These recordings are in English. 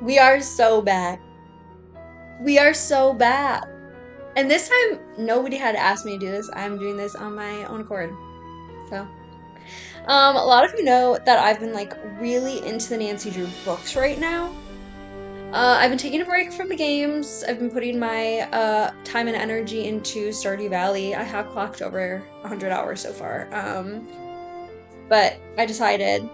We are so back. We are so back. And this time, nobody had to ask me to do this. I'm doing this on my own accord. So, a lot of you know that I've been like really into the Nancy Drew books right now. I've been taking a break from the games. I've been putting my time and energy into Stardew Valley. I have clocked over 100 hours so far. But I decided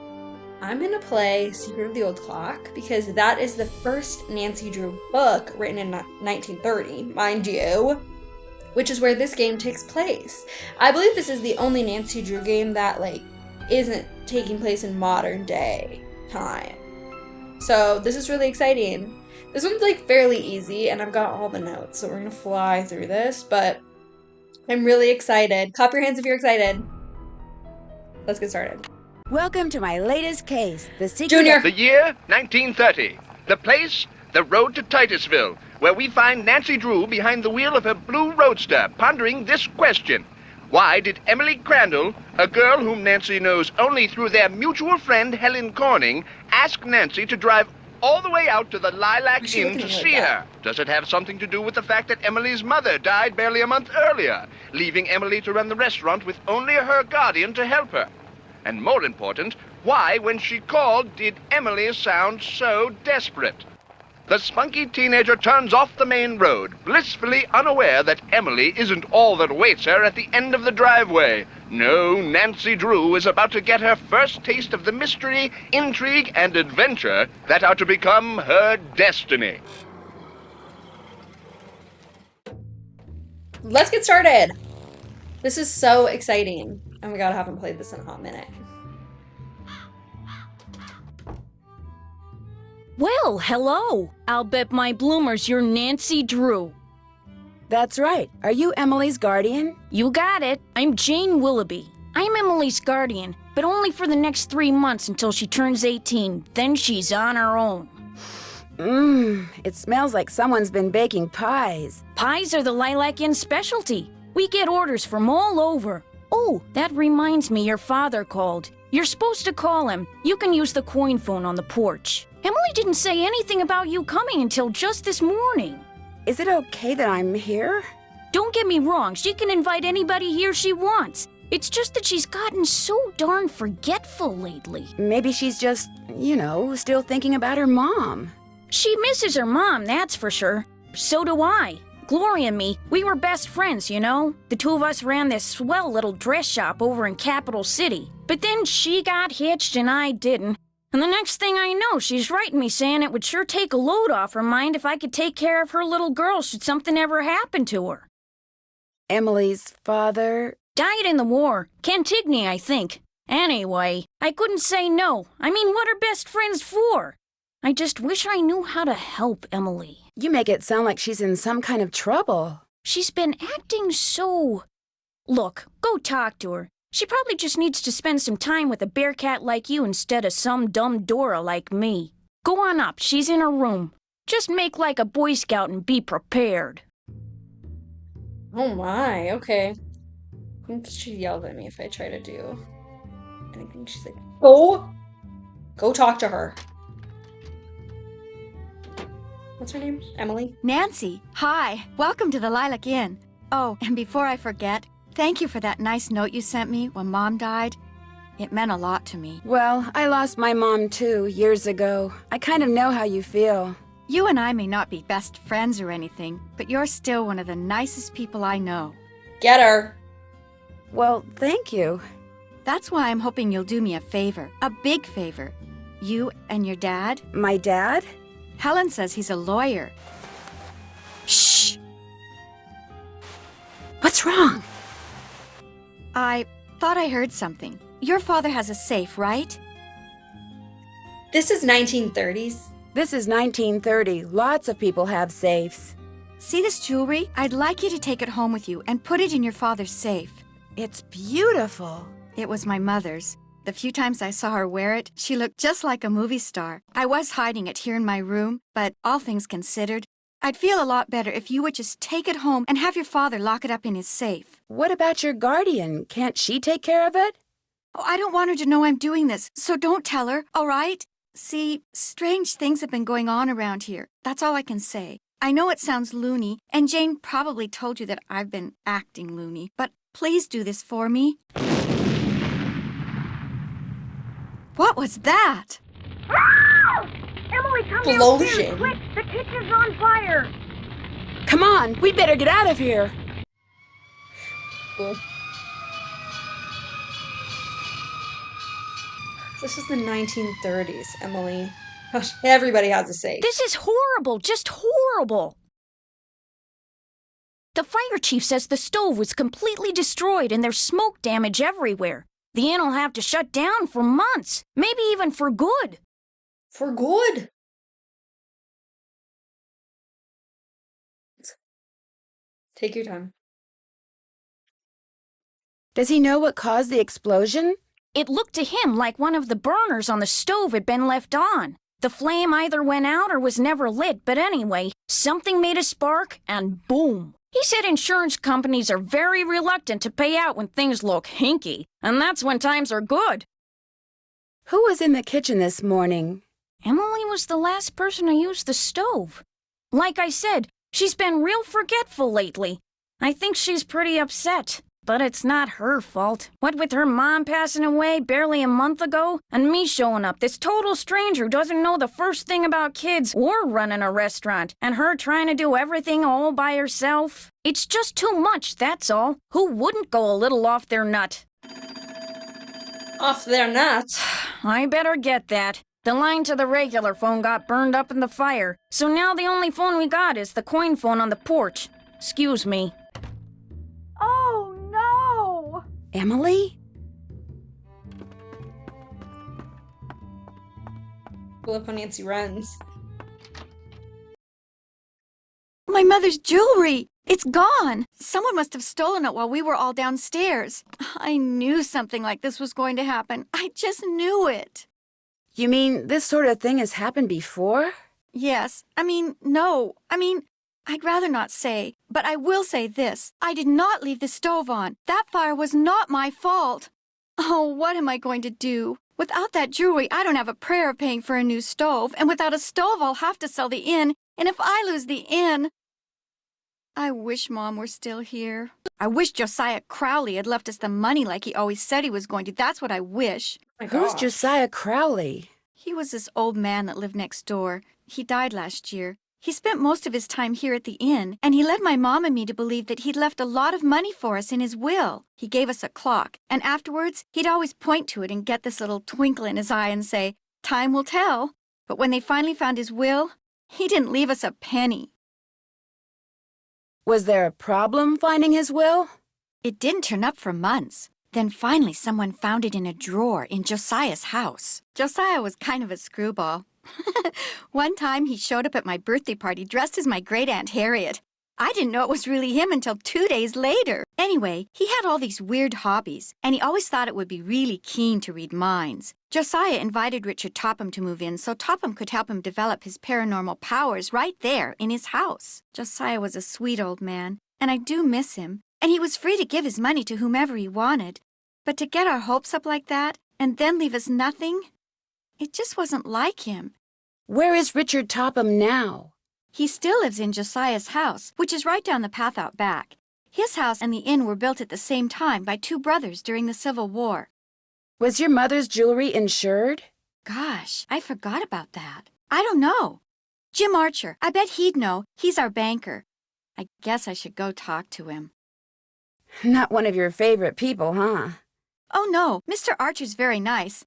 I'm gonna play Secret of the Old Clock because that is the first Nancy Drew book written in 1930, mind you, which is where this game takes place. I believe this is the only Nancy Drew game that like isn't taking place in modern day time. So this is really exciting. This one's like fairly easy and I've got all the notes, so we're gonna fly through this, but I'm really excited. Clap your hands if you're excited. Let's get started. Welcome to my latest case, The Secret Junior! The year, 1930. The place, the road to Titusville, where we find Nancy Drew behind the wheel of her blue roadster, pondering this question. Why did Emily Crandall, a girl whom Nancy knows only through their mutual friend Helen Corning, ask Nancy to drive all the way out to the Lilac Inn to see her? Does it have something to do with the fact that Emily's mother died barely a month earlier, leaving Emily to run the restaurant with only her guardian to help her? And more important, why, when she called, did Emily sound so desperate? The spunky teenager turns off the main road, blissfully unaware that Emily isn't all that awaits her at the end of the driveway. No, Nancy Drew is about to get her first taste of the mystery, intrigue, and adventure that are to become her destiny. Let's get started. This is so exciting. Oh my god, I haven't played this in a hot minute. Well, hello. I'll bet my bloomers you're Nancy Drew. That's right. Are you Emily's guardian? You got it. I'm Jane Willoughby. I'm Emily's guardian, but only for the next 3 months until she turns 18. Then she's on her own. It smells like someone's been baking pies. Pies are the Lilac Inn specialty. We get orders from all over. Oh, that reminds me, your father called. You're supposed to call him. You can use the coin phone on the porch. Emily didn't say anything about you coming until just this morning. Is it okay that I'm here? Don't get me wrong, she can invite anybody here she wants. It's just that she's gotten so darn forgetful lately. Maybe she's just, still thinking about her mom. She misses her mom, that's for sure. So do I. Gloria and me, we were best friends, you know? The two of us ran this swell little dress shop over in Capital City. But then she got hitched and I didn't. And the next thing I know, she's writing me saying it would sure take a load off her mind if I could take care of her little girl should something ever happen to her. Emily's father? Died in the war. Cantigny, I think. Anyway, I couldn't say no. I mean, what are best friends for? I just wish I knew how to help Emily. You make it sound like she's in some kind of trouble. She's been acting so... Look, go talk to her. She probably just needs to spend some time with a bear cat like you instead of some dumb Dora like me. Go on up, she's in her room. Just make like a Boy Scout and be prepared. Oh my, okay. I think she yelled at me if I try to do anything. She's like, go talk to her. What's her name? Emily? Nancy, hi. Welcome to the Lilac Inn. Oh, and before I forget, thank you for that nice note you sent me when Mom died. It meant a lot to me. Well, I lost my mom too, years ago. I kind of know how you feel. You and I may not be best friends or anything, but you're still one of the nicest people I know. Get her. Well, thank you. That's why I'm hoping you'll do me a favor, a big favor. You and your dad? My dad? Helen says he's a lawyer. Shh! What's wrong? I thought I heard something. Your father has a safe, right? This is 1930s. This is 1930. Lots of people have safes. See this jewelry? I'd like you to take it home with you and put it in your father's safe. It's beautiful. It was my mother's. The few times I saw her wear it, she looked just like a movie star. I was hiding it here in my room, but all things considered, I'd feel a lot better if you would just take it home and have your father lock it up in his safe. What about your guardian? Can't she take care of it? Oh, I don't want her to know I'm doing this, so don't tell her, all right? See, strange things have been going on around here. That's all I can say. I know it sounds loony, and Jane probably told you that I've been acting loony, but please do this for me. What was that? Emily, come Explosion. Quick, the kitchen's on fire. Come on, we better get out of here. Cool. This is the 1930s, Emily. Gosh, everybody has a say. This is horrible, just horrible. The fire chief says the stove was completely destroyed and there's smoke damage everywhere. The inn will have to shut down for months, maybe even for good. For good. Take your time. Does he know what caused the explosion? It looked to him like one of the burners on the stove had been left on. The flame either went out or was never lit, but anyway, something made a spark and boom. He said insurance companies are very reluctant to pay out when things look hinky, and that's when times are good. Who was in the kitchen this morning? Emily was the last person to use the stove. Like I said, she's been real forgetful lately. I think she's pretty upset. But it's not her fault. What with her mom passing away barely a month ago, and me showing up, this total stranger who doesn't know the first thing about kids or running a restaurant, and her trying to do everything all by herself. It's just too much, that's all. Who wouldn't go a little off their nut? Off their nuts. I better get that. The line to the regular phone got burned up in the fire, so now the only phone we got is the coin phone on the porch. Excuse me. Oh, no! Emily? I love how Nancy runs. My mother's jewelry! It's gone! Someone must have stolen it while we were all downstairs. I knew something like this was going to happen. I just knew it. You mean this sort of thing has happened before? Yes. No. I'd rather not say, but I will say this. I did not leave the stove on. That fire was not my fault. Oh, what am I going to do? Without that jewelry, I don't have a prayer of paying for a new stove, and without a stove, I'll have to sell the inn, and if I lose the inn... I wish Mom were still here. I wish Josiah Crowley had left us the money like he always said he was going to. That's what I wish. Oh my Who's gosh. Josiah Crowley? He was this old man that lived next door. He died last year. He spent most of his time here at the inn, and he led my mom and me to believe that he'd left a lot of money for us in his will. He gave us a clock, and afterwards, he'd always point to it and get this little twinkle in his eye and say, "Time will tell." But when they finally found his will, he didn't leave us a penny. Was there a problem finding his will? It didn't turn up for months. Then finally someone found it in a drawer in Josiah's house. Josiah was kind of a screwball. One time he showed up at my birthday party dressed as my great-aunt Harriet. I didn't know it was really him until 2 days later. Anyway, he had all these weird hobbies, and he always thought it would be really keen to read minds. Josiah invited Richard Topham to move in so Topham could help him develop his paranormal powers right there in his house. Josiah was a sweet old man, and I do miss him. And he was free to give his money to whomever he wanted. But to get our hopes up like that, and then leave us nothing, it just wasn't like him. Where is Richard Topham now? He still lives in Josiah's house, which is right down the path out back. His house and the inn were built at the same time by two brothers during the Civil War. Was your mother's jewelry insured? Gosh, I forgot about that. I don't know. Jim Archer, I bet he'd know. He's our banker. I guess I should go talk to him. Not one of your favorite people, huh? Oh, no, Mr. Archer's very nice.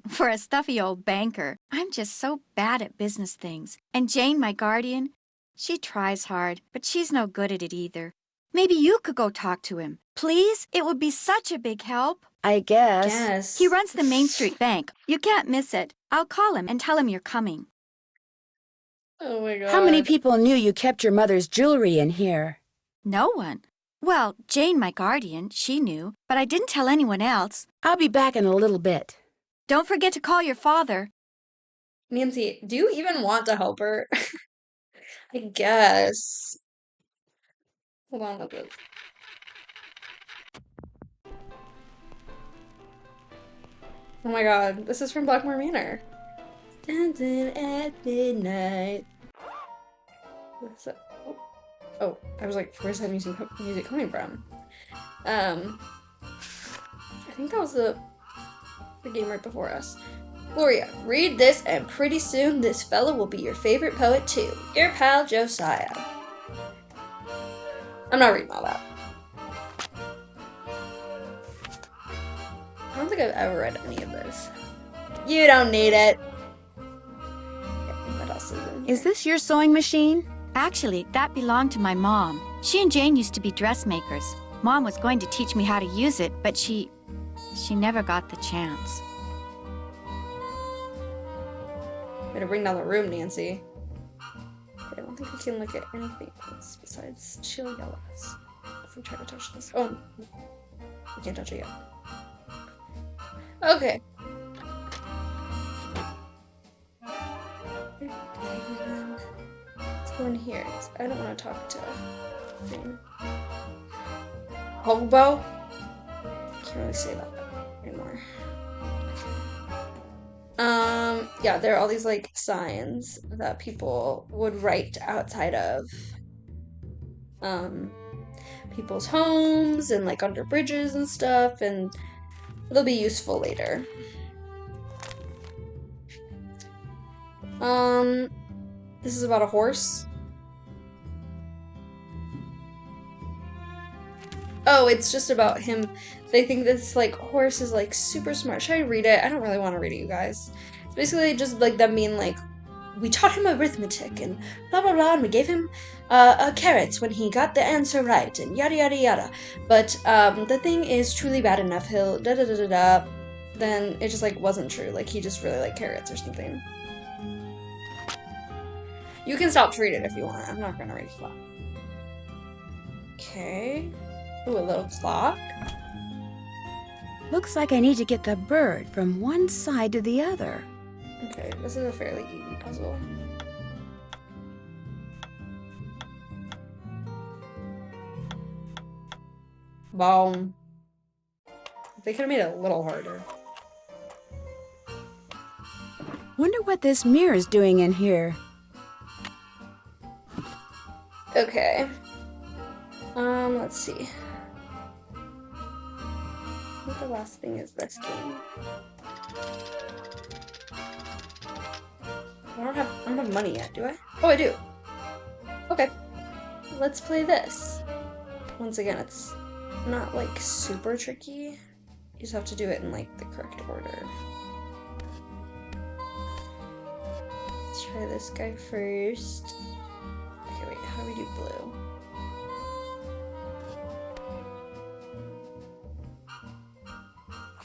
For a stuffy old banker. I'm just so bad at business things. And Jane, my guardian, she tries hard, but she's no good at it either. Maybe you could go talk to him. Please? It would be such a big help. I guess. Yes. He runs the Main Street Bank. You can't miss it. I'll call him and tell him you're coming. Oh my god. How many people knew you kept your mother's jewelry in here? No one. Well, Jane, my guardian, she knew, but I didn't tell anyone else. I'll be back in a little bit. Don't forget to call your father. Nancy, do you even want to help her? I guess. Hold on with this. Oh my god, this is from Blackmore Manor. Dancing at midnight. What's that? Oh, I was like, where's that music coming from? I think that was the game right before us. Gloria, read this, and pretty soon this fella will be your favorite poet too. Your pal Josiah. I'm not reading all that. I don't think I've ever read any of this. You don't need it. Okay, what else is in here? Is this your sewing machine? Actually, that belonged to my mom. She and Jane used to be dressmakers. Mom was going to teach me how to use it, but she never got the chance. Better bring down the room, Nancy. Okay, I don't think we can look at anything else besides she'll yell at us if we try to touch this. Oh, we can't touch it yet. Okay. Let's go in here. I don't want to talk to Jane. Hobo? Can't really say that anymore. Yeah, there are all these like signs that people would write outside of people's homes and like under bridges and stuff, and it'll be useful later. This is about a horse. Oh, it's just about him. They think this like horse is like super smart. Should I read it? I don't really want to read it, you guys. It's basically just like them being like, we taught him arithmetic and blah blah blah, and we gave him a carrot when he got the answer right, and yada yada yada. But the thing is truly bad enough. He'll da da da da da. Then it just like wasn't true. Like he just really liked carrots or something. You can stop to read it if you want. I'm not gonna read it. Okay. Ooh, a little clock. Looks like I need to get the bird from one side to the other. Okay, this is a fairly easy puzzle. Boom. They could have made it a little harder. Wonder what this mirror's doing in here. Okay. Let's see. What the last thing is this game? I don't have money yet, do I? Oh, I do. Okay. Let's play this. Once again, it's not like super tricky. You just have to do it in like the correct order. Let's try this guy first. Okay, wait, how do we do blue?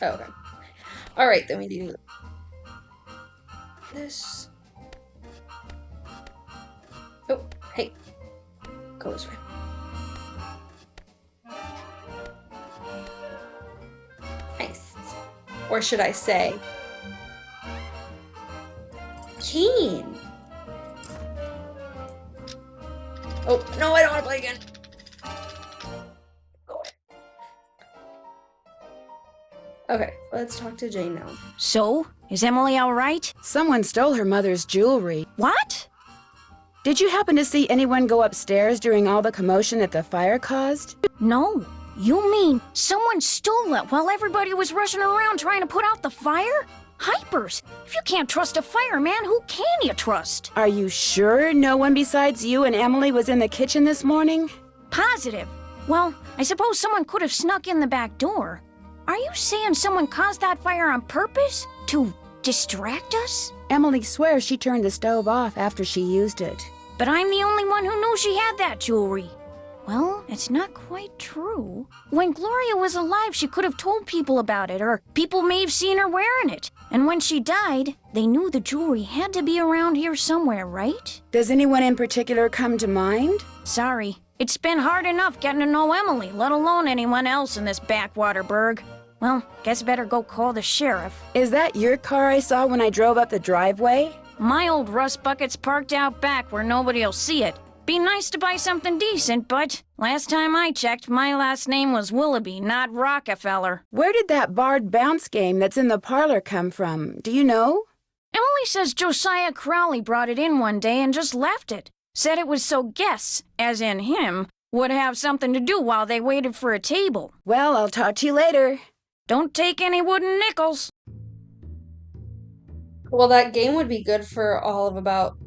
Oh, okay. Alright, then we do this. Oh, hey. Go this way. Nice. Or should I say, keen. Oh, no, I don't want to play again. Go away. Okay, let's talk to Jane now. So, is Emily all right? Someone stole her mother's jewelry. What? Did you happen to see anyone go upstairs during all the commotion that the fire caused? No. You mean someone stole it while everybody was rushing around trying to put out the fire? Hypers! If you can't trust a fireman, who can you trust? Are you sure no one besides you and Emily was in the kitchen this morning? Positive. Well, I suppose someone could have snuck in the back door. Are you saying someone caused that fire on purpose? To distract us? Emily swears she turned the stove off after she used it. But I'm the only one who knew she had that jewelry. Well, it's not quite true. When Gloria was alive, she could have told people about it, or people may have seen her wearing it. And when she died, they knew the jewelry had to be around here somewhere, right? Does anyone in particular come to mind? Sorry. It's been hard enough getting to know Emily, let alone anyone else in this backwater burg. Well, guess I better go call the sheriff. Is that your car I saw when I drove up the driveway? My old rust bucket's parked out back where nobody'll see it. Be nice to buy something decent, but last time I checked, my last name was Willoughby, not Rockefeller. Where did that barred bounce game that's in the parlor come from? Do you know? Emily says Josiah Crowley brought it in one day and just left it. Said it was so guests, as in him, would have something to do while they waited for a table. Well, I'll talk to you later. Don't take any wooden nickels. Well, that game would be good for all of about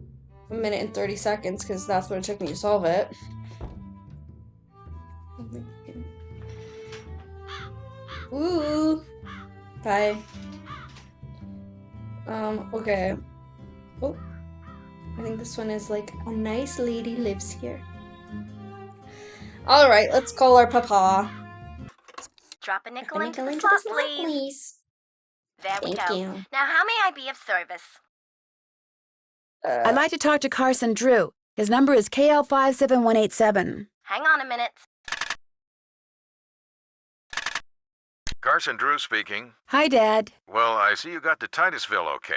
a minute and 30 seconds because that's what it took me to solve it. Ooh. Bye. Okay. Oh. I think this one is like a nice lady lives here. All right, let's call our papa. Drop a nickel into the Nickel slot, slot, please. There we Thank go. you. Now, how may I be of service? I'd like to talk to Carson Drew. His number is KL57187. Hang on a minute. Carson Drew speaking. Hi, Dad. Well, I see you got to Titusville okay.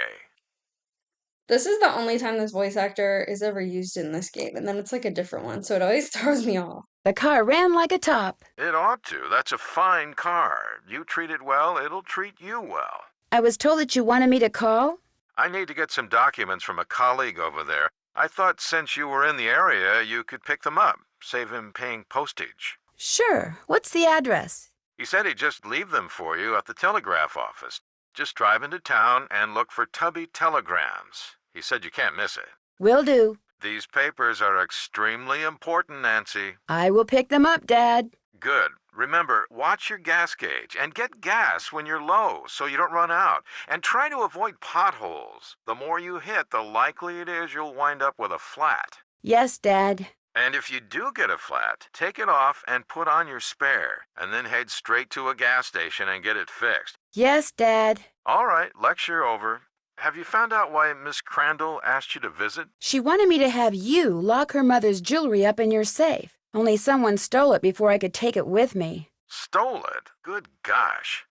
This is the only time this voice actor is ever used in this game, and then it's like a different one, so it always throws me off. The car ran like a top. It ought to. That's a fine car. You treat it well, it'll treat you well. I was told that you wanted me to call. I need to get some documents from a colleague over there. I thought since you were in the area, you could pick them up, save him paying postage. Sure. What's the address? He said he'd just leave them for you at the telegraph office. Just drive into town and look for Tubby Telegrams. He said you can't miss it. Will do. These papers are extremely important, Nancy. I will pick them up, Dad. Good. Remember, watch your gas gauge and get gas when you're low so you don't run out. And try to avoid potholes. The more you hit, the likely it is you'll wind up with a flat. Yes, Dad. And if you do get a flat, take it off and put on your spare, and then head straight to a gas station and get it fixed. Yes, Dad. All right, lecture over. Have you found out why Miss Crandall asked you to visit? She wanted me to have you lock her mother's jewelry up in your safe. Only someone stole it before I could take it with me. Stole it? Good gosh.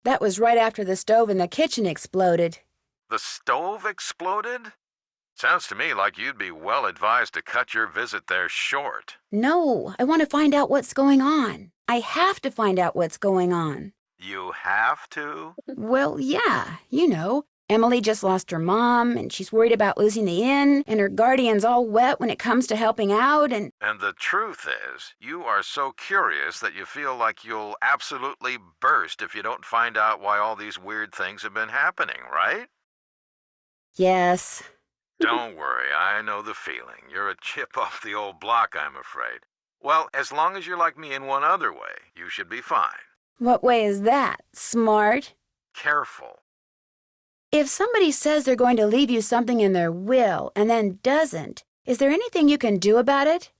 That was right after the stove in the kitchen exploded. The stove exploded? Sounds to me like you'd be well advised to cut your visit there short. No, I want to find out what's going on. I have to find out what's going on. You have to? Well, yeah, you know. Emily just lost her mom, and she's worried about losing the inn, and her guardian's all wet when it comes to helping out, and... And the truth is, you are so curious that you feel like you'll absolutely burst if you don't find out why all these weird things have been happening, right? Yes. Don't worry, I know the feeling. You're a chip off the old block, I'm afraid. Well, as long as you're like me in one other way, you should be fine. What way is that? Smart? Careful. If somebody says they're going to leave you something in their will and then doesn't, is there anything you can do about it?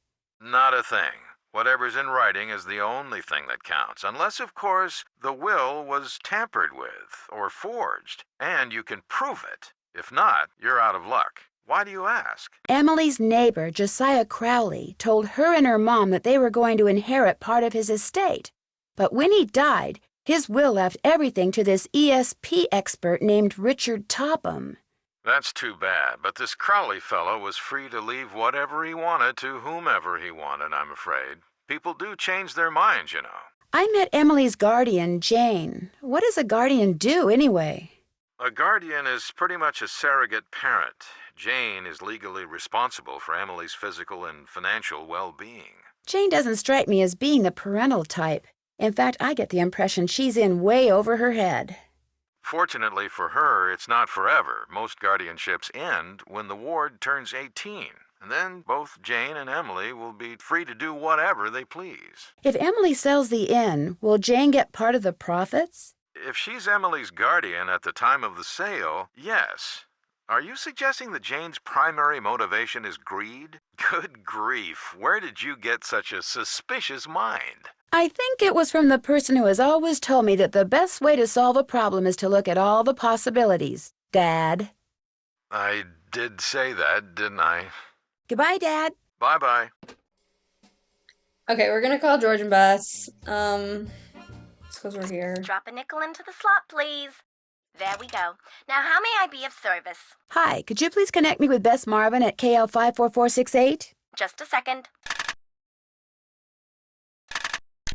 Not a thing. Whatever's in writing is the only thing that counts, unless, of course, the will was tampered with or forged, and you can prove it. If not, you're out of luck. Why do you ask? Emily's neighbor, Josiah Crowley, told her and her mom that they were going to inherit part of his estate. But when he died, his will left everything to this ESP expert named Richard Topham. That's too bad, but this Crowley fellow was free to leave whatever he wanted to whomever he wanted, I'm afraid. People do change their minds, you know. I met Emily's guardian, Jane. What does a guardian do, anyway? A guardian is pretty much a surrogate parent. Jane is legally responsible for Emily's physical and financial well-being. Jane doesn't strike me as being the parental type. In fact, I get the impression she's in way over her head. Fortunately for her, it's not forever. Most guardianships end when the ward turns 18. And then both Jane and Emily will be free to do whatever they please. If Emily sells the inn, will Jane get part of the profits? If she's Emily's guardian at the time of the sale, yes. Are you suggesting that Jane's primary motivation is greed? Good grief, where did you get such a suspicious mind? I think it was from the person who has always told me that the best way to solve a problem is to look at all the possibilities. Dad. I did say that, didn't I? Goodbye, Dad. Bye-bye. Okay, we're gonna call George and Bess. Because we're here. Drop a nickel into the slot, please. There we go. Now, how may I be of service? Hi, could you please connect me with Bess Marvin at KL54468? Just a second.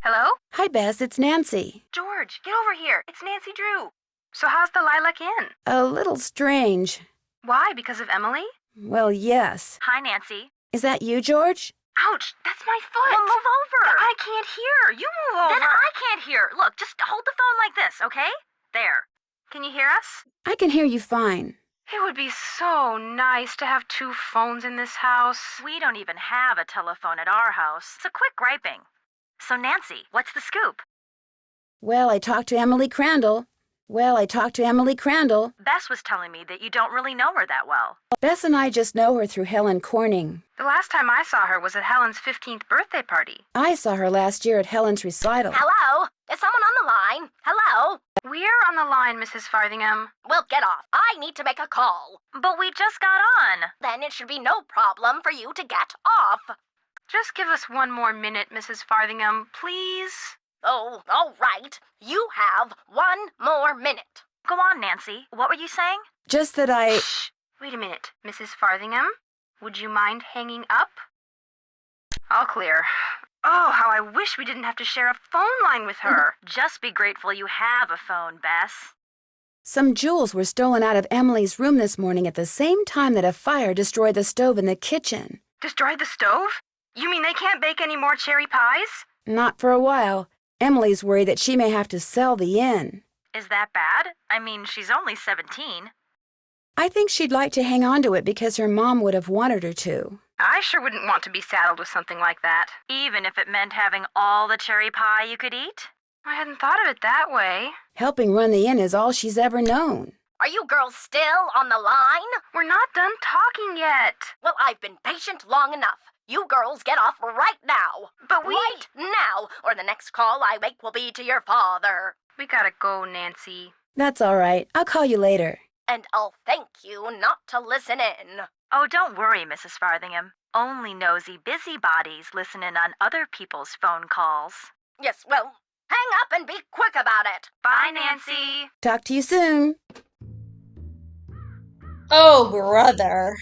Hello? Hi, Bess, it's Nancy. George, get over here. It's Nancy Drew. So how's the Lilac Inn? A little strange. Why? Because of Emily? Well, yes. Hi, Nancy. Is that you, George? Ouch, that's my foot. Well, move over. I can't hear. You move over. Then I can't hear. Look, just hold the phone like this, okay? There. Can you hear us? I can hear you fine. It would be so nice to have two phones in this house. We don't even have a telephone at our house. So quit griping. So, Nancy, what's the scoop? Well, I talked to Emily Crandall. Bess was telling me that you don't really know her that well. Bess and I just know her through Helen Corning. The last time I saw her was at Helen's 15th birthday party. I saw her last year at Helen's recital. Hello? Is someone on the line? Hello? We're on the line, Mrs. Farthingham. Well, get off. I need to make a call. But we just got on. Then it should be no problem for you to get off. Just give us one more minute, Mrs. Farthingham, please. Oh, all right. You have 1 more minute. Go on, Nancy. What were you saying? Just that I... Shh. Wait a minute, Mrs. Farthingham. Would you mind hanging up? All clear. Oh, how I wish we didn't have to share a phone line with her. Just be grateful you have a phone, Bess. Some jewels were stolen out of Emily's room this morning at the same time that a fire destroyed the stove in the kitchen. Destroyed the stove? You mean they can't bake any more cherry pies? Not for a while. Emily's worried that she may have to sell the inn. Is that bad? I mean, she's only 17. I think she'd like to hang on to it because her mom would have wanted her to. I sure wouldn't want to be saddled with something like that. Even if it meant having all the cherry pie you could eat? I hadn't thought of it that way. Helping run the inn is all she's ever known. Are you girls still on the line? We're not done talking yet. Well, I've been patient long enough. You girls get off right now. But we... Right now, or the next call I make will be to your father. We gotta go, Nancy. That's all right. I'll call you later. And I'll thank you not to listen in. Oh, don't worry, Mrs. Farthingham. Only nosy busybodies listen in on other people's phone calls. Yes, well, hang up and be quick about it. Bye, Nancy. Talk to you soon. Oh, brother.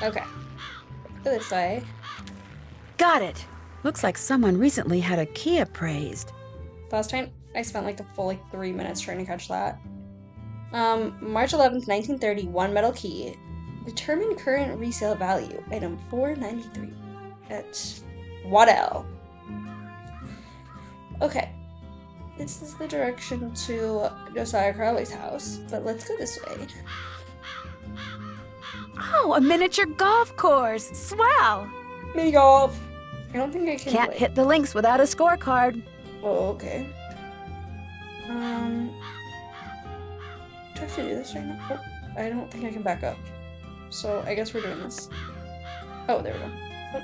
Okay. Go this way. Got it. Looks like someone recently had a key appraised. Last time I spent like a full 3 minutes trying to catch that. March 11th, 1930, 1 metal key. Determine current resale value. Item 493 at Waddell. Okay. This is the direction to Josiah Crowley's house, but let's go this way. Oh, a miniature golf course. Swell. Mini golf. I don't think I can Can't play. hit the links without a scorecard. Oh, okay. Do I have to do this right now? Oh, I don't think I can back up. So I guess we're doing this. Oh, there we go. Oh.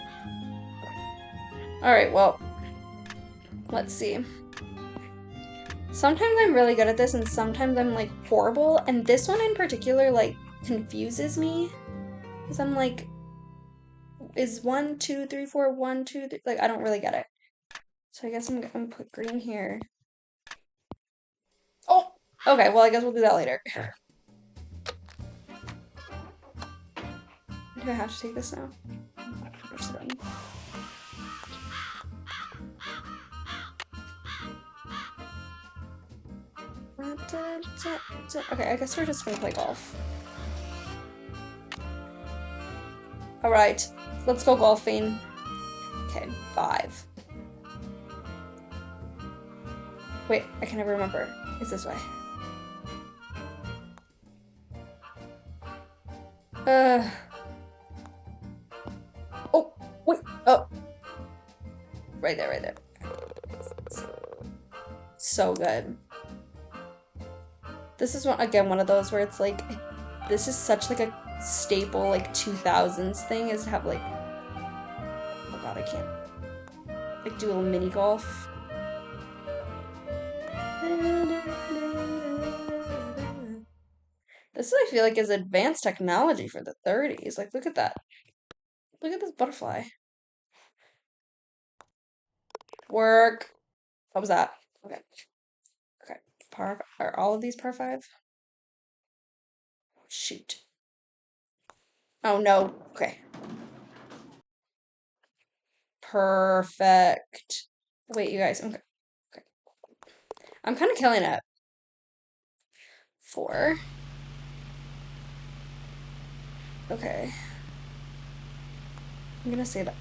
Alright, well. Let's see. Sometimes I'm really good at this and sometimes I'm like horrible. And this one in particular like confuses me. Because I'm like, is 1, 2, 3, 4, 1, 2, 3, like I don't really get it. So I guess I'm gonna put green here. Oh! Okay, well I guess we'll do that later. Do I have to take this now? Push the button. Okay, I guess we're just gonna play golf. Alright, let's go golfing. Okay, 5. Wait, I can never remember. It's this way. Oh, wait. Oh. Right there, right there. So good. This is one of those where it's like, this is such like a staple like 2000s thing is to have like, oh god, I can't like do a little mini golf. This I feel like is advanced technology for the 30s. Like look at that. Look at this butterfly. Work. What was that? Okay. Okay. Are all of these par 5? Shoot. Oh no. Okay. Perfect. Wait, you guys. Okay. Okay. I'm kind of killing it. 4. Okay. I'm gonna say that.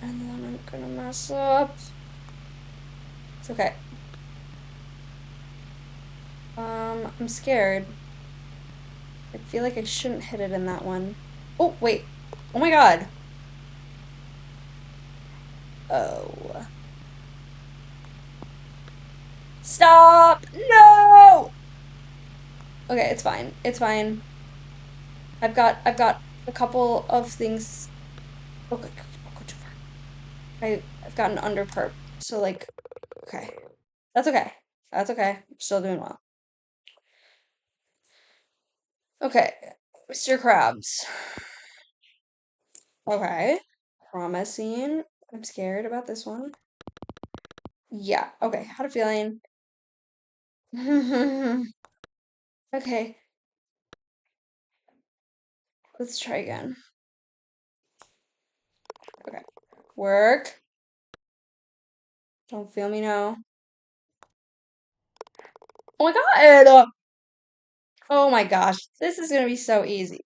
And then I'm gonna mess up. It's okay. I'm scared. I feel like I shouldn't hit it in that one. Oh, wait. Oh my god. Oh. Stop! No! Okay, it's fine. It's fine. I've got a couple of things. Oh, go too far. I've got an under part. So like, okay. That's okay. That's okay. I'm still doing well. Okay, Mr. Krabs. Okay, promising. I'm scared about this one. Yeah, okay, had a feeling. Okay, let's try again. Okay, work. Don't feel me now. Oh my god! Oh my gosh, this is gonna be so easy.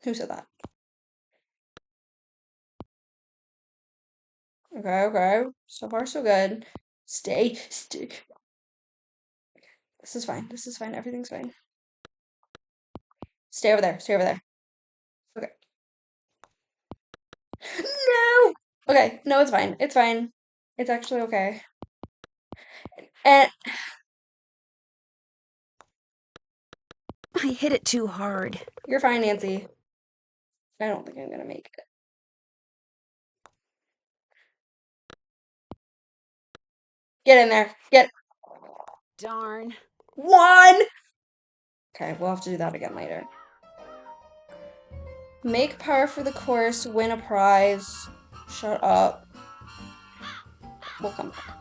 Who said that? Okay, okay. So far, so good. Stay. This is fine. This is fine. Everything's fine. Stay over there. Stay over there. Okay. No! Okay, no, it's fine. It's fine. It's actually okay. And I hit it too hard. you're fine, Nancy. I don't think I'm gonna make it. Get in there. Get Darn. 1! Okay, we'll have to do that again later. Make par for the course, win a prize. Shut up. We'll come back.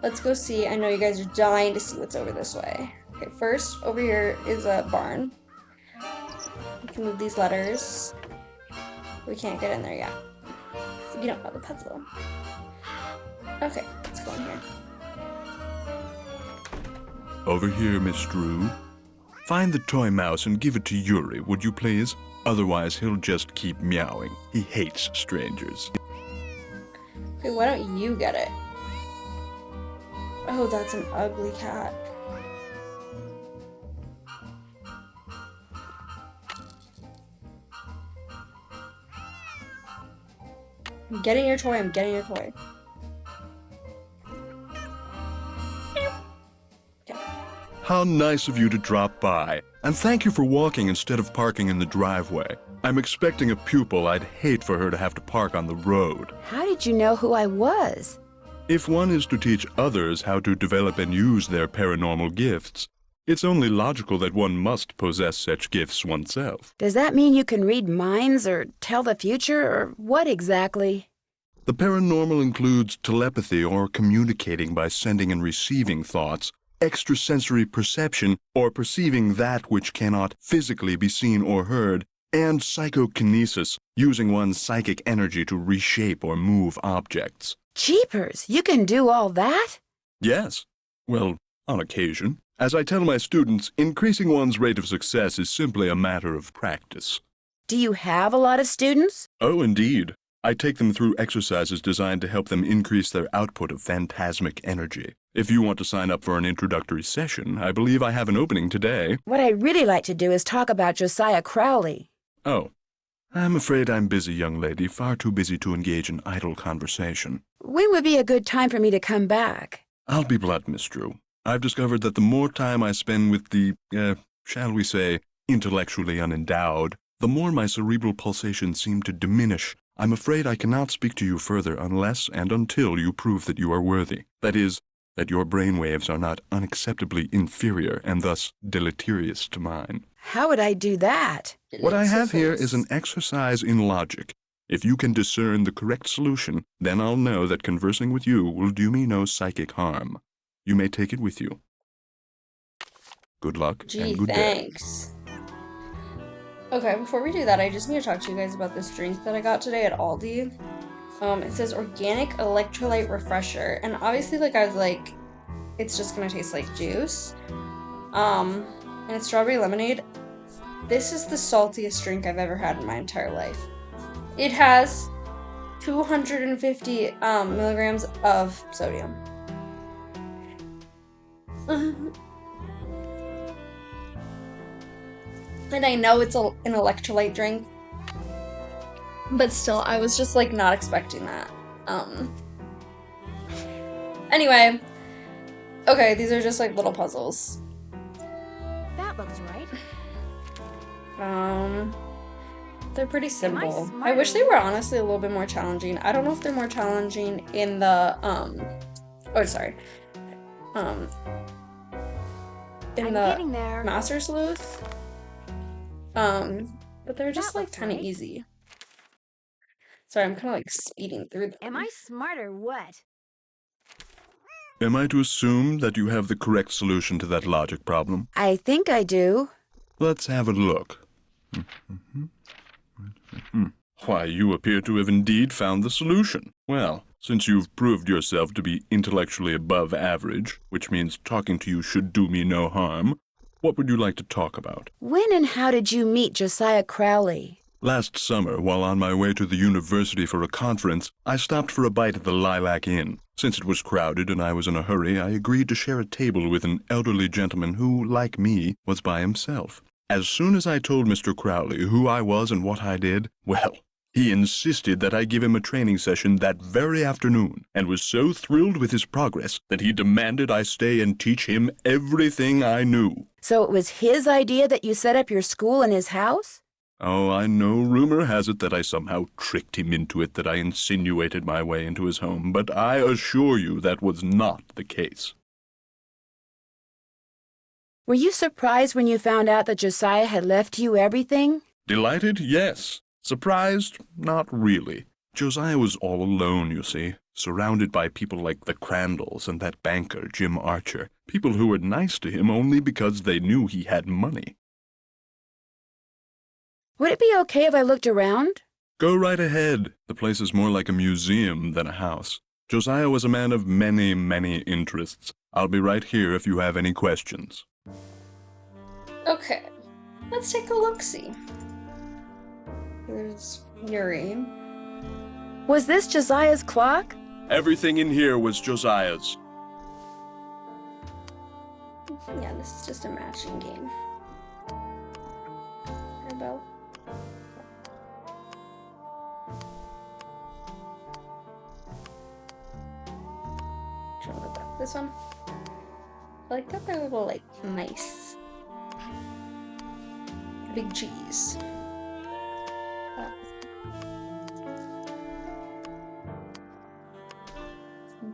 Let's go see. I know you guys are dying to see what's over this way. Okay, first, over here is a barn. We can move these letters. We can't get in there yet. You don't know the puzzle. Okay, let's go in here. Over here, Miss Drew. Find the toy mouse and give it to Yuri, would you please? Otherwise, he'll just keep meowing. He hates strangers. Okay, why don't you get it? Oh, that's an ugly cat. I'm getting your toy, I'm getting your toy. How nice of you to drop by. And thank you for walking instead of parking in the driveway. I'm expecting a pupil. I'd hate for her to have to park on the road. How did you know who I was? If one is to teach others how to develop and use their paranormal gifts, it's only logical that one must possess such gifts oneself. Does that mean you can read minds or tell the future, or what exactly? The paranormal includes telepathy or communicating by sending and receiving thoughts, extrasensory perception or perceiving that which cannot physically be seen or heard, and psychokinesis, using one's psychic energy to reshape or move objects. Jeepers, you can do all that? Yes. Well, on occasion. As I tell my students, increasing one's rate of success is simply a matter of practice. Do you have a lot of students? Oh, indeed. I take them through exercises designed to help them increase their output of phantasmic energy. If you want to sign up for an introductory session, I believe I have an opening today. What I'd really like to do is talk about Josiah Crowley. Oh. I'm afraid I'm busy, young lady, far too busy to engage in idle conversation. When would be a good time for me to come back? I'll be blunt, Miss Drew. I've discovered that the more time I spend with the, shall we say, intellectually unendowed, the more my cerebral pulsations seem to diminish. I'm afraid I cannot speak to you further unless and until you prove that you are worthy. That is, that your brainwaves are not unacceptably inferior and thus deleterious to mine. How would I do that? What I have here is an exercise in logic. If you can discern the correct solution, then I'll know that conversing with you will do me no psychic harm. You may take it with you. Good luck and good day. Thanks. Okay, before we do that, I just need to talk to you guys about this drink that I got today at Aldi. It says organic electrolyte refresher, and obviously, like, I was like, it's just gonna taste like juice. And it's strawberry lemonade. This is the saltiest drink I've ever had in my entire life. It has 250 milligrams of sodium. And I know it's an electrolyte drink, but still, I was just like not expecting that. Anyway, okay, these are just like little puzzles. That looks right. They're pretty simple. smart I wish or they were honestly a little bit more challenging. I don't know if they're more challenging in the in I'm the getting there. Master Sleuth. But they're just That like looks kind of right. easy. Sorry, I'm kind of like speeding through them. Am I smart or what? Am I to assume that you have the correct solution to that logic problem? I think I do. Let's have a look. Why, you appear to have indeed found the solution. Well, since you've proved yourself to be intellectually above average, which means talking to you should do me no harm, what would you like to talk about? When and how did you meet Josiah Crowley? Last summer, while on my way to the university for a conference, I stopped for a bite at the Lilac Inn. Since it was crowded and I was in a hurry, I agreed to share a table with an elderly gentleman who, like me, was by himself. As soon as I told Mr. Crowley who I was and what I did, well, he insisted that I give him a training session that very afternoon, and was so thrilled with his progress that he demanded I stay and teach him everything I knew. So it was his idea that you set up your school in his house? Oh, I know rumor has it that I somehow tricked him into it, that I insinuated my way into his home, but I assure you that was not the case. Were you surprised when you found out that Josiah had left you everything? Delighted? Yes. Surprised? Not really. Josiah was all alone, you see, surrounded by people like the Crandalls and that banker, Jim Archer, people who were nice to him only because they knew he had money. Would it be okay if I looked around? Go right ahead. The place is more like a museum than a house. Josiah was a man of many, many interests. I'll be right here if you have any questions. Okay, let's take a look-see. There's Yuri. Was this Josiah's clock? Everything in here was Josiah's. Yeah, this is just a matching game. About. Which one was that? This one? I like that they're little, like, mice. Big G's.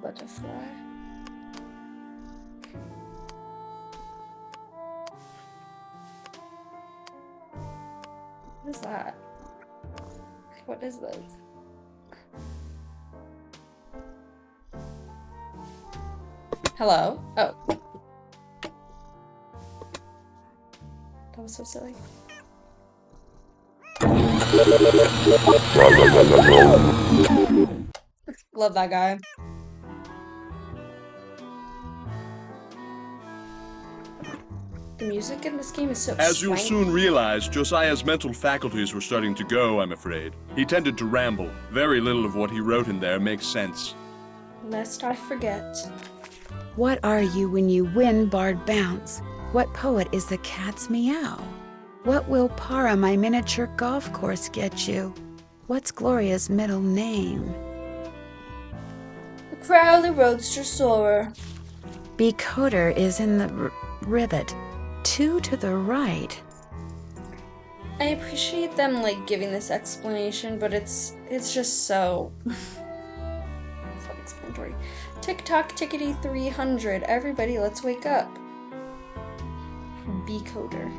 Butterfly. What is that? What is this? Hello? Oh. That was so silly. Love that guy. The music in this game is so As you'll swanky. soon realize, Josiah's mental faculties were starting to go, I'm afraid. He tended to ramble. Very little of what he wrote in there makes sense. Lest I forget. What are you when you win barred bounce? What poet is the cat's meow? What will Para, my miniature golf course, get you? What's Gloria's middle name? The Crowley Roadster Soarer. Becoder is in the rivet. 2 to the right. I appreciate them like giving this explanation, but it's just so self-explanatory. Tick-tock, tickety 300. Everybody, let's wake up. Becoder.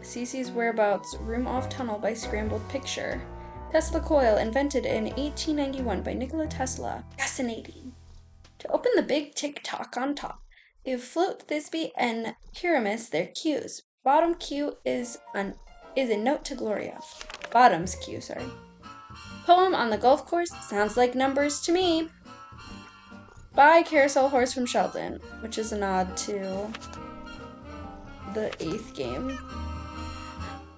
Cece's whereabouts. Room off tunnel by scrambled picture. Tesla coil invented in 1891 by Nikola Tesla. Fascinating. To open the big tick-tock on top, you float Thisbe and Pyramus their cues. Bottom cue is a note to Gloria. Bottom's cue, sorry. Poem on the golf course sounds like numbers to me. By Carousel Horse from Sheldon, which is a nod to the 8th game.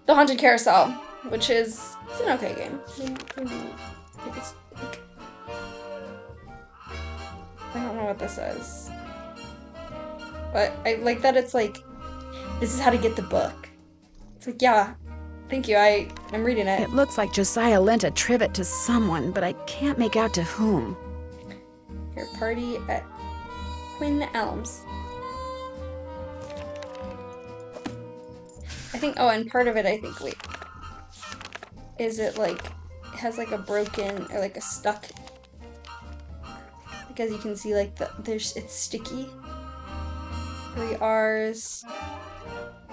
The Haunted Carousel, which is it's an okay game. I don't know what this is. But I like that it's like, this is how to get the book. It's like, yeah, thank you, I'm reading it. It looks like Josiah lent a trivet to someone, but I can't make out to whom. Your party at Quinn Elms. I think, oh, and part of it, I think, wait. Is it like, it has like a broken, or like a stuck, because you can see like it's sticky. 3 R's,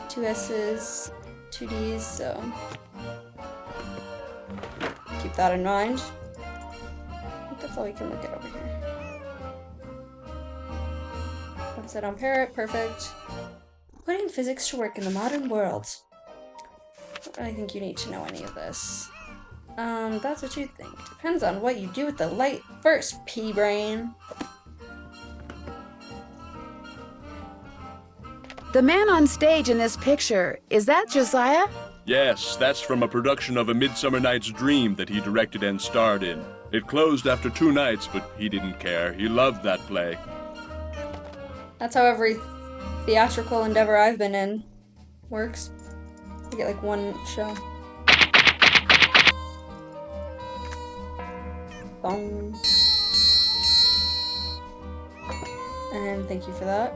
2 S's, 2 D's, so keep that in mind. I think that's all we can look at over here. Upside down parrot, perfect. Putting physics to work in the modern world. I don't really think you need to know any of this. That's what you think. Depends on what you do with the light first, pea-brain. The man on stage in this picture, is that Josiah? Yes, that's from a production of A Midsummer Night's Dream that he directed and starred in. It closed after 2 nights, but he didn't care. He loved that play. That's how every theatrical endeavor I've been in works. You get like 1 show. Bong. And thank you for that.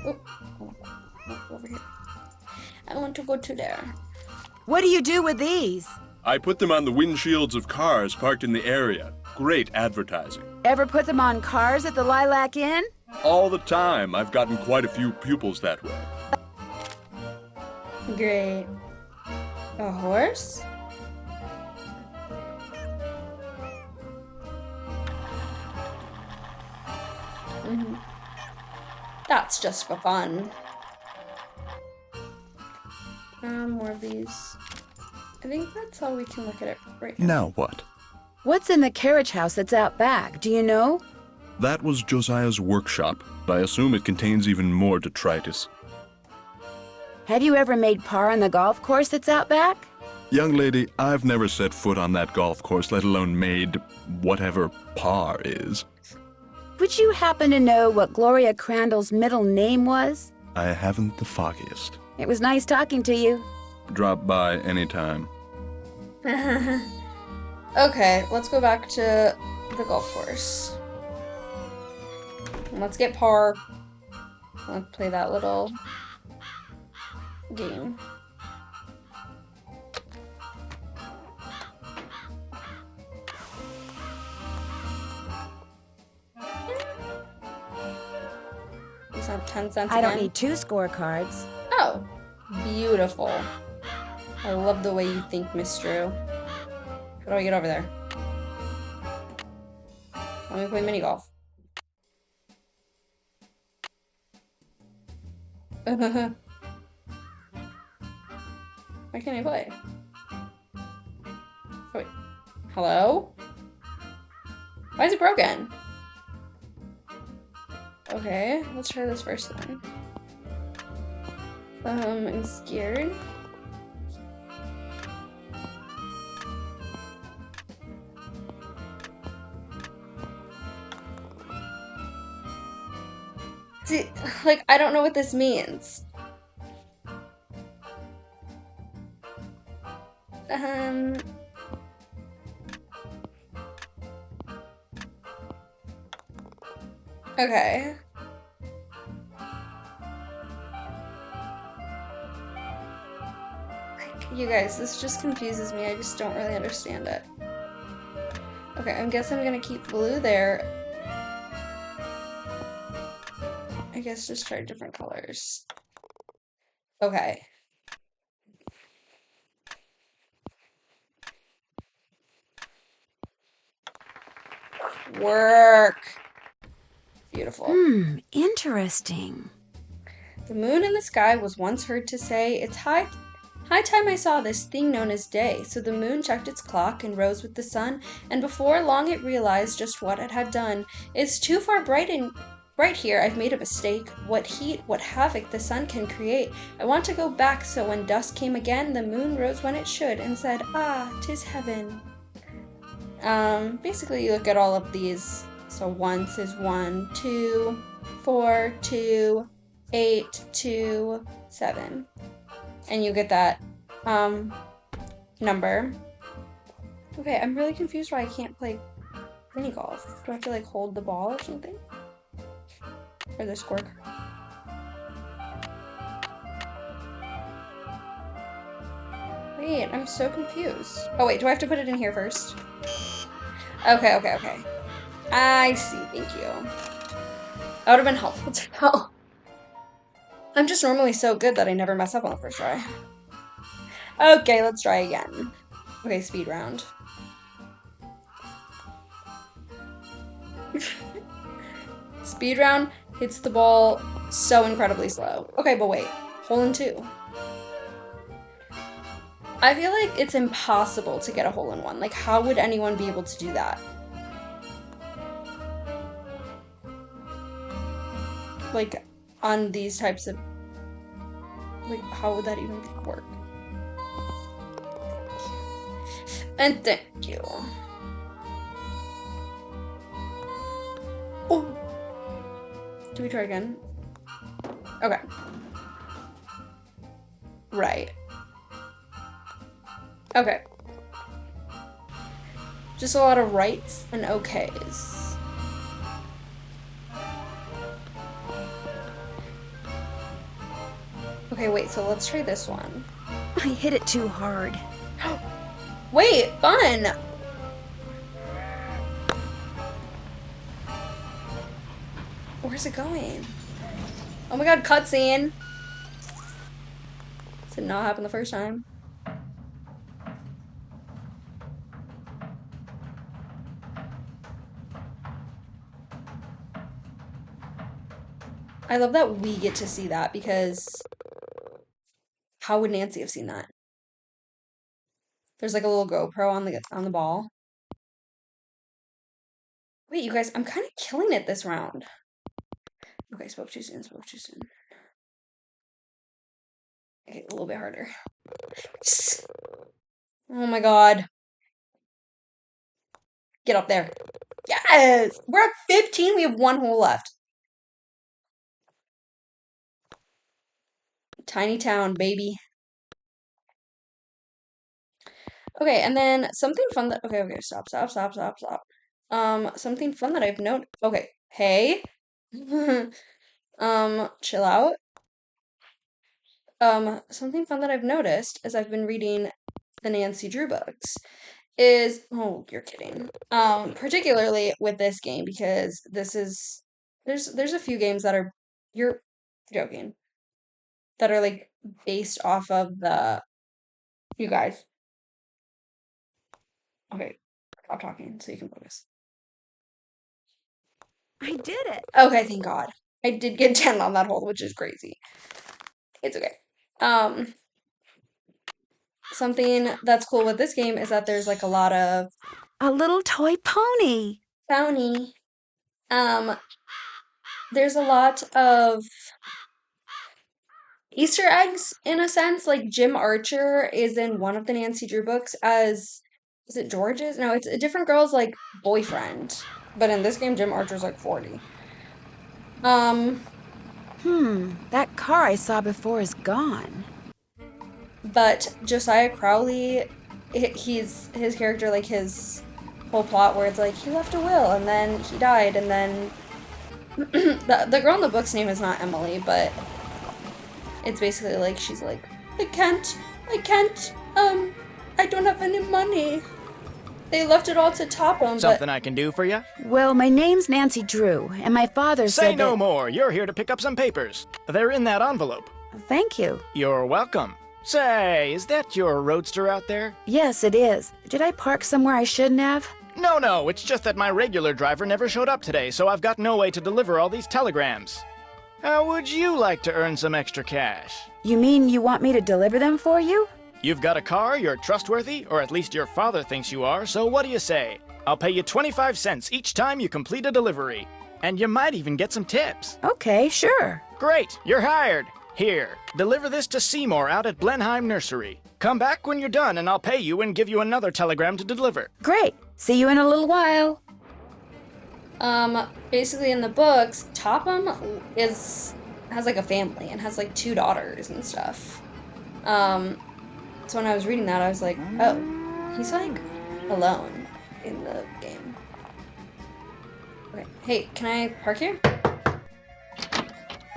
Oh, over here. I want to go to there. What do you do with these? I put them on the windshields of cars parked in the area. Great advertising. Ever put them on cars at the Lilac Inn? All the time. I've gotten quite a few pupils that way. Great. A horse? Mm-hmm. That's just for fun. More of these. I think that's all we can look at it right now. Now what? What's in the carriage house that's out back? Do you know? That was Josiah's workshop. I assume it contains even more detritus. Have you ever made par on the golf course that's out back? Young lady, I've never set foot on that golf course, let alone made whatever par is. Would you happen to know what Gloria Crandall's middle name was? I haven't the foggiest. It was nice talking to you. Drop by anytime. Okay, let's go back to the golf course. And let's get par. Let's play that little game. These have 10 cents I don't again. need 2 scorecards. Oh, beautiful. I love the way you think, Miss Drew. How do I get over there? Let me play mini golf. Why can't I play? Oh, wait. Hello? Why is it broken? Okay, let's try this first one. I'm scared. See, like, I don't know what this means. Okay. You guys, this just confuses me. I just don't really understand it. Okay, I guess I'm gonna keep blue there. I guess just try different colors. Okay. Work. Beautiful. Interesting. The moon in the sky was once heard to say, it's high High time I saw this thing known as day, so the moon checked its clock and rose with the sun, and before long it realized just what it had done. It's too far bright here, I've made a mistake. What heat, what havoc the sun can create. I want to go back, so when dusk came again, the moon rose when it should, and said, ah, 'tis heaven. Basically you look at all of these. So once is 1, 2, 4, 2, 8, 2, 7. And you get that number. Okay, I'm really confused why I can't play mini golf. Do I have to like hold the ball or something? Or the scorecard? Wait, I'm so confused. Oh wait, do I have to put it in here first? Okay. I see, thank you. That would have been helpful to know. I'm just normally so good that I never mess up on the first try. Okay, let's try again. Okay, speed round. Speed round hits the ball so incredibly slow. Okay, but wait. Hole in 2. I feel like it's impossible to get a hole in 1. Like, how would anyone be able to do that? Like, on these types of... Like, how would that even work? And thank you. Oh! Do we try again? Okay. Right. Okay. Just a lot of rights and okays. Okay, wait, so let's try this one. I hit it too hard. Wait, fun! Where's it going? Oh my god, cutscene! This did not happen the first time. I love that we get to see that because how would Nancy have seen that? There's like a little GoPro on the ball. Wait, you guys, I'm kind of killing it this round. Okay, spoke too soon. Okay, a little bit harder. Oh my god. Get up there. Yes! We're at 15. We have 1 hole left. Tiny town, baby. Okay, and then something fun that... Okay, stop. Something fun that I've known... Okay, hey. Chill out. Something fun that I've noticed as I've been reading the Nancy Drew books is... Oh, you're kidding. Particularly with this game, because this is... There's a few games that are... You're joking. That are, like, based off of the... You guys. Okay, stop talking so you can focus. I did it. Okay, thank God. I did get 10 on that hole, which is crazy. It's okay. Something that's cool with this game is that there's like a lot of A little toy pony. bounty. There's a lot of Easter eggs in a sense. Like Jim Archer is in one of the Nancy Drew books as is it George's? No, it's a different girl's like boyfriend. But in this game, Jim Archer's like 40. That car I saw before is gone. But Josiah Crowley, his character, like his whole plot where it's like he left a will and then he died and then the girl in the book's name is not Emily, but it's basically like she's like, I can't, I don't have any money. They left it all to Topham, Something I can do for you? Well, my name's Nancy Drew, and my father said Say no that... more. You're here to pick up some papers. They're in that envelope. Thank you. You're welcome. Say, is that your roadster out there? Yes, it is. Did I park somewhere I shouldn't have? No, it's just that my regular driver never showed up today, so I've got no way to deliver all these telegrams. How would you like to earn some extra cash? You mean you want me to deliver them for you? You've got a car, you're trustworthy, or at least your father thinks you are, so what do you say? I'll pay you 25 cents each time you complete a delivery. And you might even get some tips. Okay, sure. Great, you're hired. Here, deliver this to Seymour out at Blenheim Nursery. Come back when you're done and I'll pay you and give you another telegram to deliver. Great. See you in a little while. Basically in the books, Topham has like a family and has like 2 daughters and stuff. So when I was reading that, I was like, oh, he's like alone in the game. Okay, hey, can I park here?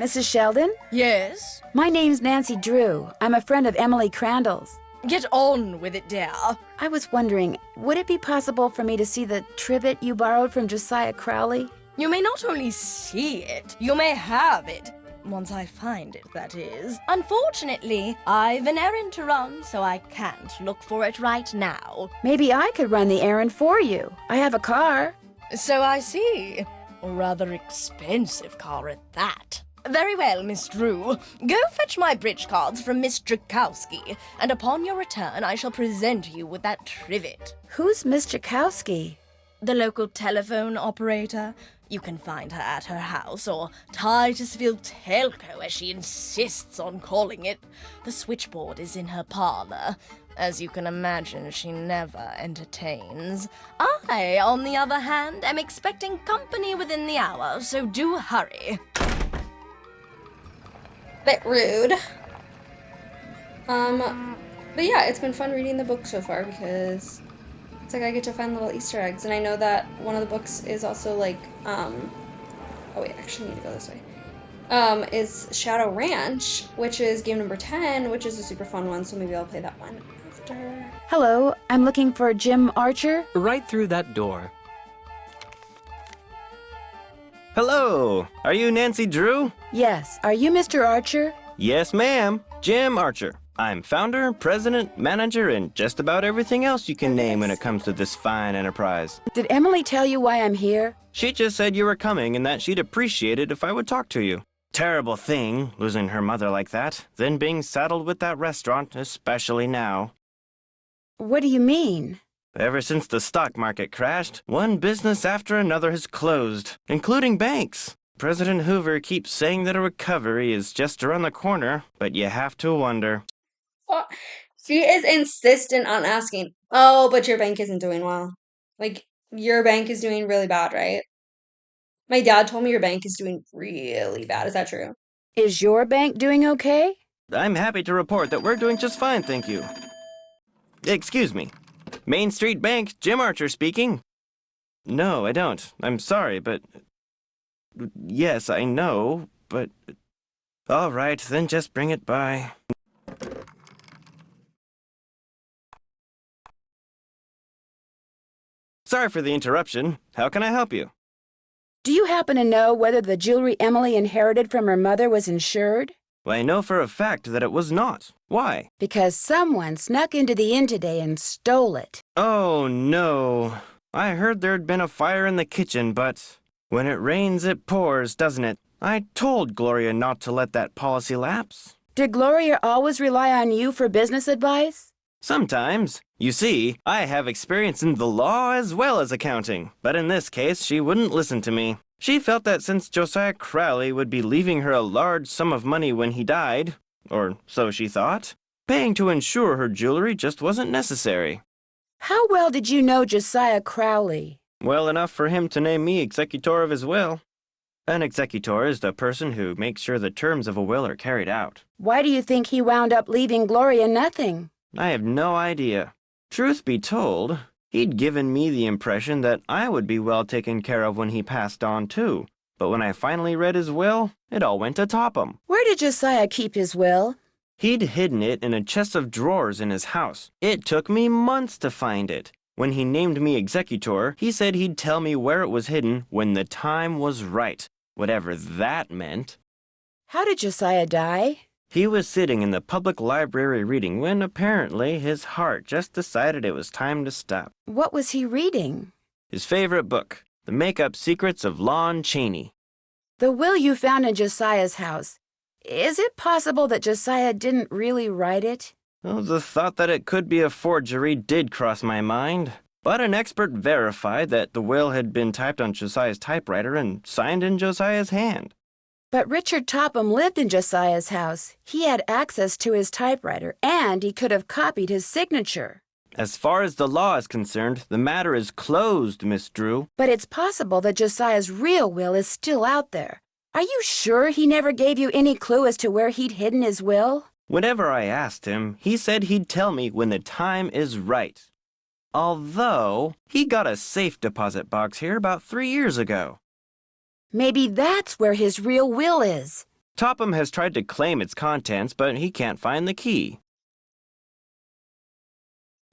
Mrs. Sheldon? Yes? My name's Nancy Drew. I'm a friend of Emily Crandall's. Get on with it, dear. I was wondering, would it be possible for me to see the trivet you borrowed from Josiah Crowley? You may not only see it, you may have it. Once I find it, that is. Unfortunately, I've an errand to run, so I can't look for it right now. Maybe I could run the errand for you. I have a car. So I see. A rather expensive car at that. Very well, Miss Drew. Go fetch my bridge cards from Miss Drakowski, and upon your return I shall present you with that trivet. Who's Miss Jakowski? The local telephone operator. You can find her at her house, or Titusville Telco, as she insists on calling it. The switchboard is in her parlor. As you can imagine, she never entertains. I, on the other hand, am expecting company within the hour, so do hurry. Bit rude. But yeah, it's been fun reading the book so far because it's like I get to find little Easter eggs, and I know that one of the books is also like, oh wait, I actually need to go this way. Is Shadow Ranch, which is game number 10, which is a super fun one, so maybe I'll play that one after. Hello, I'm looking for Jim Archer. Right through that door. Hello, are you Nancy Drew? Yes, are you Mr. Archer? Yes, ma'am. Jim Archer. I'm founder, president, manager, and just about everything else you can name when it comes to this fine enterprise. Did Emily tell you why I'm here? She just said you were coming and that she'd appreciate it if I would talk to you. Terrible thing, losing her mother like that, then being saddled with that restaurant, especially now. What do you mean? Ever since the stock market crashed, one business after another has closed, including banks. President Hoover keeps saying that a recovery is just around the corner, but you have to wonder. Oh, she is insistent on asking, oh, but your bank isn't doing well. Like, your bank is doing really bad, right? My dad told me your bank is doing really bad. Is that true? Is your bank doing okay? I'm happy to report that we're doing just fine, thank you. Excuse me. Main Street Bank, Jim Archer speaking. No, I don't. I'm sorry, but... Yes, I know, but... All right, then just bring it by. Sorry for the interruption. How can I help you? Do you happen to know whether the jewelry Emily inherited from her mother was insured? Well, I know for a fact that it was not. Why? Because someone snuck into the inn today and stole it. Oh, no. I heard there'd been a fire in the kitchen, but when it rains, it pours, doesn't it? I told Gloria not to let that policy lapse. Did Gloria always rely on you for business advice? Sometimes. You see, I have experience in the law as well as accounting, but in this case, she wouldn't listen to me. She felt that since Josiah Crowley would be leaving her a large sum of money when he died, or so she thought, paying to insure her jewelry just wasn't necessary. How well did you know Josiah Crowley? Well enough for him to name me executor of his will. An executor is the person who makes sure the terms of a will are carried out. Why do you think he wound up leaving Gloria nothing? I have no idea. Truth be told, he'd given me the impression that I would be well taken care of when he passed on, too. But when I finally read his will, it all went to Topham. Where did Josiah keep his will? He'd hidden it in a chest of drawers in his house. It took me months to find it. When he named me executor, he said he'd tell me where it was hidden when the time was right, whatever that meant. How did Josiah die? He was sitting in the public library reading when apparently his heart just decided it was time to stop. What was he reading? His favorite book, The Make-Up Secrets of Lon Chaney. The will you found in Josiah's house. Is it possible that Josiah didn't really write it? Oh, the thought that it could be a forgery did cross my mind. But an expert verified that the will had been typed on Josiah's typewriter and signed in Josiah's hand. But Richard Topham lived in Josiah's house. He had access to his typewriter, and he could have copied his signature. As far as the law is concerned, the matter is closed, Miss Drew. But it's possible that Josiah's real will is still out there. Are you sure he never gave you any clue as to where he'd hidden his will? Whenever I asked him, he said he'd tell me when the time is right. Although, he got a safe deposit box here about 3 years ago. Maybe that's where his real will is. Topham has tried to claim its contents, but he can't find the key.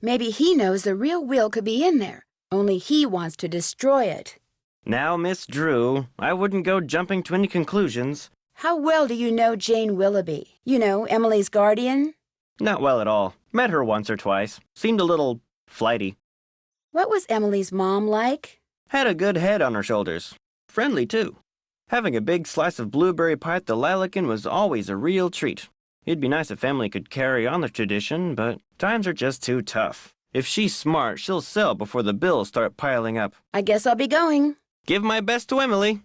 Maybe he knows the real will could be in there, only he wants to destroy it. Now, Miss Drew, I wouldn't go jumping to any conclusions. How well do you know Jane Willoughby? You know, Emily's guardian? Not well at all. Met her once or twice. Seemed a little flighty. What was Emily's mom like? Had a good head on her shoulders. Friendly, too. Having a big slice of blueberry pie at the Lilac was always a real treat. It'd be nice if family could carry on the tradition, but times are just too tough. If she's smart, she'll sell before the bills start piling up. I guess I'll be going. Give my best to Emily.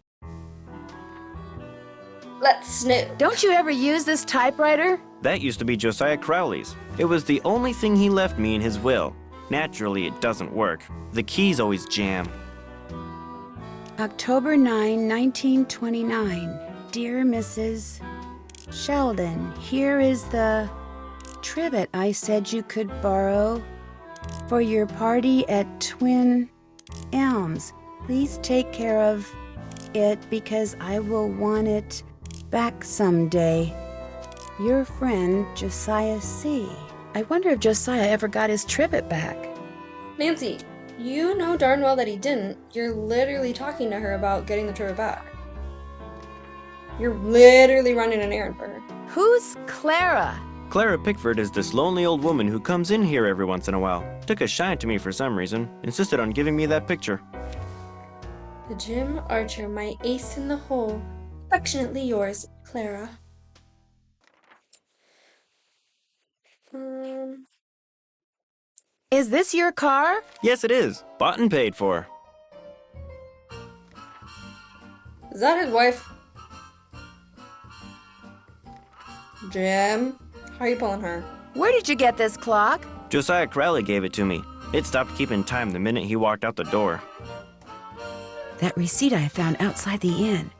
Let's snoop. Don't you ever use this typewriter? That used to be Josiah Crowley's. It was the only thing he left me in his will. Naturally, it doesn't work. The keys always jam. October 9, 1929. Dear Mrs. Sheldon, here is the trivet I said you could borrow for your party at Twin Elms. Please take care of it because I will want it back someday. Your friend, Josiah C. I wonder if Josiah ever got his trivet back. Nancy, you know darn well that he didn't. You're literally talking to her about getting the trivet back. You're literally running an errand for her. Who's Clara? Clara Pickford is this lonely old woman who comes in here every once in a while. Took a shine to me for some reason. Insisted on giving me that picture. The Jim Archer, my ace in the hole. Affectionately yours, Clara. Is this your car? Yes, it is. Bought and paid for. Is that his wife? Jim, how are you pulling her? Where did you get this clock? Josiah Crowley gave it to me. It stopped keeping time the minute he walked out the door. That receipt I found outside the inn.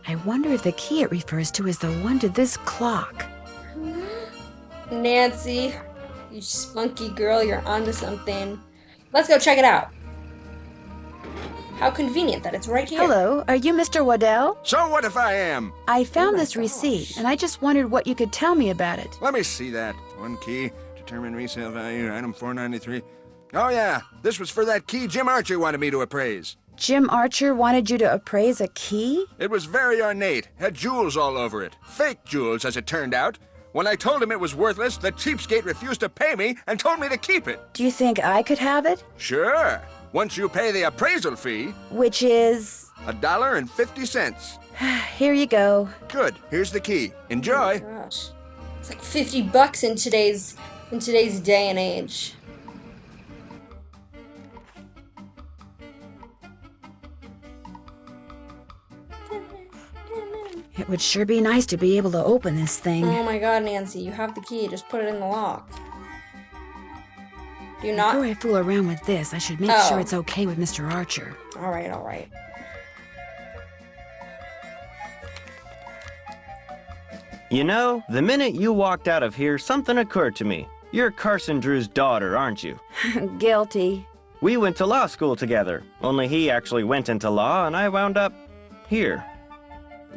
I wonder if the key it refers to is the one to this clock. Nancy, you spunky girl, you're onto something. Let's go check it out. How convenient that it's right here. Hello, are you Mr. Waddell? So what if I am? I found this receipt, and I just wondered what you could tell me about it. Let me see that. One key, determine resale value, item 493. Oh yeah, this was for that key Jim Archer wanted me to appraise. Jim Archer wanted you to appraise a key? It was very ornate, had jewels all over it. Fake jewels, as it turned out. When I told him it was worthless, the cheapskate refused to pay me and told me to keep it. Do you think I could have it? Sure, once you pay the appraisal fee. Which is? $1.50. Here you go. Good, here's the key. Enjoy. Oh gosh. It's like $50 in today's day and age. It would sure be nice to be able to open this thing. Oh my god, Nancy, you have the key. Just put it in the lock. Do you not? Before I fool around with this, I should make sure it's okay with Mr. Archer. Alright, alright. You know, the minute you walked out of here, something occurred to me. You're Carson Drew's daughter, aren't you? Guilty. We went to law school together, only he actually went into law and I wound up here.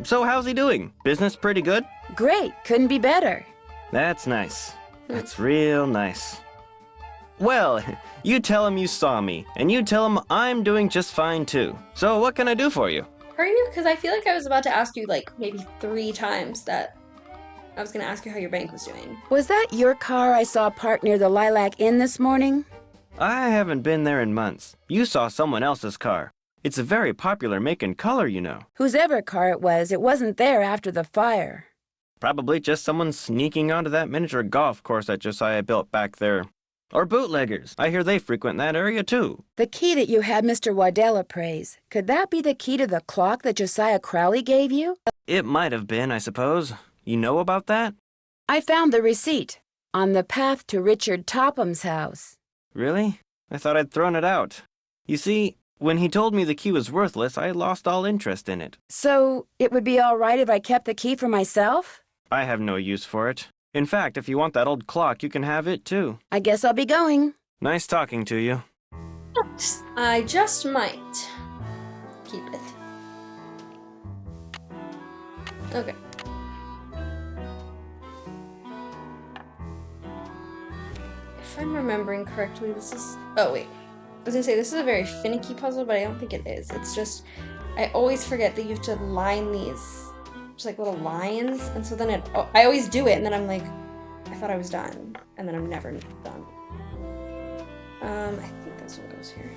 So how's he doing? Business pretty good? Great, couldn't be better. That's nice. That's real nice. Well, you tell him you saw me, and you tell him I'm doing just fine too. So what can I do for you? Hurry up, because I feel like I was about to ask you like maybe 3 times that I was going to ask you how your bank was doing. Was that your car I saw parked near the Lilac Inn this morning? I haven't been there in months. You saw someone else's car. It's a very popular make and color, you know. Whosever car it wasn't there after the fire. Probably just someone sneaking onto that miniature golf course that Josiah built back there. Or bootleggers. I hear they frequent that area too. The key that you had Mr. Waddell appraise, could that be the key to the clock that Josiah Crowley gave you? It might have been, I suppose. You know about that? I found the receipt on the path to Richard Topham's house. Really? I thought I'd thrown it out. You see, when he told me the key was worthless, I lost all interest in it. So, it would be all right if I kept the key for myself? I have no use for it. In fact, if you want that old clock, you can have it too. I guess I'll be going. Nice talking to you. I just might keep it. Okay. If I'm remembering correctly, this is... Oh, wait. I was gonna say, this is a very finicky puzzle, but I don't think it is. It's just... I always forget that you have to line these... just like little lines, and so then I always do it, and then I'm like, I thought I was done, and then I'm never done. I think this one goes here.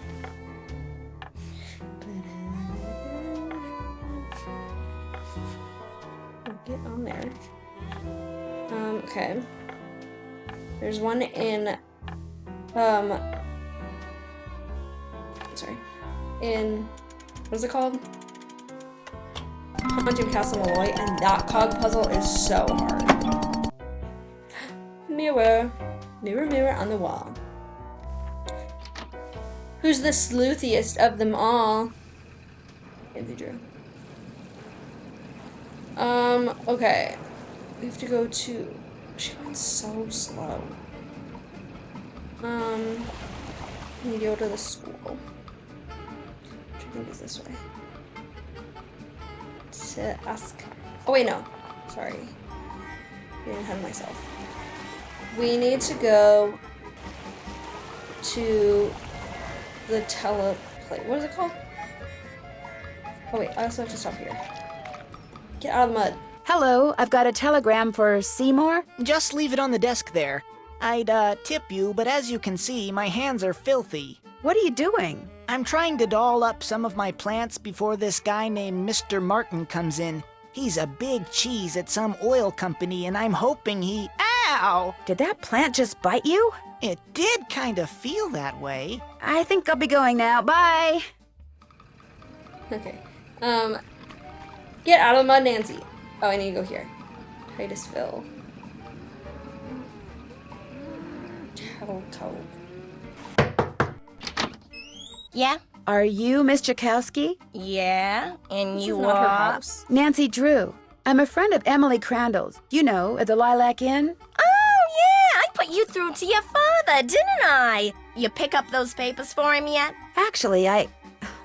Get on there. Okay. There's one in, sorry, in, what is it called? Haunted Castle Malloy, and that cog puzzle is so hard. Mirror. Mirror, mirror on the wall. Who's the sleuthiest of them all? Nancy Drew. Okay. We have to go to... She went so slow. We go to the school. Which I think is this way. To ask... Oh, wait, no. Sorry. Getting ahead of myself. We need to go to the teleplay. What is it called? Oh, wait. I also have to stop here. Get out of the mud. Hello, I've got a telegram for Seymour. Just leave it on the desk there. I'd, tip you, but as you can see, my hands are filthy. What are you doing? I'm trying to doll up some of my plants before this guy named Mr. Martin comes in. He's a big cheese at some oil company, and I'm hoping he... Ow! Did that plant just bite you? It did kind of feel that way. I think I'll be going now. Bye! Okay. Get out of the mud, Nancy. Oh, I need to go here. Titusville. Telco. Yeah? Are you Miss Jakowski? Yeah? And This you is not her are? house. Nancy Drew. I'm a friend of Emily Crandall's. You know, at the Lilac Inn. Oh, yeah! I put you through to your father, didn't I? You pick up those papers for him yet? Actually,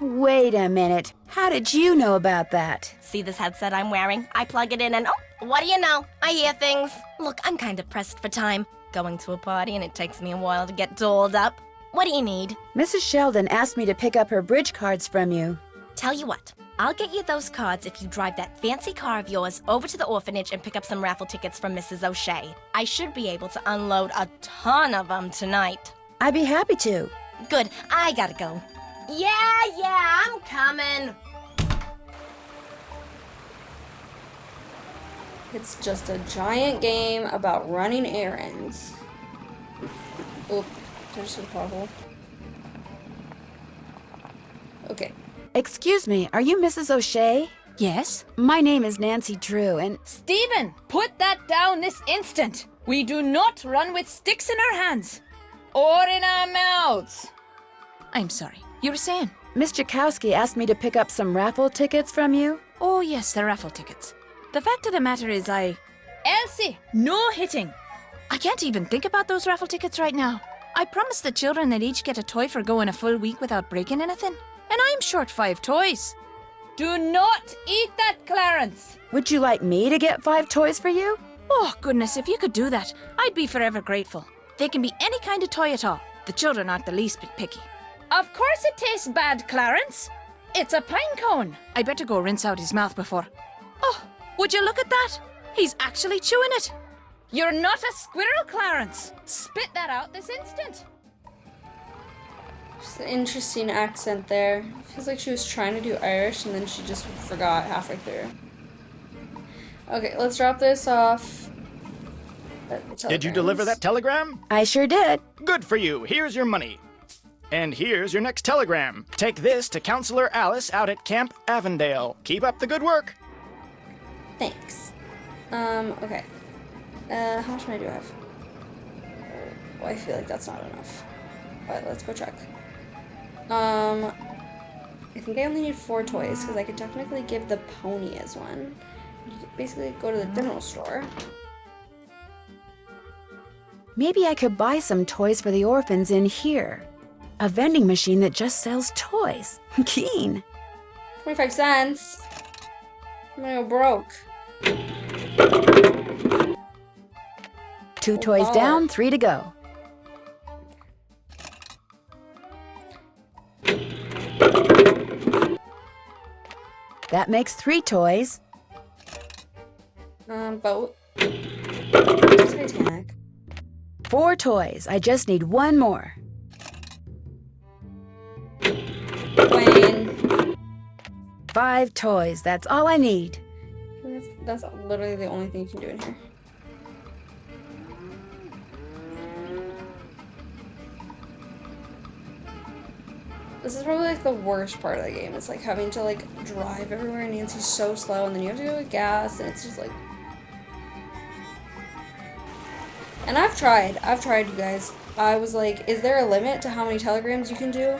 Wait a minute. How did you know about that? See this headset I'm wearing? I plug it in and oh, what do you know? I hear things. Look, I'm kind of pressed for time. Going to a party and it takes me a while to get dolled up. What do you need? Mrs. Sheldon asked me to pick up her bridge cards from you. Tell you what, I'll get you those cards if you drive that fancy car of yours over to the orphanage and pick up some raffle tickets from Mrs. O'Shea. I should be able to unload a ton of them tonight. I'd be happy to. Good, I gotta go. Yeah, I'm coming. It's just a giant game about running errands. Oop, there's a pothole. Okay. Excuse me, are you Mrs. O'Shea? Yes? My name is Nancy Drew, and... Stephen, put that down this instant. We do not run with sticks in our hands. Or in our mouths. I'm sorry. You were saying? Miss Jakowski asked me to pick up some raffle tickets from you. Oh, yes, the raffle tickets. The fact of the matter is Elsie, no hitting. I can't even think about those raffle tickets right now. I promised the children they'd each get a toy for going a full week without breaking anything. And I'm short 5 toys. Do not eat that, Clarence. Would you like me to get 5 toys for you? Oh, goodness, if you could do that, I'd be forever grateful. They can be any kind of toy at all. The children aren't the least bit picky. Of course it tastes bad, Clarence. It's a pine cone. I better go rinse out his mouth before... Oh, would you look at that? He's actually chewing it. You're not a squirrel, Clarence. Spit that out this instant. Just an interesting accent there. Feels like she was trying to do Irish and then she just forgot halfway through. Okay, let's drop this off. Did you deliver that telegram? I sure did. Good for you. Here's your money. And here's your next telegram. Take this to Counselor Alice out at Camp Avondale. Keep up the good work. Thanks. Okay. How much money do I have? Oh, I feel like that's not enough. But let's go check. I think I only need 4 toys, because I could technically give the pony as one. You could basically go to the general store. Maybe I could buy some toys for the orphans in here. A vending machine that just sells toys. Keen. 25 cents. I'm gonna go broke. 2 toys down, 3 to go. That makes 3 toys. Boat. Titanic. 4 toys. I just need 1 more. Plane. 5 toys. That's all I need. That's literally the only thing you can do in here. This is probably like the worst part of the game. It's like having to like drive everywhere and Nancy's so slow and then you have to go with gas and it's just like... And I've tried you guys. I was like, is there a limit to how many telegrams you can do?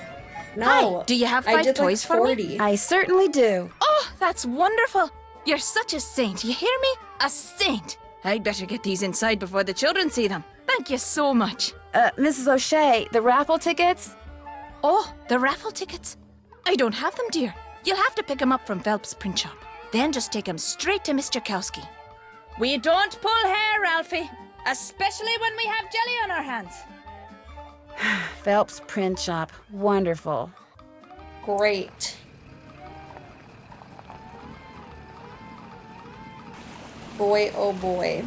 No. Hi, do you have I 5 did toys like for 40. me? I certainly do. Oh, that's wonderful. You're such a saint, you hear me? A saint. I'd better get these inside before the children see them. Thank you so much. Mrs. O'Shea, the raffle tickets? Oh, the raffle tickets? I don't have them, dear. You'll have to pick them up from Phelps Print Shop. Then just take them straight to Mr. Kowski. We don't pull hair, Ralphie. Especially when we have jelly on our hands. Phelps Print Shop. Wonderful. Great. Boy, oh boy.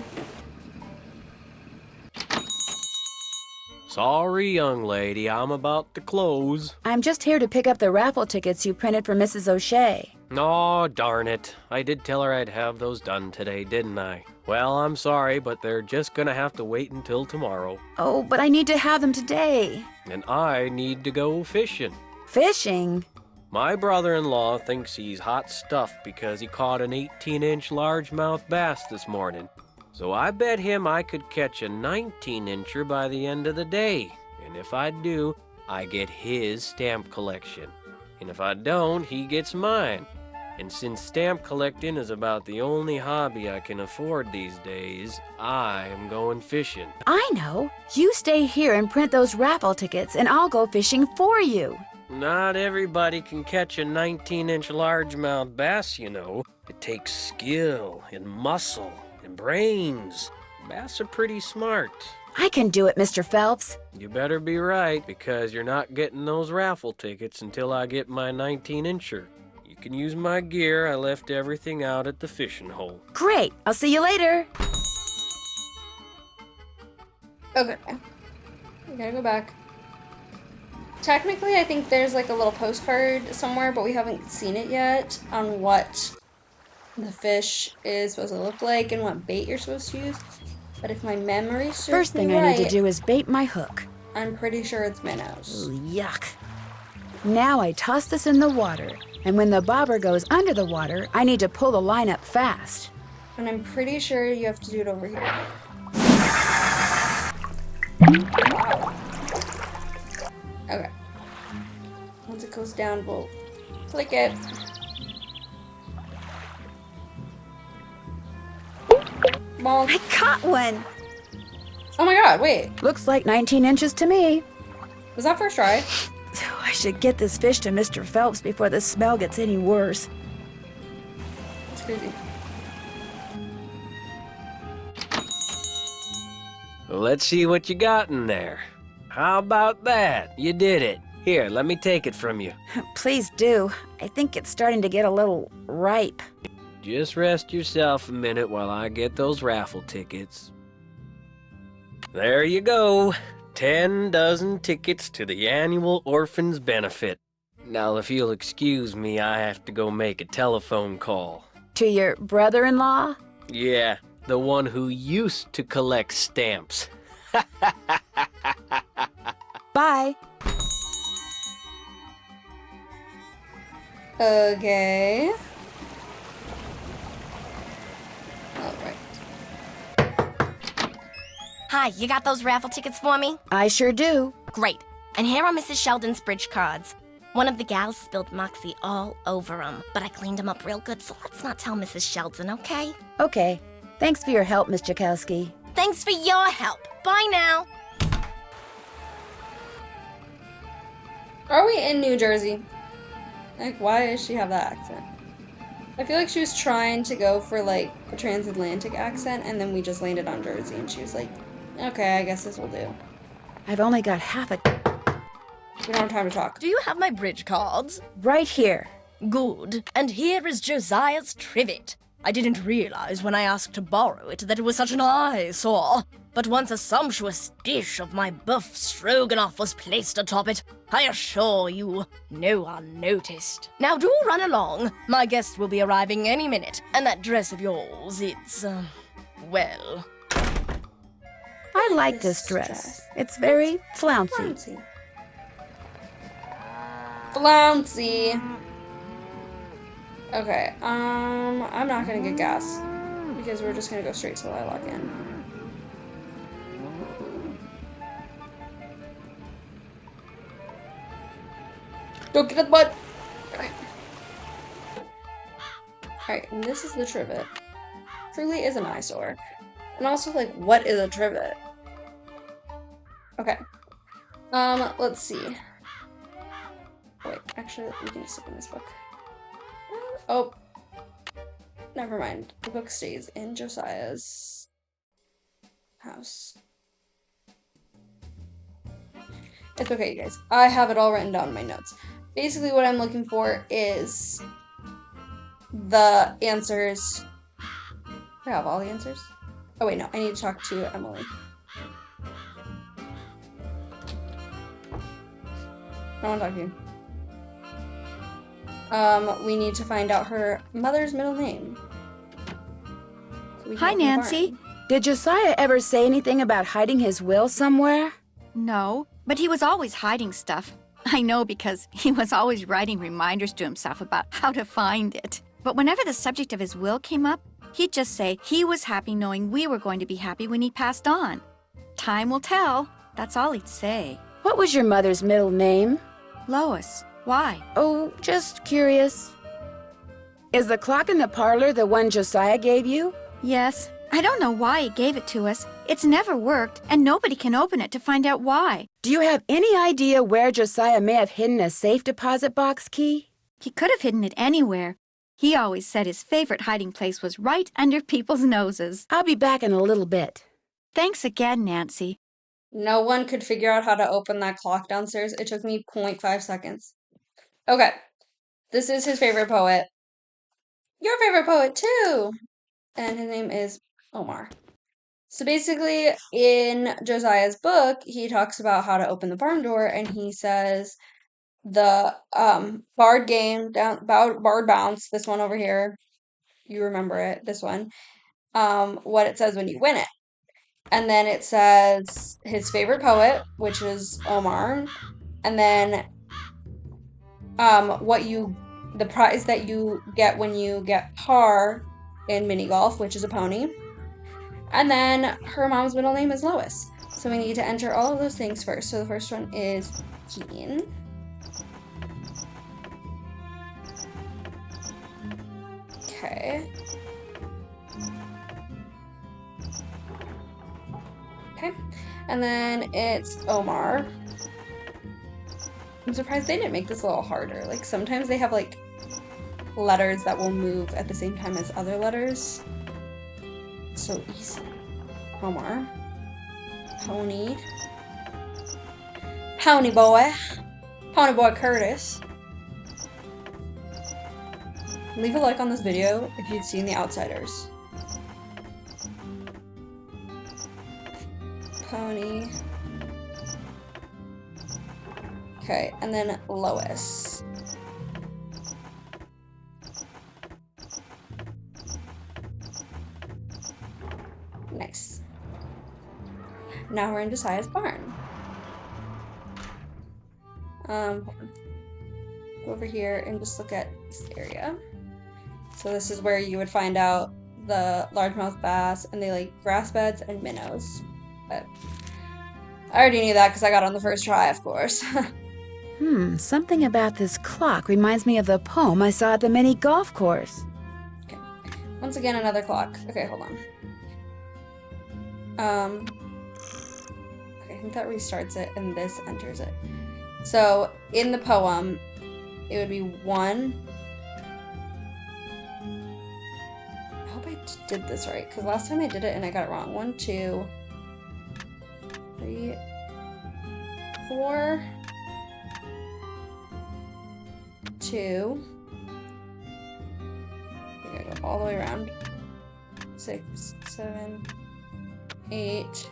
Sorry, young lady, I'm about to close. I'm just here to pick up the raffle tickets you printed for Mrs. O'Shea. Aw, darn it. I did tell her I'd have those done today, didn't I? Well, I'm sorry, but they're just gonna have to wait until tomorrow. Oh, but I need to have them today. And I need to go fishing. Fishing? My brother-in-law thinks he's hot stuff because he caught an 18-inch largemouth bass this morning. So I bet him I could catch a 19-incher by the end of the day. And if I do, I get his stamp collection. And if I don't, he gets mine. And since stamp collecting is about the only hobby I can afford these days, I am going fishing. I know. You stay here and print those raffle tickets, and I'll go fishing for you. Not everybody can catch a 19-inch largemouth bass, you know. It takes skill and muscle and brains. Bass are pretty smart. I can do it, Mr. Phelps. You better be right, because you're not getting those raffle tickets until I get my 19-incher. You can use my gear. I left everything out at the fishing hole. Great. I'll see you later. Okay. We gotta go back. Technically, I think there's like a little postcard somewhere, but we haven't seen it yet on what the fish is supposed to look like and what bait you're supposed to use. But if my memory serves First thing me I right, need to do is bait my hook. I'm pretty sure it's minnows. Ooh, yuck. Now I toss this in the water, and when the bobber goes under the water, I need to pull the line up fast. And I'm pretty sure you have to do it over here. Wow. Okay. Once it goes down, we'll click it. Bonk. I caught one! Oh my god, wait. Looks like 19 inches to me. Was that first try? I should get this fish to Mr. Phelps before the smell gets any worse. That's crazy. Let's see what you got in there. How about that? You did it. Here, let me take it from you. Please do. I think it's starting to get a little ripe. Just rest yourself a minute while I get those raffle tickets. There you go. 10 dozen tickets to the annual Orphans Benefit. Now, if you'll excuse me, I have to go make a telephone call. To your brother-in-law? Yeah, the one who used to collect stamps. Bye. Okay. Alright. Hi, you got those raffle tickets for me? I sure do. Great. And here are Mrs. Sheldon's bridge cards. One of the gals spilled Moxie all over 'em, but I cleaned 'em up real good, so let's not tell Mrs. Sheldon, okay? Okay. Thanks for your help, Miss Jakowski. Thanks for your help. Bye now. Are we in New Jersey? Like, why does she have that accent? I feel like she was trying to go for, like, a transatlantic accent, and then we just landed on Jersey, and she was like, okay, I guess this will do. I've only got half a... We don't have time to talk. Do you have my bridge cards? Right here. Good. And here is Josiah's trivet. I didn't realize when I asked to borrow it that it was such an eyesore. But once a sumptuous dish of my buff stroganoff was placed atop it, I assure you, no one noticed. Now do run along. My guest will be arriving any minute, and that dress of yours, it's, well... I like this dress. It's very flouncy. Flouncy. Okay, I'm not gonna get gas because we're just gonna go straight till I log in. Don't get the butt. Alright, and this is the trivet. Truly is an eyesore. And also, like, what is a trivet? Okay. Let's see. Wait, actually, we can just open this book. Oh. Never mind. The book stays in Josiah's house. It's okay, you guys. I have it all written down in my notes. Basically, what I'm looking for is the answers. I have all the answers. Oh, wait, no. I need to talk to Emily. I want to talk to you. We need to find out her mother's middle name. So Hi, Nancy. Did Josiah ever say anything about hiding his will somewhere? No, but he was always hiding stuff. I know because he was always writing reminders to himself about how to find it. But whenever the subject of his will came up, he'd just say he was happy knowing we were going to be happy when he passed on. Time will tell. That's all he'd say. What was your mother's middle name? Lois. Why? Oh, just curious. Is the clock in the parlor the one Josiah gave you? Yes. I don't know why he gave it to us. It's never worked, and nobody can open it to find out why. Do you have any idea where Josiah may have hidden a safe deposit box key? He could have hidden it anywhere. He always said his favorite hiding place was right under people's noses. I'll be back in a little bit. Thanks again, Nancy. No one could figure out how to open that clock downstairs. It took me 0.5 seconds. Okay. This is his favorite poet. Your favorite poet, too! And his name is Omar. So basically, in Josiah's book, he talks about how to open the barn door, and he says the Bard game, Bard Bounce, this one over here, you remember it, this one, what it says when you win it. And then it says his favorite poet, which is Omar, and then the prize that you get when you get par in mini golf, which is a pony. And then her mom's middle name is Lois. So we need to enter all of those things first. So the first one is Keen. Okay. Okay. And then it's Omar. I'm surprised they didn't make this a little harder. Like, sometimes they have, like, letters that will move at the same time as other letters. So easy. Omar. Pony. Pony boy. Pony boy Curtis. Leave a like on this video if you've seen The Outsiders. Pony. Okay, and then Lois. now we're in Josiah's barn. Go over here and just look at this area. So this is where you would find out the largemouth bass, and they like grass beds and minnows. But I already knew that because I got on the first try, of course. Something about this clock reminds me of the poem I saw at the mini golf course. Okay. Once again, another clock. Okay, hold on. Okay, I think that restarts it, and this enters it. So, in the poem, it would be 1. I hope I did this right, because last time I did it and I got it wrong. 1, 2, 3, 4, 2. I gotta go all the way around. 6, 7, 8.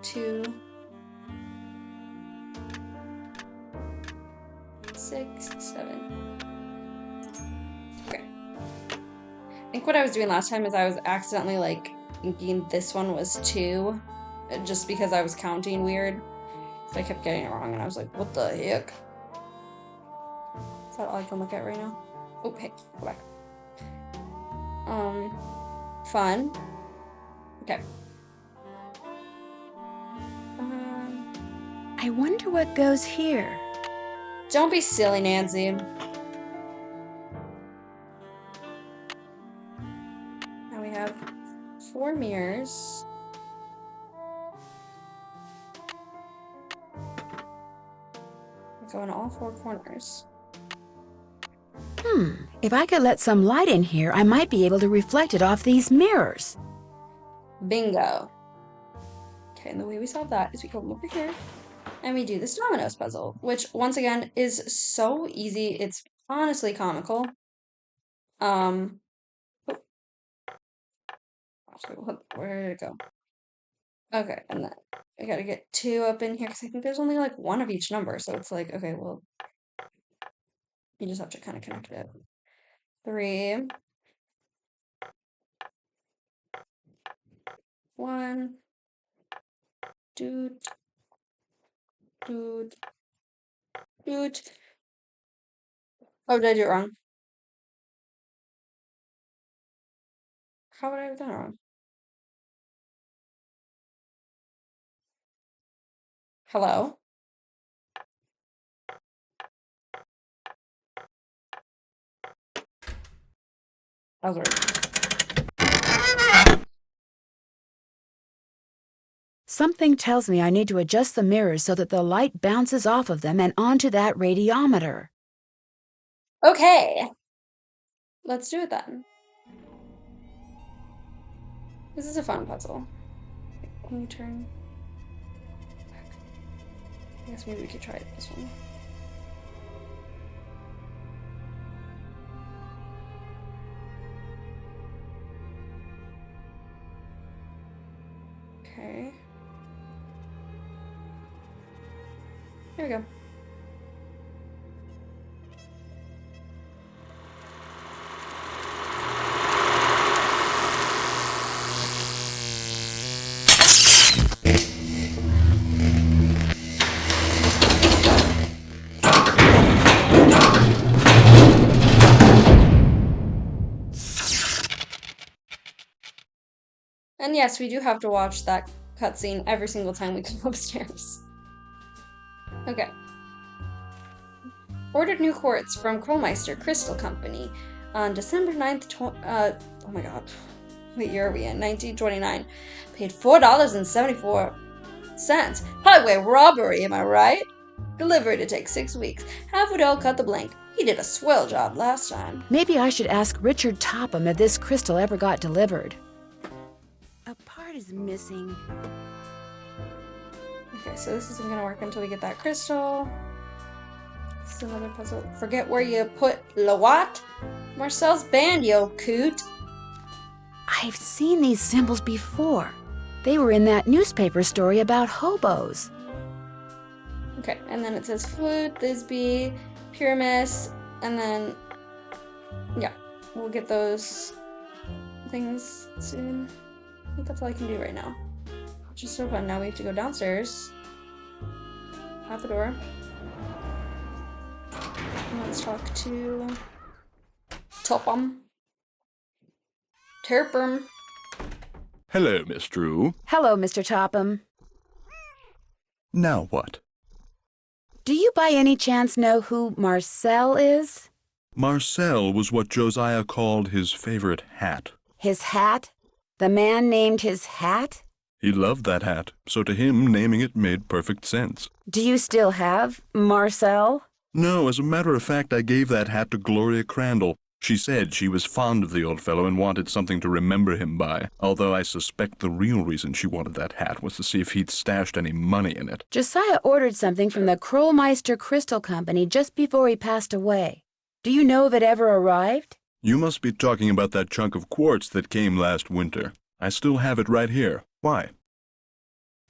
2, 6, 7. Okay. I think what I was doing last time is I was accidentally like thinking this one was 2, just because I was counting weird. So I kept getting it wrong, and I was like, what the heck? Is that all I can look at right now? Oh, hey, go back. Fun. Okay. I wonder what goes here. Don't be silly, Nancy. Now we have 4 mirrors. We go in all 4 corners. If I could let some light in here, I might be able to reflect it off these mirrors. Bingo. Okay, and the way we solve that is we come over here and we do this dominoes puzzle, which once again is so easy. It's honestly comical. Where did it go? Okay, and then I gotta get 2 up in here because I think there's only like 1 of each number, so it's like, okay, well, you just have to kind of connect it. 3, 1, doot, doot, doot. Oh, did I do it wrong? How would I have done it wrong? Hello? That was weird. Something tells me I need to adjust the mirrors so that the light bounces off of them and onto that radiometer. Okay. Let's do it then. This is a fun puzzle. Can you turn back? I guess maybe we could try this one. Okay. There we go. And yes, we do have to watch that cutscene every single time we come upstairs. Okay. Ordered new quartz from Krolmeister Crystal Company on December 9th, oh my god. What year are we in? 1929. Paid $4.74. Highway robbery, am I right? Delivery to take 6 weeks. Have Woodell cut the blank. He did a swell job last time. Maybe I should ask Richard Topham if this crystal ever got delivered. A part is missing. Okay, so this isn't gonna work until we get that crystal. This is another puzzle. Forget where you put the what? Marcel's band, yo coot. I've seen these symbols before. They were in that newspaper story about hobos. Okay, and then it says flute, Thisbe, Pyramus, and then, yeah, we'll get those things soon. I think that's all I can do right now. Which is so fun. Now we have to go downstairs. Out the door. And let's talk to Topham. Terpum. Hello, Miss Drew. Hello, Mr. Topham. Now what? Do you by any chance know who Marcel is? Marcel was what Josiah called his favorite hat. His hat? The man named his hat? He loved that hat, so to him, naming it made perfect sense. Do you still have Marcel? No, as a matter of fact, I gave that hat to Gloria Crandall. She said she was fond of the old fellow and wanted something to remember him by, although I suspect the real reason she wanted that hat was to see if he'd stashed any money in it. Josiah ordered something from the Krollmeister Crystal Company just before he passed away. Do you know if it ever arrived? You must be talking about that chunk of quartz that came last winter. I still have it right here. Why?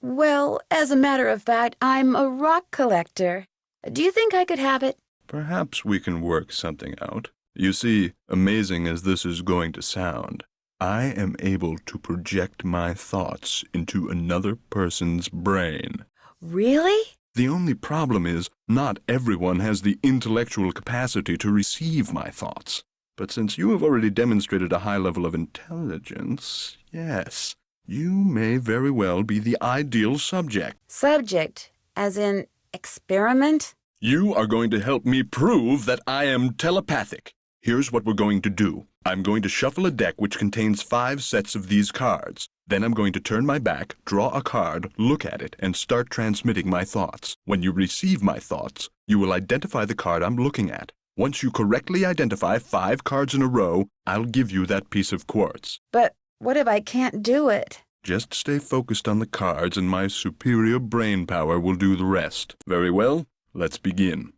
Well, as a matter of fact, I'm a rock collector. Do you think I could have it? Perhaps we can work something out. You see, amazing as this is going to sound, I am able to project my thoughts into another person's brain. Really? The only problem is, not everyone has the intellectual capacity to receive my thoughts. But since you have already demonstrated a high level of intelligence, yes, you may very well be the ideal subject. Subject, as in experiment? You are going to help me prove that I am telepathic. Here's what we're going to do. I'm going to shuffle a deck which contains 5 sets of these cards. Then I'm going to turn my back, draw a card, look at it, and start transmitting my thoughts. When you receive my thoughts, you will identify the card I'm looking at. Once you correctly identify 5 cards in a row, I'll give you that piece of quartz. But what if I can't do it? Just stay focused on the cards and my superior brain power will do the rest. Very well, let's begin.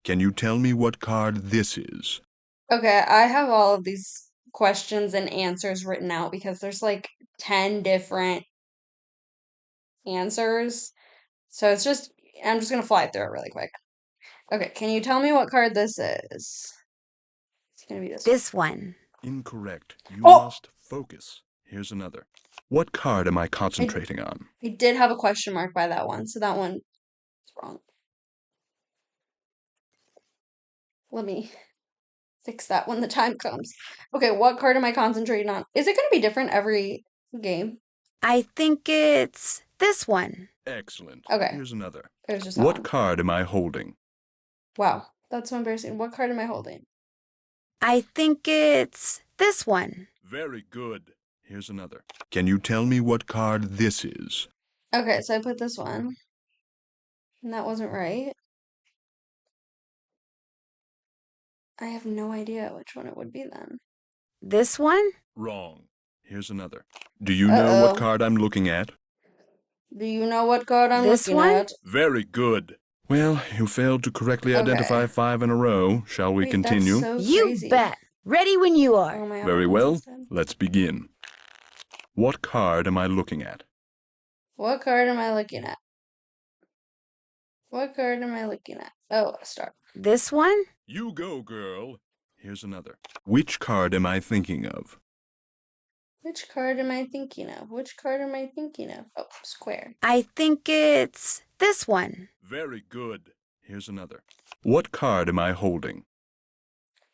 Can you tell me what card this is? Okay, I have all of these questions and answers written out because there's like 10 different answers. So I'm just gonna fly through it really quick. Okay, can you tell me what card this is? It's gonna be this one. Incorrect. You Oh! must focus. Here's another. What card am I concentrating on? I did have a question mark by that one, so that one is wrong. Let me fix that when the time comes. Okay, what card am I concentrating on? Is it going to be different every game? I think it's this one. Excellent. Okay. Here's another. It was just that What one. card am I holding? Wow, that's so embarrassing. What card am I holding? I think it's this one. Very good. Here's another. Can you tell me what card this is? Okay, so I put this one. And that wasn't right. I have no idea which one it would be then. This one? Wrong. Here's another. Do you know what card I'm looking at? Do you know what card I'm This looking one? at? Very good. Well, you failed to correctly identify 5 in a row. Shall we Wait, continue? that's so You crazy. bet. Ready when you are. Oh my Very God, well. that's instead. Let's begin. What card am I looking at? What card am I looking at? What card am I looking at? Oh, a star. This one? You go, girl. Here's another. Which card am I thinking of? Which card am I thinking of? Which card am I thinking of? Oh, square. I think it's this one. Very good. Here's another. What card am I holding?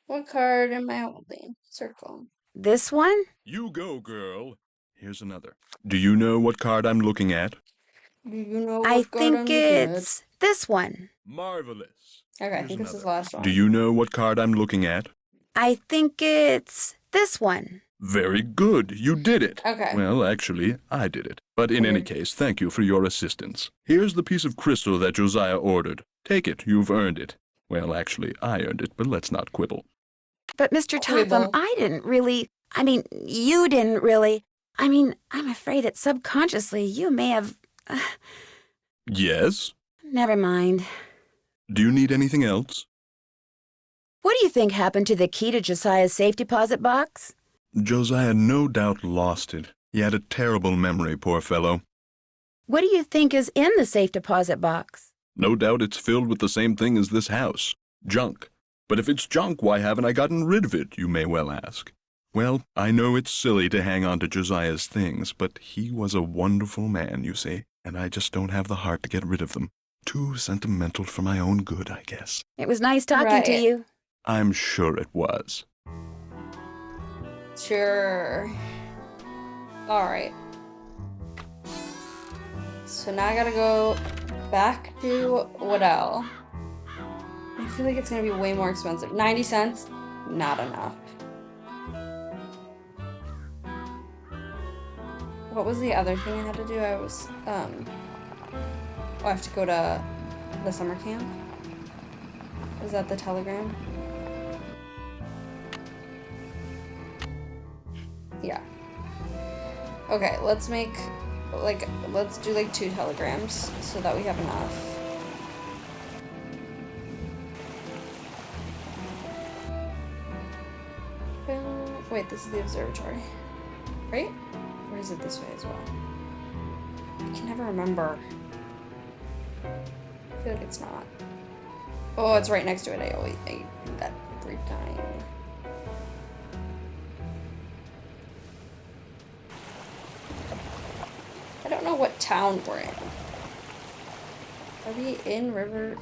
What card am I holding? Circle. This one? You go, girl. Here's another. Do you know what card I'm looking at? Do you know what I card I'm think looking at? it's this one. Marvelous. Okay, I Here's think this is another. the last one. Do you know what card I'm looking at? I think it's this one. Very good. You did it. Okay. Well, actually, I did it. But in any case, thank you for your assistance. Here's the piece of crystal that Josiah ordered. Take it. You've earned it. Well, actually, I earned it, but let's not quibble. But Mr. Topham, Quibble. you didn't really. I'm afraid that subconsciously you may have. Yes? Never mind. Do you need anything else? What do you think happened to the key to Josiah's safe deposit box? Josiah no doubt lost it. He had a terrible memory, poor fellow. What do you think is in the safe deposit box? No doubt it's filled with the same thing as this house. Junk. But if it's junk, why haven't I gotten rid of it, you may well ask. Well, I know it's silly to hang on to Josiah's things, but he was a wonderful man, you see, and I just don't have the heart to get rid of them. Too sentimental for my own good, I guess. It was nice talking to Right. you. I'm sure it was. Sure. Alright. So now I gotta go back to Waddell. I feel like it's gonna be way more expensive. 90 cents? Not enough. What was the other thing I had to do? I was, I have to go to the summer camp? Is that the telegram? Yeah. Okay, let's make, let's do 2 telegrams so that we have enough. Wait, this is the observatory, right? Or is it this way as well? I can never remember. I feel like it's not. Oh, it's right next to it. I do that every time. I don't know what town we're in. Are we in River?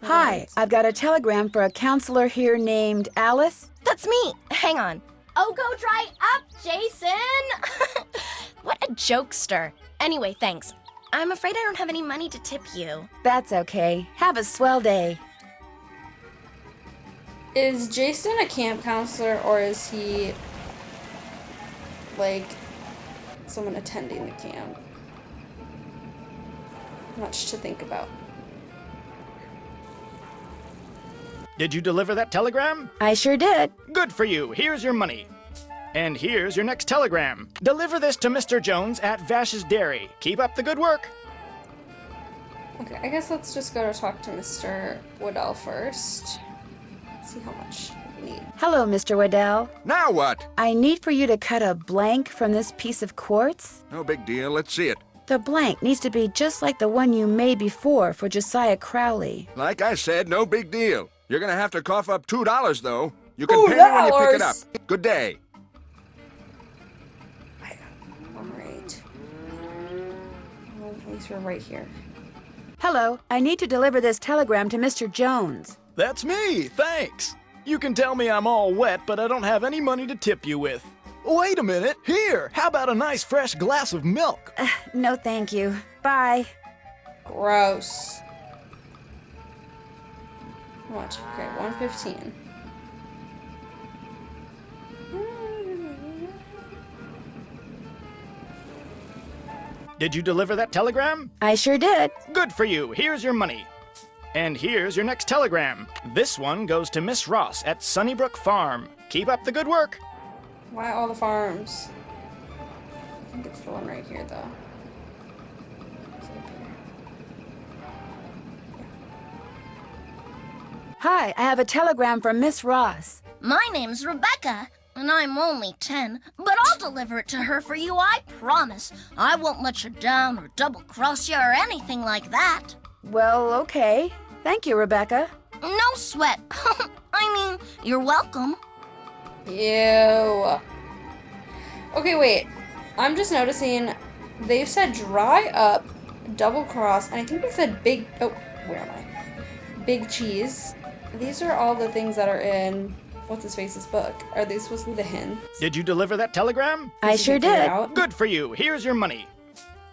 Hi, I've got a telegram for a counselor here named Alice. That's me! Hang on. Oh, go dry up, Jason! What a jokester. Anyway, thanks. I'm afraid I don't have any money to tip you. That's okay. Have a swell day. Is Jason a camp counselor, or is he someone attending the camp? Much to think about. Did you deliver that telegram? I sure did. Good for you. Here's your money. And here's your next telegram. Deliver this to Mr. Jones at Vash's Dairy. Keep up the good work. Okay, I guess let's just go to talk to Mr. Waddell first. See how much we need. Hello, Mr. Waddell. Now what? I need for you to cut a blank from this piece of quartz. No big deal. Let's see it. The blank needs to be just like the one you made before for Josiah Crowley. Like I said, no big deal. You're gonna have to cough up $2, though. You can pay me when you pick it up. Good day. Alright. Well, at least we're right here. Hello, I need to deliver this telegram to Mr. Jones. That's me. Thanks. You can tell me I'm all wet, but I don't have any money to tip you with. Wait a minute. Here, how about a nice fresh glass of milk? No, thank you. Bye. Gross. How much? Okay, 115. Did you deliver that telegram? I sure did. Good for you. Here's your money. And here's your next telegram. This one goes to Miss Ross at Sunnybrook Farm. Keep up the good work. Why all the farms? I think it's the one right here, though. Is it up here? Hi, I have a telegram from Miss Ross. My name's Rebecca, and I'm only 10, but I'll deliver it to her for you, I promise. I won't let you down or double-cross you or anything like that. Well, okay. Thank you, Rebecca. No sweat. I mean, you're welcome. Ew. Okay, wait. I'm just noticing they've said dry up, double cross, and I think they said big. Oh, where am I? Big cheese. These are all the things that are in what's his face's book. Are they supposed to be the hints? Did you deliver that telegram? I sure did. Good for you. Here's your money.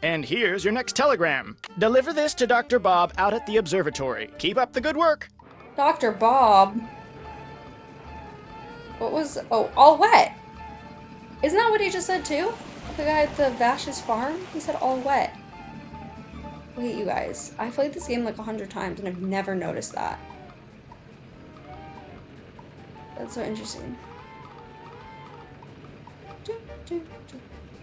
And here's your next telegram. Deliver this to Dr. Bob out at the observatory. Keep up the good work. Dr. Bob. What was? Oh, all wet. Isn't that what he just said too? The guy at the Vash's farm? He said all wet. Wait, you guys. I played this game like 100 times and I've never noticed that. That's so interesting.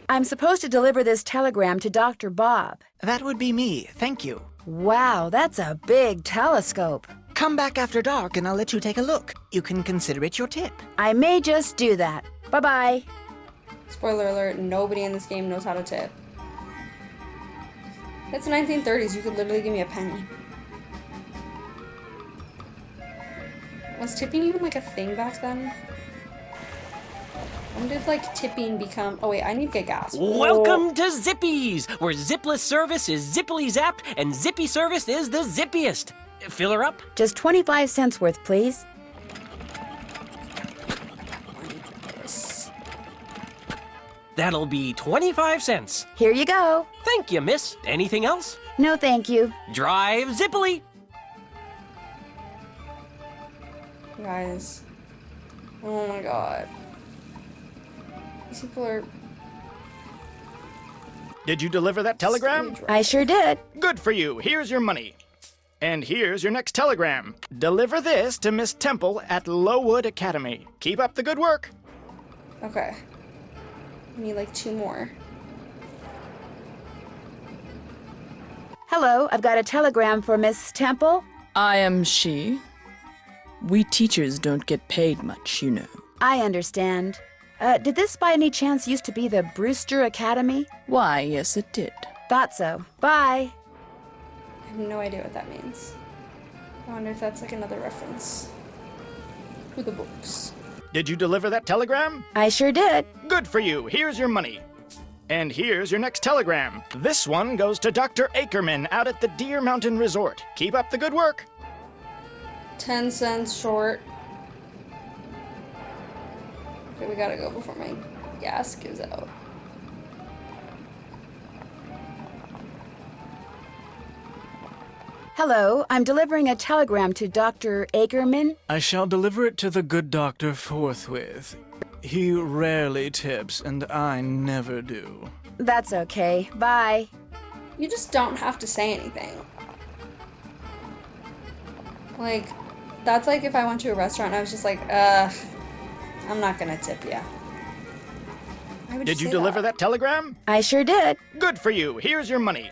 I'm supposed to deliver this telegram to Dr. Bob. That would be me. Thank you. Wow, that's a big telescope. Come back after dark and I'll let you take a look. You can consider it your tip. I may just do that. Bye-bye. Spoiler alert, nobody in this game knows how to tip. It's the 1930s, you could literally give me a penny. Was tipping even like a thing back then? When did like tipping become? Oh wait, I need to get gas. Welcome to Zippy's, where zipless service is zippily zapped and zippy service is the zippiest. Fill her up? Just 25 cents worth, please. That'll be 25 cents. Here you go. Thank you, miss. Anything else? No, thank you. Drive zippily. Guys. Oh my god. These people are... Did you deliver that telegram? I sure did. Good for you. Here's your money. And here's your next telegram. Deliver this to Miss Temple at Lowood Academy. Keep up the good work. Okay. I need like 2 more. Hello, I've got a telegram for Miss Temple. I am she. We teachers don't get paid much, you know. I understand. Did this by any chance used to be the Brewster Academy? Why, yes it did. Thought so. Bye. I have no idea what that means. I wonder if that's like another reference to the books. Did you deliver that telegram? I sure did. Good for you. Here's your money. And here's your next telegram. This one goes to Dr. Ackerman out at the Deer Mountain Resort. Keep up the good work. 10 cents short. Okay, we gotta go before my gas gives out. Hello, I'm delivering a telegram to Dr. Ackerman. I shall deliver it to the good doctor forthwith. He rarely tips, and I never do. That's okay. Bye. You just don't have to say anything. Like, that's like if I went to a restaurant and I was just like, I'm not gonna tip you. Did you deliver that telegram? I sure did. Good for you. Here's your money.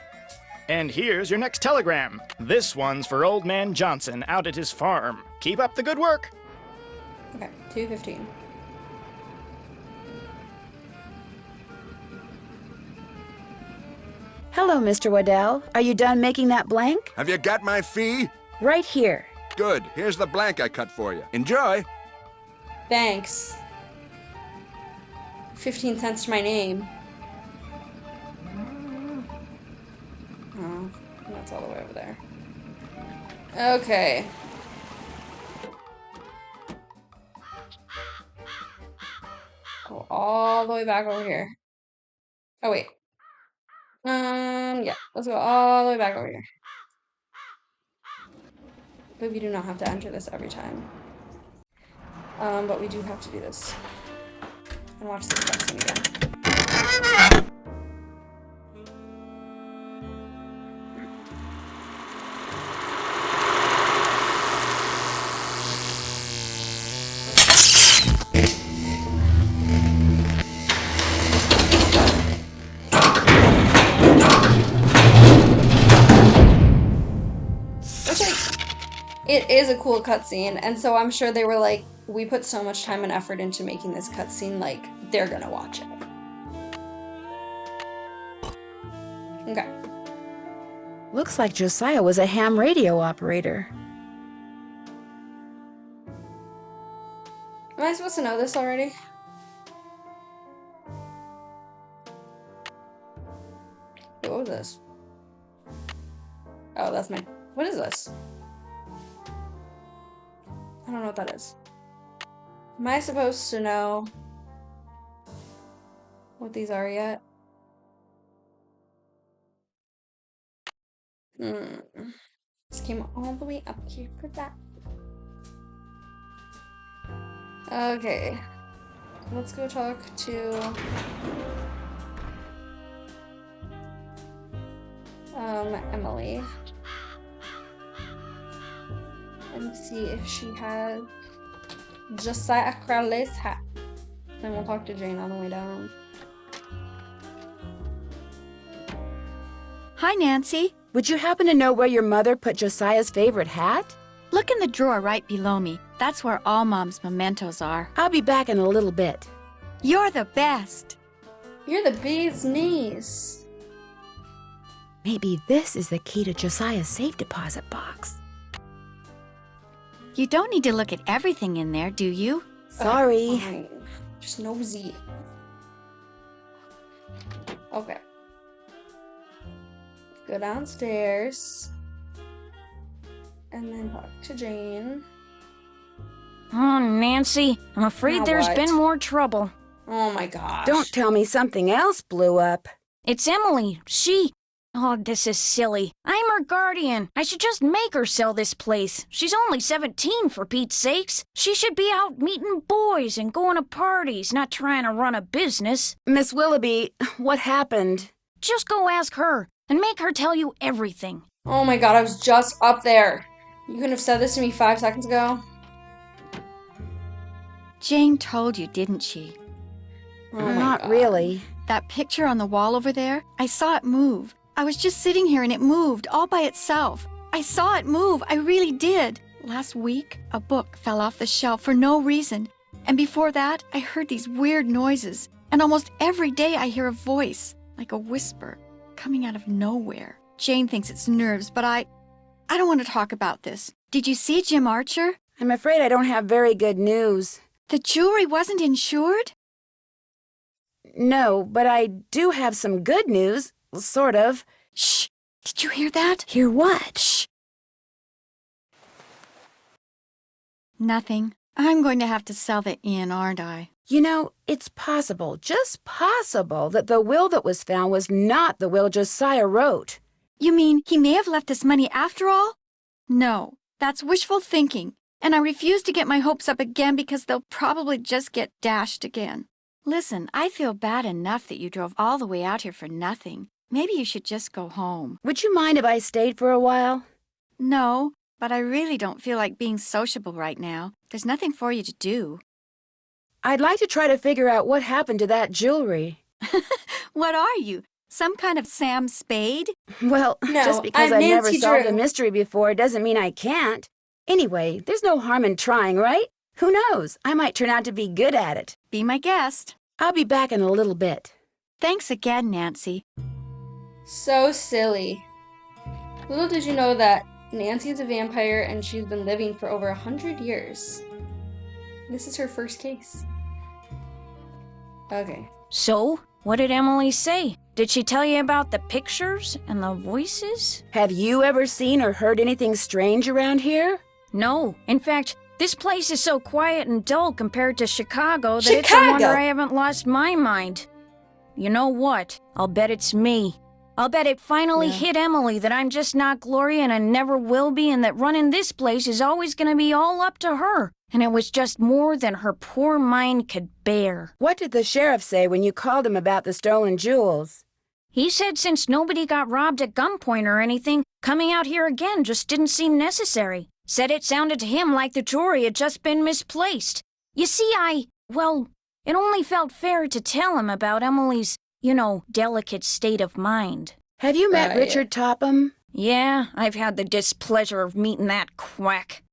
And here's your next telegram. This one's for Old Man Johnson out at his farm. Keep up the good work. Okay, 2:15. Hello, Mr. Waddell. Are you done making that blank? Have you got my fee? Right here. Good. Here's the blank I cut for you. Enjoy. Thanks. 15 cents to my name. Oh, that's all the way over there. Okay. Go all the way back over here. Oh, wait. Yeah, let's go all the way back over here. But we do not have to enter this every time. But we do have to do this. And watch this cutscene again. It is a cool cutscene, and so I'm sure they were like, we put so much time and effort into making this cutscene, like, they're gonna watch it. Okay. Looks like Josiah was a ham radio operator. Am I supposed to know this already? Wait, what was this? Oh, that's my... What is this? I don't know what that is. Am I supposed to know what these are yet? This came all the way up here for that. Okay. Let's go talk to Emily. And see if she has Josiah Crowley's hat. Then we'll talk to Jane on the way down. Hi, Nancy. Would you happen to know where your mother put Josiah's favorite hat? Look in the drawer right below me. That's where all Mom's mementos are. I'll be back in a little bit. You're the best. You're the bee's knees. Maybe this is the key to Josiah's safe deposit box. You don't need to look at everything in there, do you? Sorry. Just nosy. Okay. Go downstairs. And then talk to Jane. Oh, Nancy, I'm afraid Now there's what? been more trouble. Oh my gosh. Don't tell me something else blew up. It's Emily. Oh, this is silly. I'm her guardian. I should just make her sell this place. She's only 17, for Pete's sakes. She should be out meeting boys and going to parties, not trying to run a business. Miss Willoughby, what happened? Just go ask her and make her tell you everything. Oh my god, I was just up there. You couldn't have said this to me 5 seconds ago? Jane told you, didn't she? Oh my Not God. really. That picture on the wall over there, I saw it move. I was just sitting here and it moved all by itself. I saw it move, I really did. Last week, a book fell off the shelf for no reason. And before that, I heard these weird noises. And almost every day I hear a voice, like a whisper, coming out of nowhere. Jane thinks it's nerves, but I don't want to talk about this. Did you see Jim Archer? I'm afraid I don't have very good news. The jewelry wasn't insured? No, but I do have some good news, sort of. Shh! Did you hear that? Hear what? Shh! Nothing. I'm going to have to sell the inn, aren't I? You know, it's possible, just possible, that the will that was found was not the will Josiah wrote. You mean he may have left us money after all? No, that's wishful thinking, and I refuse to get my hopes up again because they'll probably just get dashed again. Listen, I feel bad enough that you drove all the way out here for nothing. Maybe you should just go home. Would you mind if I stayed for a while? No, but I really don't feel like being sociable right now. There's nothing for you to do. I'd like to try to figure out what happened to that jewelry. What are you? Some kind of Sam Spade? Well, No, just because I'm I've never Nancy solved a Drew. mystery before doesn't mean I can't. Anyway, there's no harm in trying, right? Who knows? I might turn out to be good at it. Be my guest. I'll be back in a little bit. Thanks again, Nancy. So silly. Little did you know that Nancy is a vampire and she's been living for over 100 years. This is her first case. Okay. So, what did Emily say? Did she tell you about the pictures and the voices? Have you ever seen or heard anything strange around here? No. In fact, this place is so quiet and dull compared to Chicago that it's a wonder I haven't lost my mind. You know what? I'll bet it's me. I'll bet it finally hit Emily that I'm just not Gloria and I never will be, and that running this place is always going to be all up to her. And it was just more than her poor mind could bear. What did the sheriff say when you called him about the stolen jewels? He said since nobody got robbed at gunpoint or anything, coming out here again just didn't seem necessary. Said it sounded to him like the jewelry had just been misplaced. You see, it only felt fair to tell him about Emily's, delicate state of mind. Have you met Richard Topham? Yeah, I've had the displeasure of meeting that quack.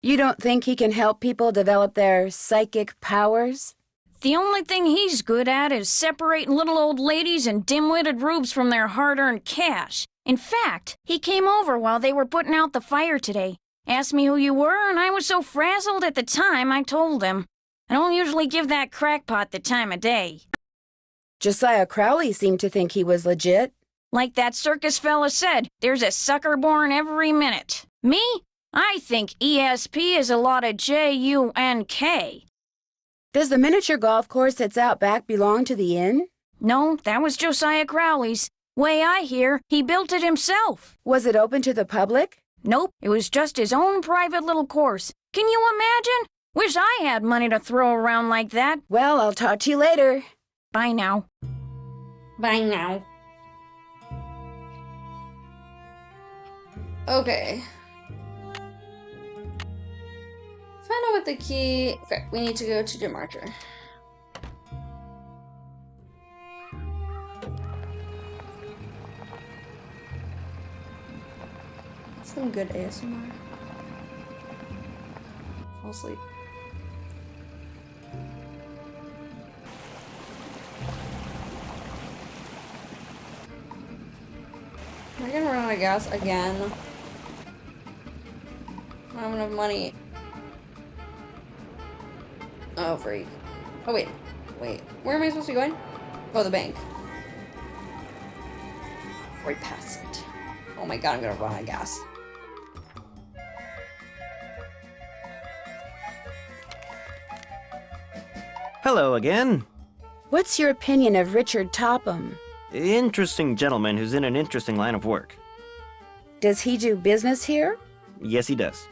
You don't think he can help people develop their psychic powers? The only thing he's good at is separating little old ladies and dim-witted rubes from their hard-earned cash. In fact, he came over while they were putting out the fire today, asked me who you were, and I was so frazzled at the time I told him. I don't usually give that crackpot the time of day. Josiah Crowley seemed to think he was legit. Like that circus fella said, there's a sucker born every minute. Me? I think ESP is a lot of J-U-N-K. Does the miniature golf course that's out back belong to the inn? No, that was Josiah Crowley's. Way I hear, he built it himself. Was it open to the public? Nope, it was just his own private little course. Can you imagine? Wish I had money to throw around like that. Well, I'll talk to you later. Bye now. Bye now. Okay. Find out what the key... Okay, we need to go to Jim Archer. Some good ASMR. Fall asleep. Am I gonna run out of gas again? I don't have enough money. Oh, freak. Oh, wait. Where am I supposed to be going? Oh, the bank. Right past it. Oh my god, I'm gonna run out of gas. Hello again. What's your opinion of Richard Topham? Interesting gentleman who's in an interesting line of work. Does he do business here? Yes, he does.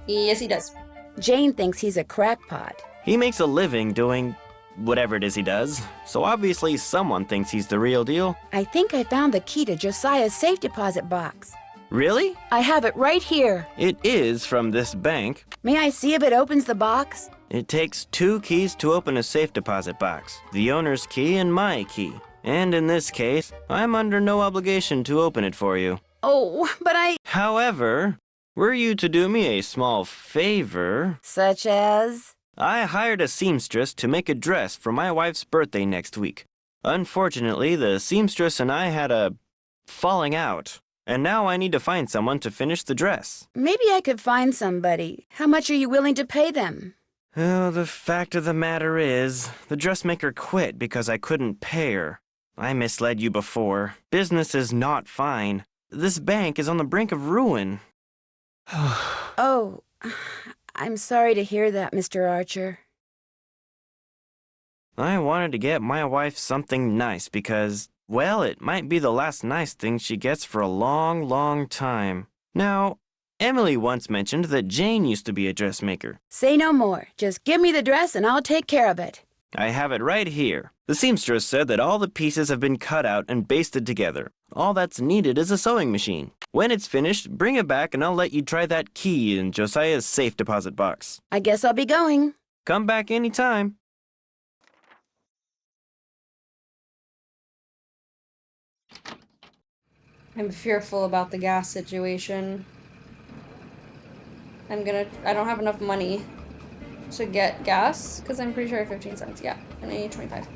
Yes, he does. Jane thinks he's a crackpot. He makes a living doing whatever it is he does, so obviously someone thinks he's the real deal. I think I found the key to Josiah's safe deposit box. Really? I have it right here. It is from this bank. May I see if it opens the box? It takes 2 keys to open a safe deposit box, the owner's key and my key. And in this case, I'm under no obligation to open it for you. Oh, but However, were you to do me a small favor... Such as? I hired a seamstress to make a dress for my wife's birthday next week. Unfortunately, the seamstress and I had a falling out, and now I need to find someone to finish the dress. Maybe I could find somebody. How much are you willing to pay them? Oh, the fact of the matter is, the dressmaker quit because I couldn't pay her. I misled you before. Business is not fine. This bank is on the brink of ruin. Oh, I'm sorry to hear that, Mr. Archer. I wanted to get my wife something nice because, well, it might be the last nice thing she gets for a long, long time. Now, Emily once mentioned that Jane used to be a dressmaker. Say no more. Just give me the dress and I'll take care of it. I have it right here. The seamstress said that all the pieces have been cut out and basted together. All that's needed is a sewing machine. When it's finished, bring it back and I'll let you try that key in Josiah's safe deposit box. I guess I'll be going. Come back anytime. I'm fearful about the gas situation. I don't have enough money to get gas, because I'm pretty sure I have 15 cents. Yeah, and I need 25. So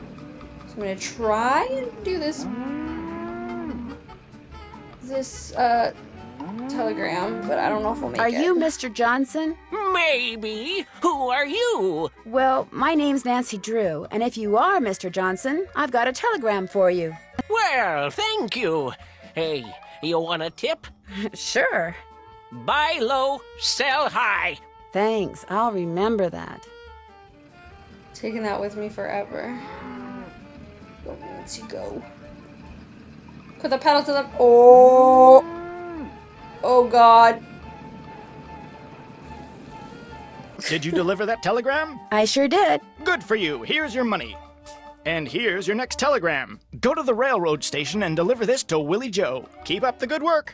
I'm gonna try and do this telegram, but I don't know if we'll make it. Are you Mr. Johnson? Maybe. Who are you? Well, my name's Nancy Drew, and if you are Mr. Johnson, I've got a telegram for you. Well, thank you. Hey, you want a tip? Sure. Buy low, sell high. Thanks, I'll remember that. Taking that with me forever. Go, Nancy, go. Put the pedal to the... Oh! Oh, God. Did you deliver that telegram? I sure did. Good for you. Here's your money. And here's your next telegram. Go to the railroad station and deliver this to Willie Joe. Keep up the good work.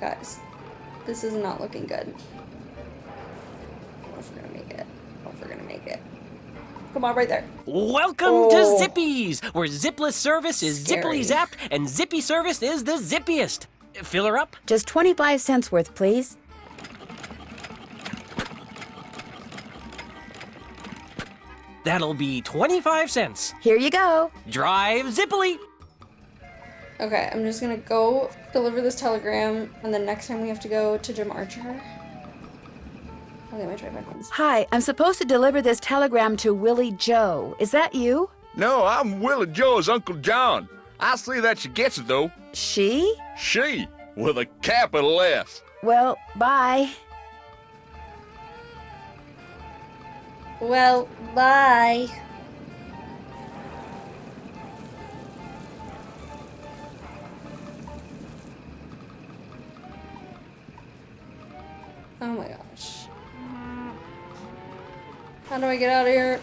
Guys, this is not looking good. I don't know if we're gonna make it. I don't know if we're gonna make it. Come on, right there. Welcome to Zippy's, where zipless service is Scary. zippily zapped and zippy service is the zippiest. Fill her up? Just 25 cents worth, please. That'll be 25 cents. Here you go. Drive zippily. Okay, I'm just gonna go deliver this telegram, and then next time we have to go to Jim Archer. I'll get my tripod ones. Hi, I'm supposed to deliver this telegram to Willie Joe. Is that you? No, I'm Willie Joe's Uncle John. I see that she gets it, though. She? She, with a capital S. Well, bye. Well, bye. Oh my gosh. How do I get out of here?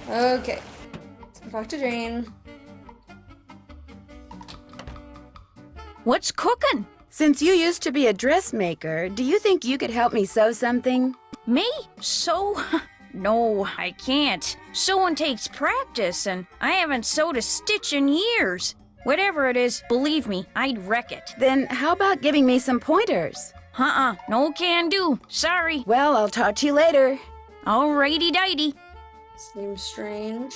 Okay. Let's talk to Jane. What's cooking? Since you used to be a dressmaker, do you think you could help me sew something? Me? Sew? No, I can't. Sewing takes practice, and I haven't sewed a stitch in years. Whatever it is, believe me, I'd wreck it. Then how about giving me some pointers? No can do. Sorry. Well, I'll talk to you later. Alrighty-dighty. Seems strange.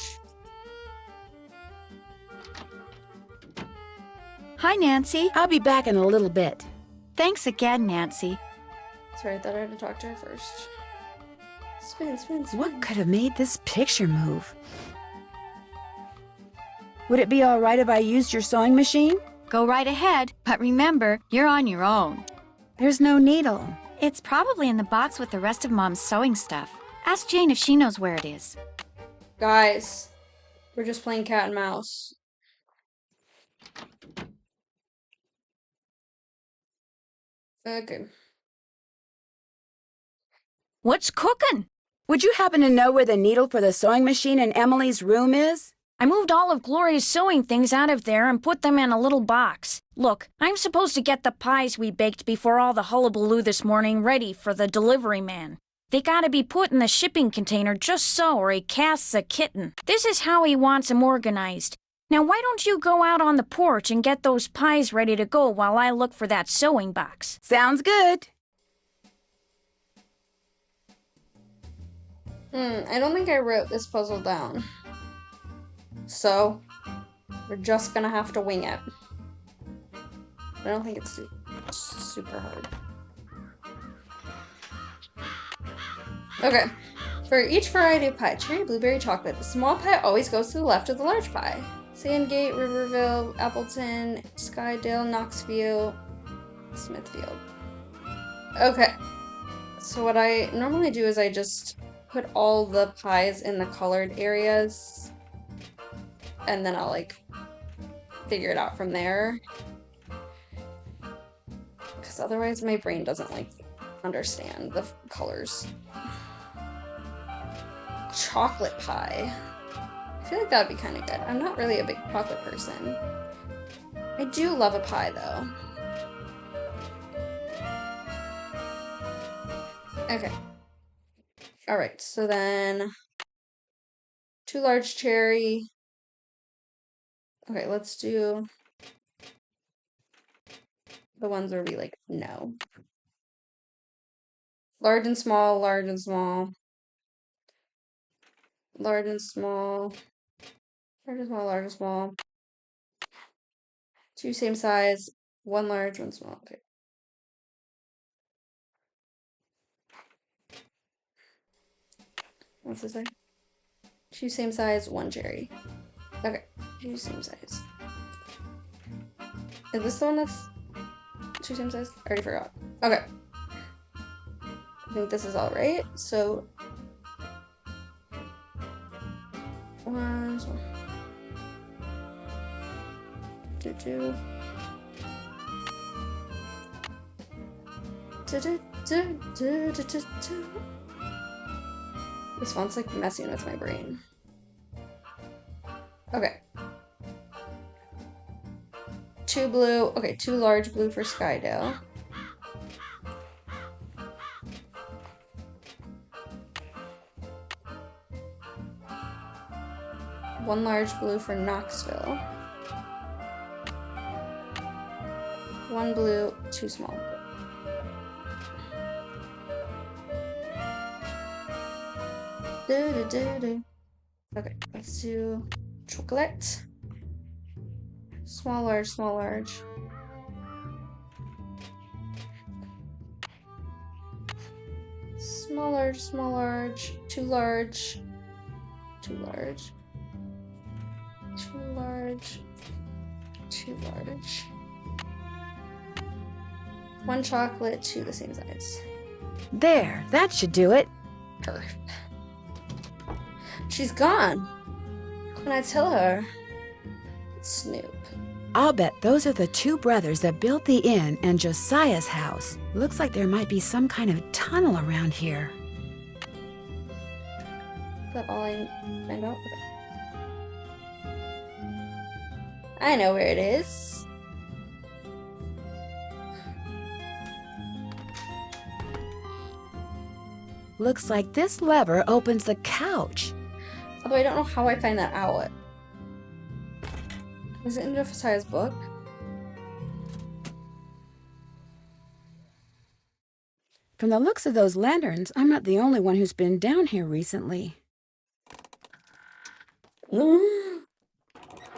Hi, Nancy. I'll be back in a little bit. Thanks again, Nancy. Sorry, I thought I had to talk to her first. Spin, spin, spin. What could have made this picture move? Would it be all right if I used your sewing machine? Go right ahead, but remember, you're on your own. There's no needle. It's probably in the box with the rest of Mom's sewing stuff. Ask Jane if she knows where it is. Guys, we're just playing cat and mouse. Okay. What's cooking? Would you happen to know where the needle for the sewing machine in Emily's room is? I moved all of Gloria's sewing things out of there and put them in a little box. Look, I'm supposed to get the pies we baked before all the hullabaloo this morning ready for the delivery man. They gotta be put in the shipping container just so, or he casts a kitten. This is how he wants 'em organized. Now why don't you go out on the porch and get those pies ready to go while I look for that sewing box? Sounds good. I don't think I wrote this puzzle down. So, we're just gonna have to wing it. I don't think it's super hard. Okay. For each variety of pie, cherry, blueberry, chocolate, the small pie always goes to the left of the large pie. Sandgate, Riverville, Appleton, Skydale, Knoxville, Smithfield. Okay. So what I normally do is I just put all the pies in the colored areas, and then I'll like figure it out from there. Because otherwise my brain doesn't like understand the colors. Chocolate pie. I feel like that would be kind of good. I'm not really a big chocolate person. I do love a pie though. Okay. Alright, so then 2 large cherry. Okay, let's do the ones where we like no. Large and small, large and small. Large and small. Large and small, large and small. 2 same size, 1 large, 1 small. Okay. What's this say? 2 same size, 1 cherry. Okay, 2 same size. Is this the one that's 2 same size? I already forgot. Okay. I think this is all right. So 1, 2, 2. This one's like messing with my brain. Okay. 2 blue. Okay, 2 large blue for Skydale. One large blue for Knoxville. 1 blue, 2 small. Okay, let's do chocolate. Small, large, small, large. Small, large, small, large. 2 large. 2 large. 2 large. 2 large. 1 chocolate, 2 the same size. There, that should do it. Perfect. She's gone. Can I tell her? It's Snoop. I'll bet those are the 2 brothers that built the inn and Josiah's house. Looks like there might be some kind of tunnel around here. Is that all I find out? Okay. I know where it is. Looks like this lever opens the couch. Although I don't know how I find that out. Is it in Josiah's book? From the looks of those lanterns, I'm not the only one who's been down here recently.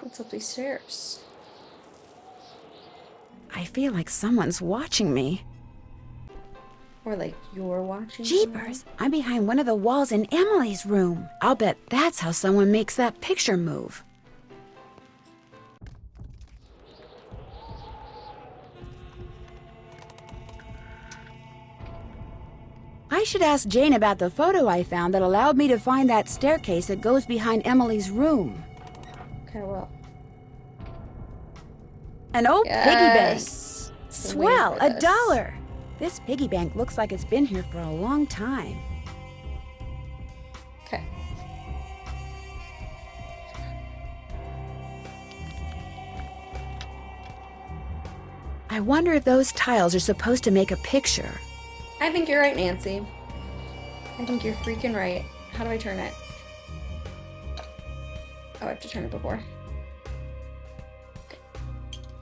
What's up these stairs? I feel like someone's watching me. Or like you're watching. Jeepers, I'm behind one of the walls in Emily's room. I'll bet that's how someone makes that picture move. I should ask Jane about the photo I found that allowed me to find that staircase that goes behind Emily's room. Okay, well. An old piggy bank. Yes. Swell, Wait for this. $1. This piggy bank looks like it's been here for a long time. Okay. I wonder if those tiles are supposed to make a picture. I think you're right, Nancy. I think you're freaking right. How do I turn it? Oh, I have to turn it before.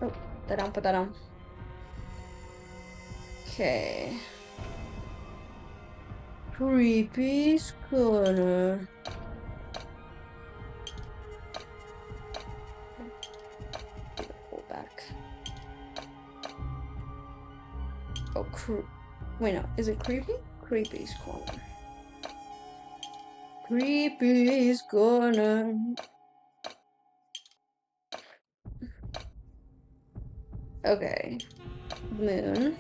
Oh, put that on, put that on. Okay. Creepy's corner. Pull back. Oh, wait, no. Is it creepy? Creepy's corner. Creepy's corner. Okay. Moon.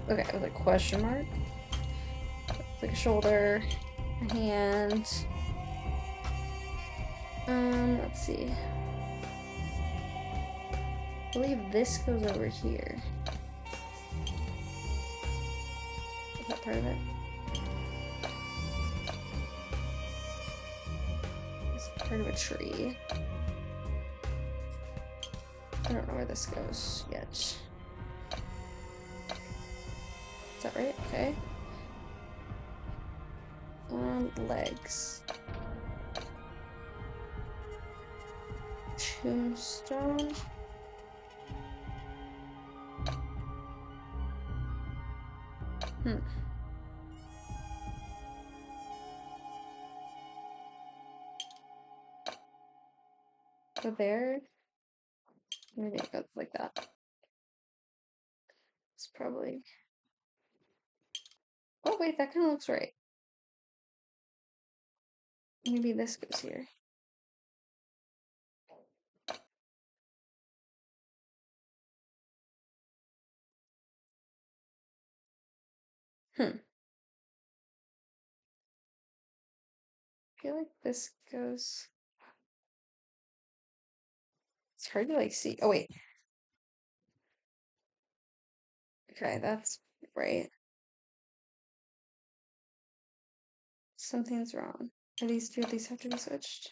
Okay, with a question mark. It's like a shoulder, a hand. Let's see. I believe this goes over here. Is that part of it? It's part of a tree. I don't know where this goes yet. Is that right? Okay. Legs. Tombstone. Go there. Maybe it goes like that. It's probably. Oh wait, that kind of looks right. Maybe this goes here. I feel like this goes. It's hard to like see. Oh wait. Okay, that's right. Something's wrong. Do these have to be switched?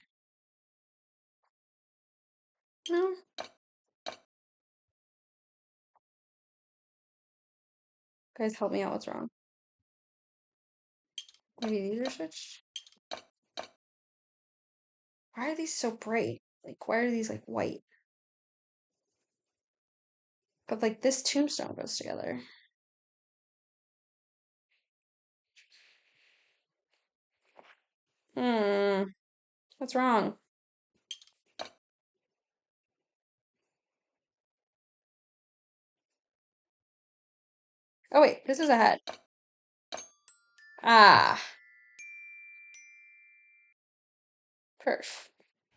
No. Guys, help me out. What's wrong? Maybe these are switched? Why are these so bright? Like, why are these like white? But like this tombstone goes together. What's wrong? Oh wait, this is a head. Ah. Perf.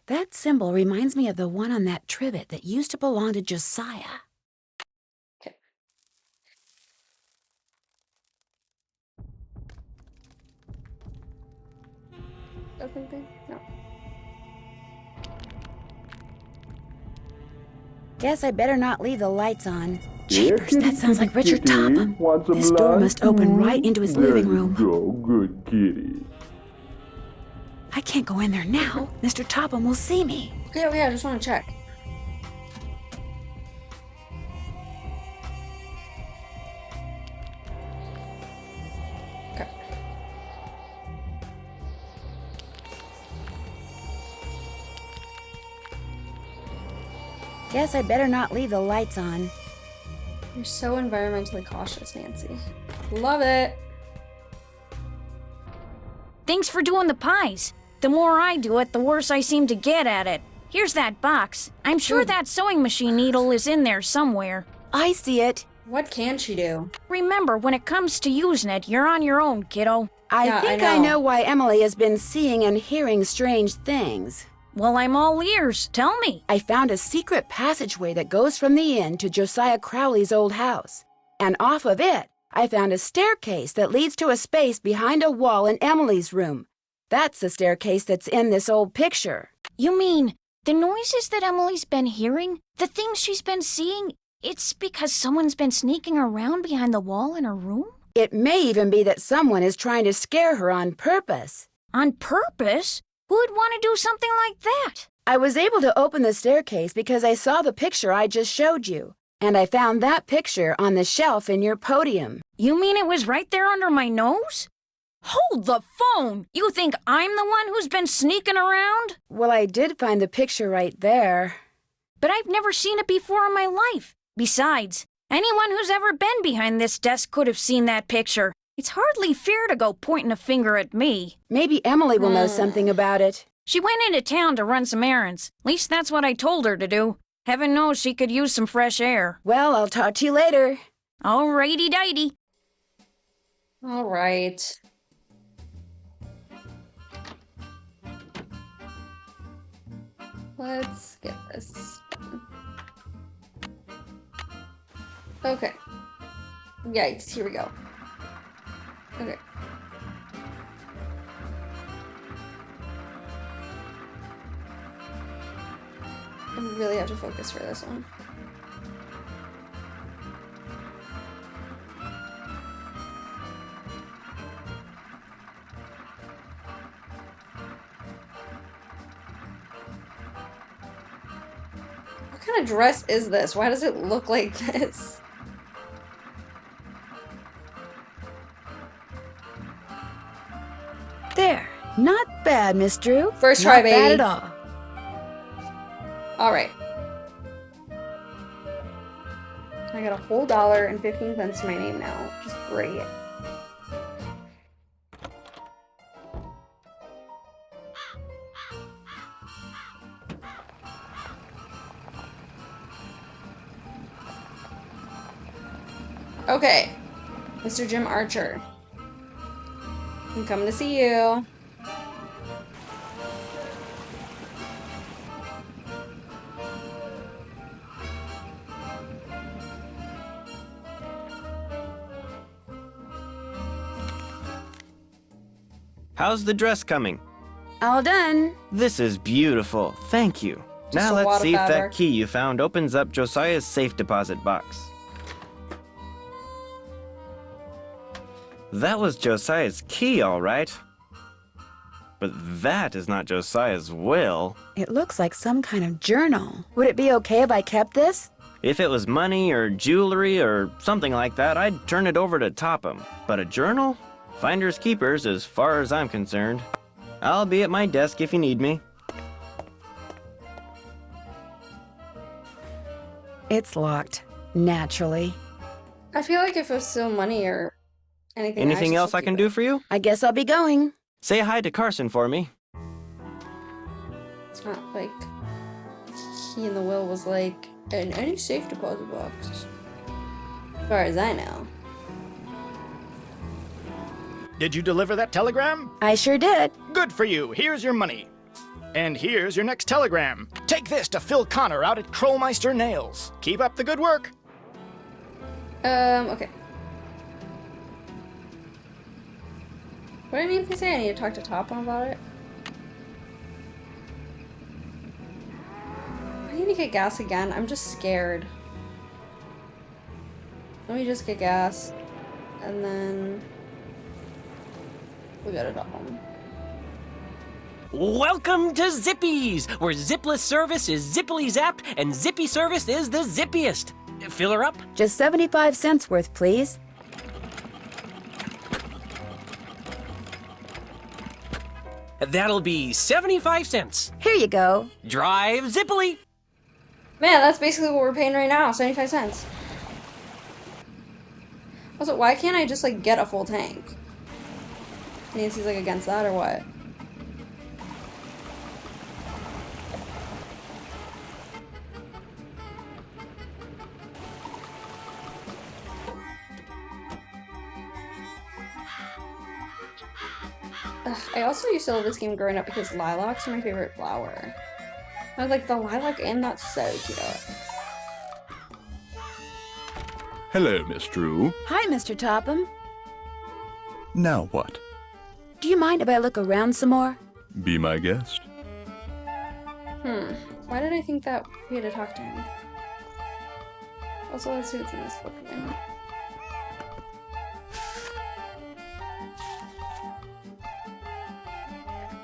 That symbol reminds me of the one on that trivet that used to belong to Josiah. Okay. Open thing? No. Guess I better not leave the lights on. Jeepers, that sounds like Richard Topham. This door must open right into his living room. Go, good kitty. I can't go in there now. Mr. Topham will see me. Yeah, I just want to check. Okay. Guess I better not leave the lights on. You're so environmentally cautious, Nancy. Love it. Thanks for doing the pies. The more I do it, the worse I seem to get at it. Here's that box. I'm sure that sewing machine needle is in there somewhere. I see it. What can she do? Remember, when it comes to using it, you're on your own, kiddo. I think I know why Emily has been seeing and hearing strange things. Well, I'm all ears. Tell me. I found a secret passageway that goes from the inn to Josiah Crowley's old house. And off of it, I found a staircase that leads to a space behind a wall in Emily's room. That's the staircase that's in this old picture. You mean the noises that Emily's been hearing? The things she's been seeing? It's because someone's been sneaking around behind the wall in her room? It may even be that someone is trying to scare her on purpose. On purpose? Who would want to do something like that? I was able to open the staircase because I saw the picture I just showed you. And I found that picture on the shelf in your podium. You mean it was right there under my nose? Hold the phone! You think I'm the one who's been sneaking around? Well, I did find the picture right there. But I've never seen it before in my life. Besides, anyone who's ever been behind this desk could have seen that picture. It's hardly fair to go pointing a finger at me. Maybe Emily will know something about it. She went into town to run some errands. At least that's what I told her to do. Heaven knows she could use some fresh air. Well, I'll talk to you later. Alrighty-dighty. All right. Let's get this. Okay. Yikes, here we go. Okay. I really have to focus for this one. What kind of dress is this? Why does it look like this? There. Not bad, Miss Drew. First try, baby. Not bad at all. All right. I got a whole $1.15 to my name now, which is great. Okay, Mr. Jim Archer. I'm coming to see you. How's the dress coming? All done. This is beautiful. Thank you. Just Now a let's wad of see if that fabric. key you found opens up Josiah's safe deposit box. That was Josiah's key, all right. But that is not Josiah's will. It looks like some kind of journal. Would it be okay if I kept this? If it was money or jewelry or something like that, I'd turn it over to Topham. But a journal? Finders keepers as far as I'm concerned. I'll be at my desk if you need me. It's locked. Naturally. I feel like if it was still money or anything. Anything else I can do for you? I guess I'll be going. Say hi to Carson for me. It's not like he in the will was like in any safe deposit box. As far as I know. Did you deliver that telegram? I sure did. Good for you. Here's your money. And here's your next telegram. Take this to Phil Connor out at Krollmeister Nails. Keep up the good work. Okay. What do I mean if they say I need to talk to Topham about it? I need to get gas again. I'm just scared. Let me just get gas. And then we go to Topham. Welcome to Zippy's, where zipless service is zippily zapped and zippy service is the zippiest. Fill her up? Just 75 cents worth, please. That'll be 75 cents. Here you go. Drive zippily. Man, that's basically what we're paying right now, 75 cents. Also, why can't I just, like, get a full tank? Nancy's, like, against that or what? Ugh, I also used to love this game growing up because lilacs are my favorite flower. I was like, the lilac and that's so cute. Hello, Miss Drew. Hi, Mr. Topham. Now what? Do you mind if I look around some more? Be my guest. Why did I think that we had to talk to him? Also, let's see what's in this book again.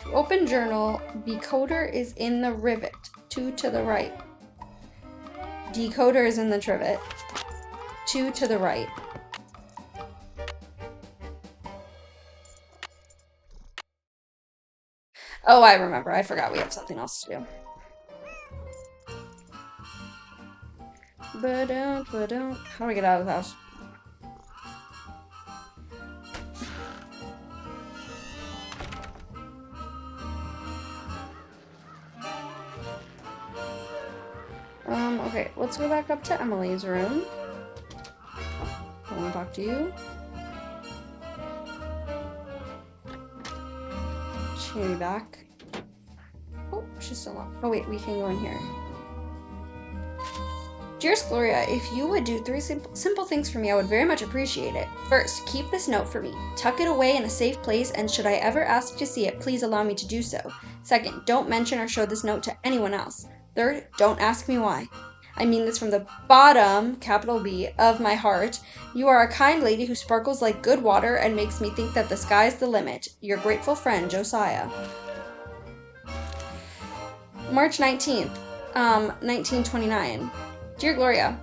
To open journal, decoder is in the rivet, 2 to the right. Decoder is in the trivet, 2 to the right. Oh, I remember. I forgot we have something else to do. How do we get out of the house? Okay, let's go back up to Emily's room. I want to talk to you. She may be back. Oh, she's still not. Oh wait, we can go in here. Dearest Gloria, if you would do 3 simple things for me, I would very much appreciate it. First, keep this note for me. Tuck it away in a safe place, and should I ever ask to see it, please allow me to do so. Second, don't mention or show this note to anyone else. Third, don't ask me why. I mean this from the bottom, capital B, of my heart. You are a kind lady who sparkles like good water and makes me think that the sky's the limit. Your grateful friend, Josiah. March 19th, 1929. Dear Gloria,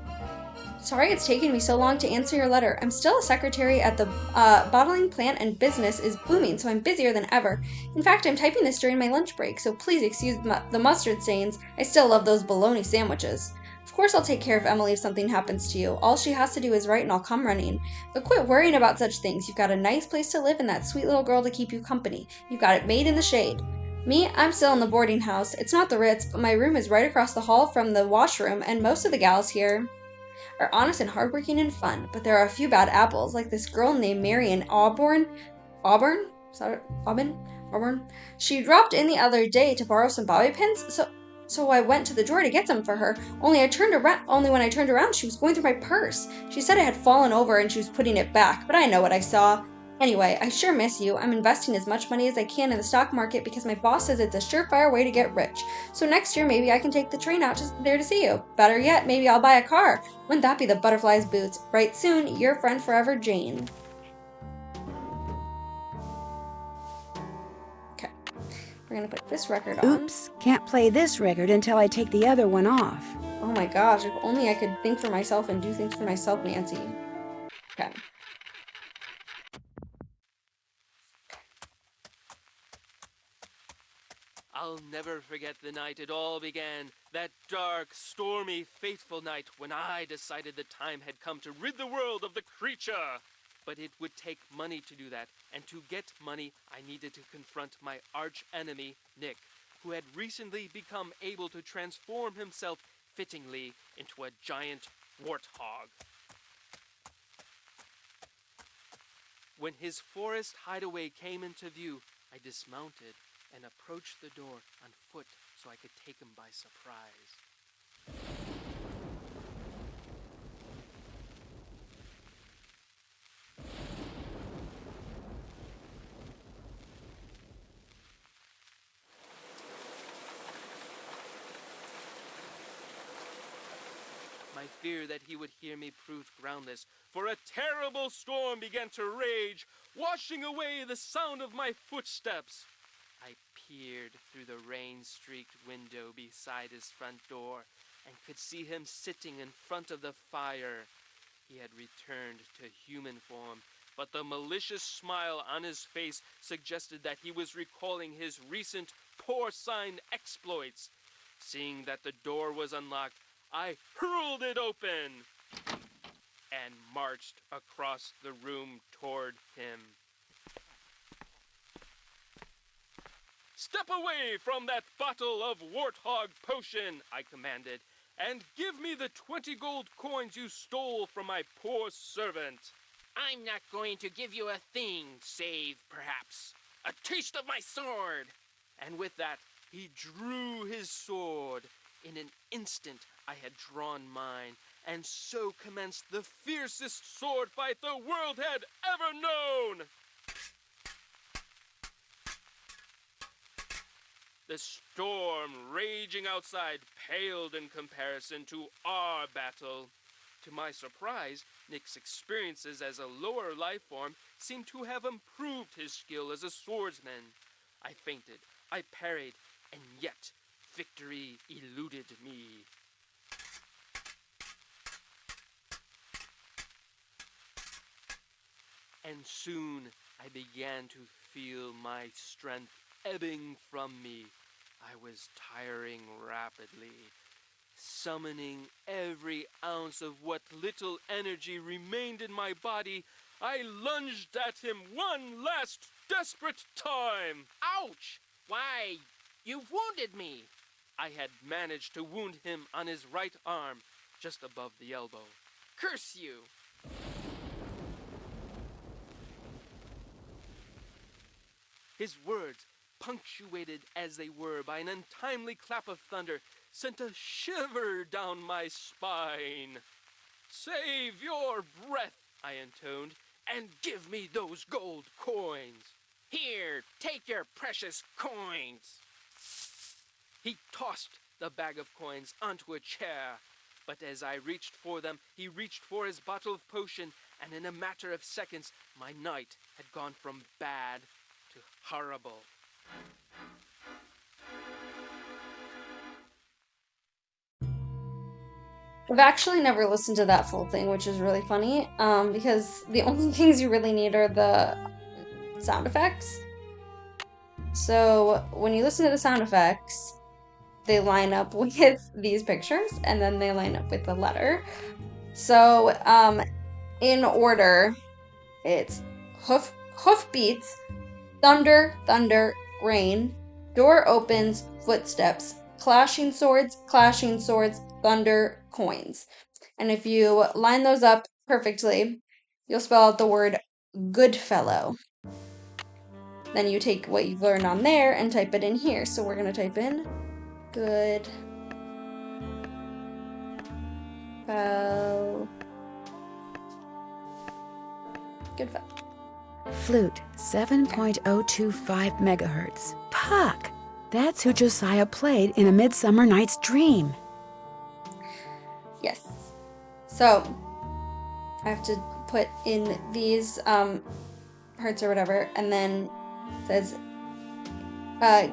sorry it's taken me so long to answer your letter. I'm still a secretary at the bottling plant and business is booming, so I'm busier than ever. In fact, I'm typing this during my lunch break, so please excuse the mustard stains. I still love those bologna sandwiches. Of course I'll take care of Emily if something happens to you. All she has to do is write and I'll come running. But quit worrying about such things. You've got a nice place to live and that sweet little girl to keep you company. You've got it made in the shade. Me, I'm still in the boarding house. It's not the Ritz, but my room is right across the hall from the washroom, and most of the gals here are honest and hardworking and fun, but there are a few bad apples, like this girl named Marion Auburn? Is that Auburn? She dropped in the other day to borrow some bobby pins, so I went to the drawer to get some for her. Only when I turned around, she was going through my purse. She said it had fallen over and she was putting it back, but I know what I saw. Anyway, I sure miss you. I'm investing as much money as I can in the stock market because my boss says it's a surefire way to get rich. So next year, maybe I can take the train out there to see you. Better yet, maybe I'll buy a car. Wouldn't that be the butterfly's boots? Right soon, your friend forever, Jane. Okay, we're gonna put this record on. Oops, can't play this record until I take the other one off. Oh my gosh, if only I could think for myself and do things for myself, Nancy. Okay. I'll never forget the night it all began, that dark, stormy, fateful night when I decided the time had come to rid the world of the creature. But it would take money to do that, and to get money, I needed to confront my arch-enemy, Nick, who had recently become able to transform himself fittingly into a giant warthog. When his forest hideaway came into view, I dismounted and approached the door on foot so I could take him by surprise. My fear that he would hear me proved groundless, for a terrible storm began to rage, washing away the sound of my footsteps. I peered through the rain-streaked window beside his front door and could see him sitting in front of the fire. He had returned to human form, but the malicious smile on his face suggested that he was recalling his recent porcine exploits. Seeing that the door was unlocked, I hurled it open and marched across the room toward him. "Step away from that bottle of warthog potion," I commanded, "and give me the 20 gold coins you stole from my poor servant." "I'm not going to give you a thing, save, perhaps, a taste of my sword." And with that, he drew his sword. In an instant, I had drawn mine, and so commenced the fiercest sword fight the world had ever known. The storm raging outside paled in comparison to our battle. To my surprise, Nick's experiences as a lower life form seemed to have improved his skill as a swordsman. I feinted, I parried, and yet victory eluded me. And soon I began to feel my strength ebbing from me. I was tiring rapidly. Summoning every ounce of what little energy remained in my body, I lunged at him one last desperate time. Ouch! Why, you've wounded me. I had managed to wound him on his right arm, just above the elbow. Curse you! His words, punctuated as they were by an untimely clap of thunder, sent a shiver down my spine. "Save your breath," I intoned, "and give me those gold coins." "Here, take your precious coins." He tossed the bag of coins onto a chair, but as I reached for them, he reached for his bottle of potion, and in a matter of seconds, my night had gone from bad to horrible. I've actually never listened to that full thing, which is really funny, because the only things you really need are the sound effects. So when you listen to the sound effects, they line up with these pictures, and then they line up with the letter. So in order, it's hoof beats, thunder, thunder, rain, door opens, footsteps, clashing swords, thunder, coins. And if you line those up perfectly, you'll spell out the word Goodfellow. Then you take what you've learned on there and type it in here. So we're going to type in Goodfellow. Flute, 7.025 megahertz. Puck! That's who Josiah played in A Midsummer Night's Dream. Yes. So, I have to put in these hertz or whatever, and then it says,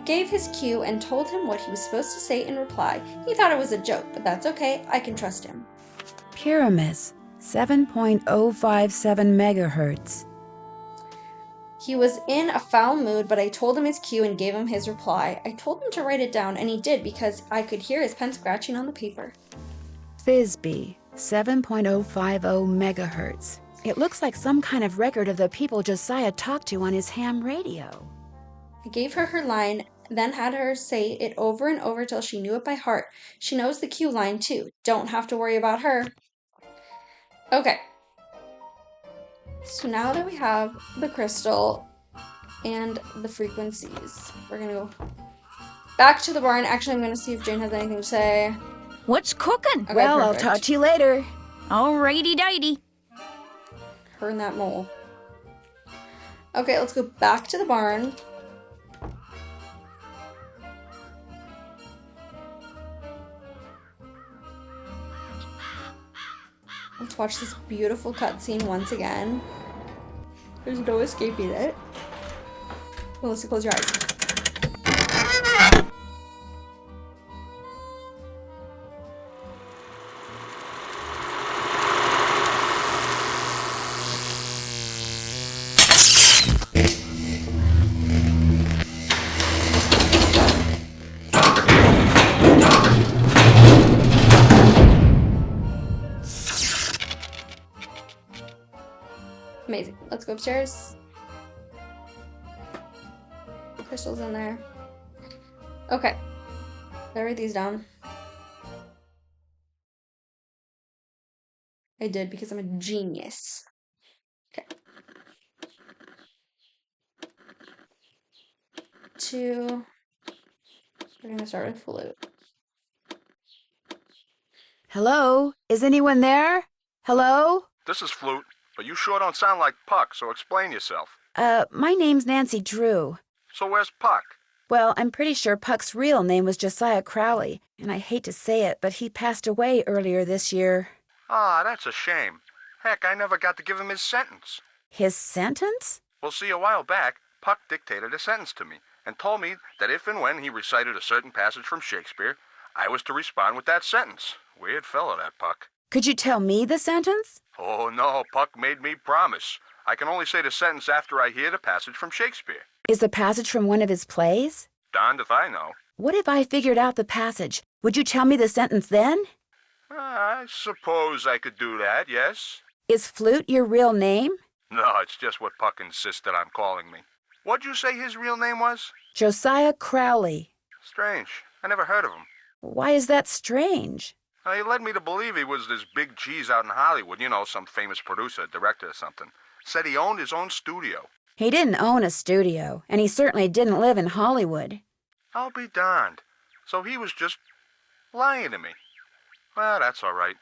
gave his cue and told him what he was supposed to say in reply. He thought it was a joke, but that's okay. I can trust him. Pyramus, 7.057 megahertz. He was in a foul mood, but I told him his cue and gave him his reply. I told him to write it down, and he did because I could hear his pen scratching on the paper. Thisbe, 7.050 megahertz. It looks like some kind of record of the people Josiah talked to on his ham radio. I gave her her line, then had her say it over and over till she knew it by heart. She knows the cue line too. Don't have to worry about her. Okay. So now that we have the crystal and the frequencies, we're going to go back to the barn. Actually, I'm going to see if Jane has anything to say. What's cooking? Okay, well, perfect. I'll talk to you later. Alrighty-dighty. Her and that mole. Okay, let's go back to the barn. Let's watch this beautiful cutscene once again. There's no escaping it. Melissa, close your eyes. let's go upstairs. Crystal's in there. Okay. Did I write these down? I did because I'm a genius. Okay. 2. We're gonna start with flute. Hello? Is anyone there? Hello? This is Flute, but you sure don't sound like Puck, so explain yourself. My name's Nancy Drew. So where's Puck? Well, I'm pretty sure Puck's real name was Josiah Crowley, and I hate to say it, but he passed away earlier this year. Ah, that's a shame. Heck, I never got to give him his sentence. His sentence? Well, see, a while back, Puck dictated a sentence to me and told me that if and when he recited a certain passage from Shakespeare, I was to respond with that sentence. Weird fellow, that Puck. Could you tell me the sentence? Oh, no, Puck made me promise. I can only say the sentence after I hear the passage from Shakespeare. Is the passage from one of his plays? Darned if I know. What if I figured out the passage? Would you tell me the sentence then? I suppose I could do that, yes. Is Flute your real name? No, it's just what Puck insisted on calling me. What'd you say his real name was? Josiah Crowley. Strange. I never heard of him. Why is that strange? He led me to believe he was this big cheese out in Hollywood, you know, some famous producer, director or something. Said he owned his own studio. He didn't own a studio, and he certainly didn't live in Hollywood. I'll be darned. So he was just lying to me. Well, that's all right.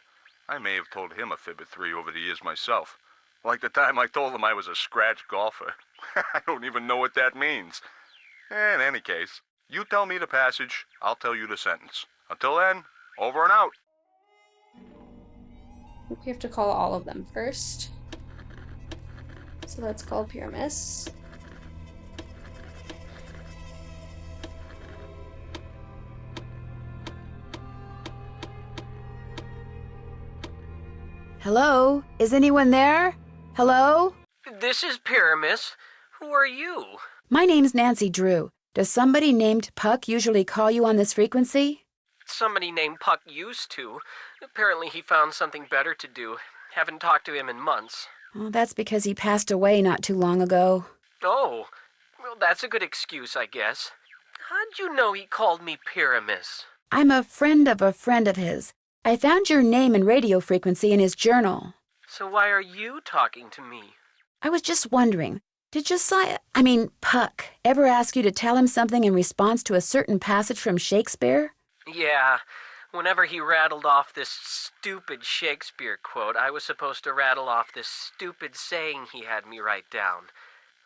I may have told him a fib or 3 over the years myself. Like the time I told him I was a scratch golfer. I don't even know what that means. In any case, you tell me the passage, I'll tell you the sentence. Until then, over and out. We have to call all of them first. So let's call Pyramus. Hello? Is anyone there? Hello? This is Pyramus. Who are you? My name's Nancy Drew. Does somebody named Puck usually call you on this frequency? Somebody named Puck used to. Apparently he found something better to do. Haven't talked to him in months. Oh, that's because he passed away not too long ago. Oh, well, that's a good excuse, I guess. How'd you know he called me Pyramus? I'm a friend of his. I found your name and radio frequency in his journal. So why are you talking to me? I was just wondering, did Puck, ever ask you to tell him something in response to a certain passage from Shakespeare? Yeah, whenever he rattled off this stupid Shakespeare quote, I was supposed to rattle off this stupid saying he had me write down.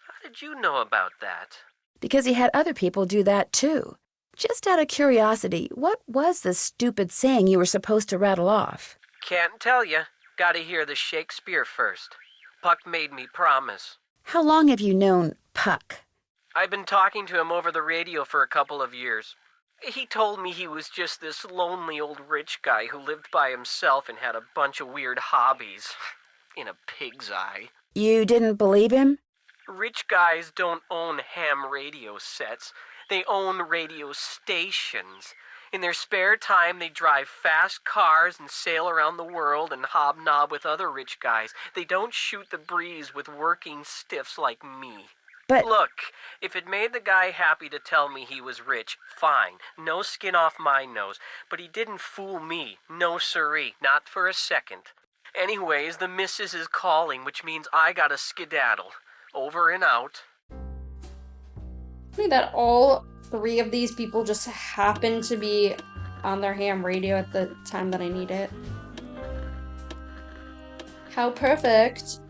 How did you know about that? Because he had other people do that too. Just out of curiosity, what was the stupid saying you were supposed to rattle off? Can't tell you. Gotta hear the Shakespeare first. Puck made me promise. How long have you known Puck? I've been talking to him over the radio for a couple of years. He told me he was just this lonely old rich guy who lived by himself and had a bunch of weird hobbies. In a pig's eye. You didn't believe him? Rich guys don't own ham radio sets. They own radio stations. In their spare time, they drive fast cars and sail around the world and hobnob with other rich guys. They don't shoot the breeze with working stiffs like me. But look, if it made the guy happy to tell me he was rich, fine. No skin off my nose. But he didn't fool me. No siree. Not for a second. Anyways, the missus is calling, which means I gotta skedaddle. Over and out. Funny that all 3 of these people just happen to be on their ham radio at the time that I need it. How perfect.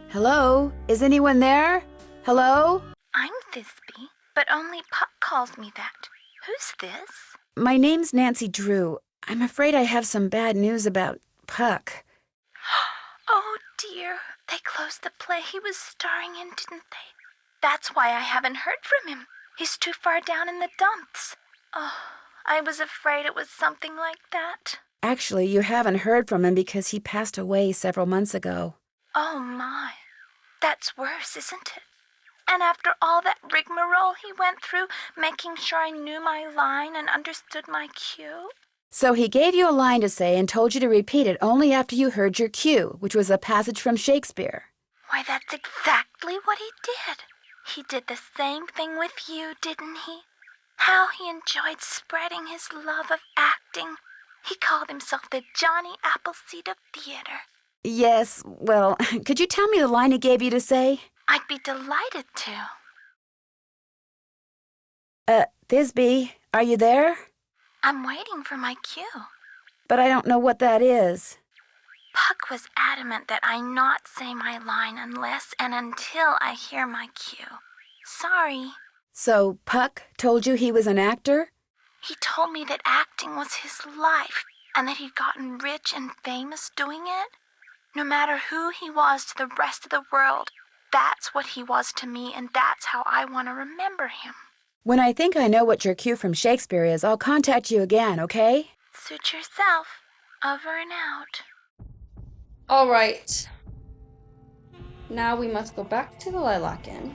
Hello? Is anyone there? Hello? I'm Thisbe, but only Puck calls me that. Who's this? My name's Nancy Drew. I'm afraid I have some bad news about Puck. Oh dear, they closed the play he was starring in, didn't they? That's why I haven't heard from him. He's too far down in the dumps. Oh, I was afraid it was something like that. Actually, you haven't heard from him because he passed away several months ago. Oh my, that's worse, isn't it? And after all that rigmarole he went through, making sure I knew my line and understood my cue? So he gave you a line to say and told you to repeat it only after you heard your cue, which was a passage from Shakespeare. Why, that's exactly what he did. He did the same thing with you, didn't he? How he enjoyed spreading his love of acting. He called himself the Johnny Appleseed of theater. Yes, well, could you tell me the line he gave you to say? I'd be delighted to. Thisbe, are you there? I'm waiting for my cue. But I don't know what that is. Puck was adamant that I not say my line unless and until I hear my cue. Sorry. So Puck told you he was an actor? He told me that acting was his life and that he'd gotten rich and famous doing it. No matter who he was to the rest of the world, that's what he was to me, and that's how I want to remember him. When I think I know what your cue from Shakespeare is, I'll contact you again, okay? Suit yourself. Over and out. All right. Now we must go back to the Lilac Inn.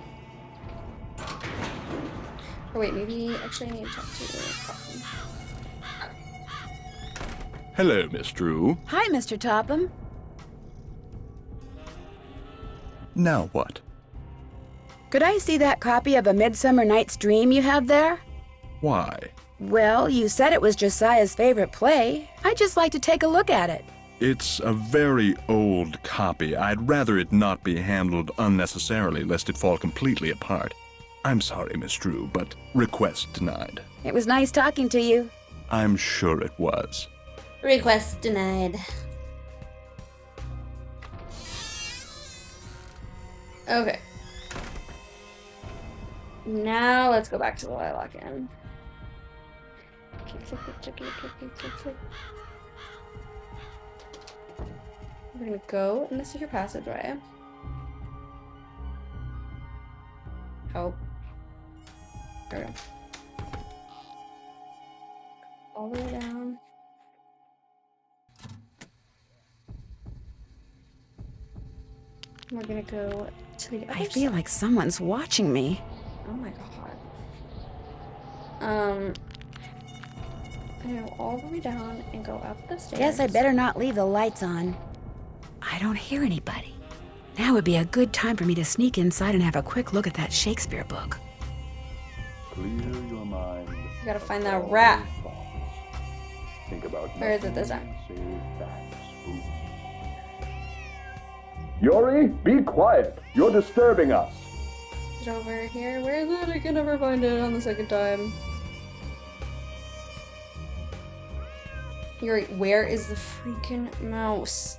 Or wait, maybe actually I need to talk to Topham. Hello, Miss Drew. Hi, Mr. Topham. Now what? Could I see that copy of A Midsummer Night's Dream you have there? Why? Well, you said it was Josiah's favorite play. I'd just like to take a look at it. It's a very old copy. I'd rather it not be handled unnecessarily, lest it fall completely apart. I'm sorry, Miss Drew, but request denied. It was nice talking to you. I'm sure it was. Request denied. Okay. Now let's go back to the Lilac Inn. Click. We're gonna go in the secret passageway. Oh. There we go. All the way down. We're gonna go to the other I feel like someone's watching me. Oh my god. I'm gonna go all the way down and go up the stairs. Guess I better not leave the lights on. I don't hear anybody. Now would be a good time for me to sneak inside and have a quick look at that Shakespeare book. Clear your mind. You gotta find that rat. Think about Where is it this time? Yuri, be quiet. You're disturbing us. Is it over here? Where is it? I can never find it on the second time. Yuri, where is the freaking mouse?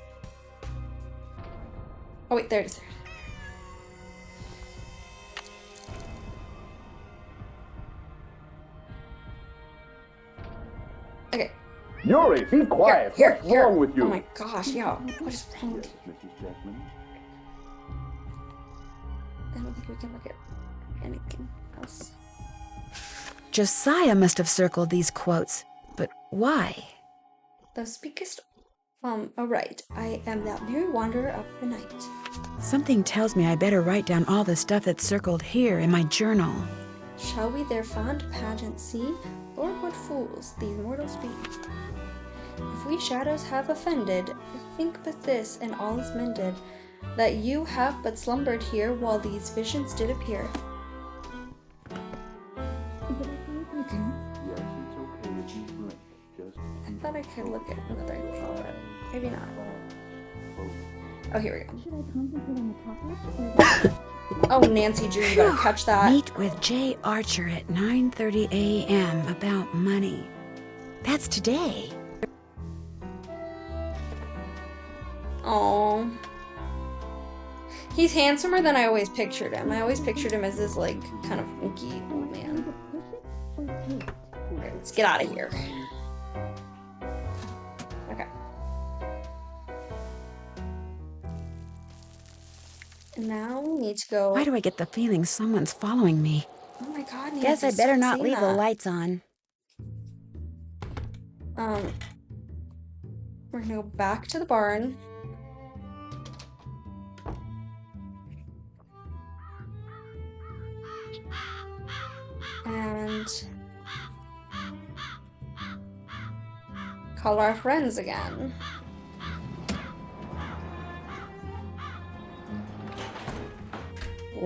Oh wait, there it is. Okay. Yuri, be quiet. What's wrong with you? Oh my gosh, yeah. What is wrong with you? Mrs. Jackman. I don't think we can look at anything else. Josiah must have circled these quotes, but why? Thou speakest aright. I am that merry wanderer of the night. Something tells me I better write down all the stuff that's circled here in my journal. Shall we their fond pageant see? Lord, what fools these mortals be! If we shadows have offended, think but this, and all is mended, that you have but slumbered here while these visions did appear. I thought I could look at another color, but maybe not. Oh, here we go. Oh, Nancy Drew, you gotta catch that. Meet with Jay Archer at 9:30 a.m. about money. That's today. Oh, he's handsomer than I always pictured him. I always pictured him as this, like, kind of funky old man. Alright, let's get out of here. Okay. And now we need to go. Why do I get the feeling someone's following me? Oh my god, Nancy, Guess I better stop not saying leave the that. lights on. We're gonna go back to the barn. And call our friends again.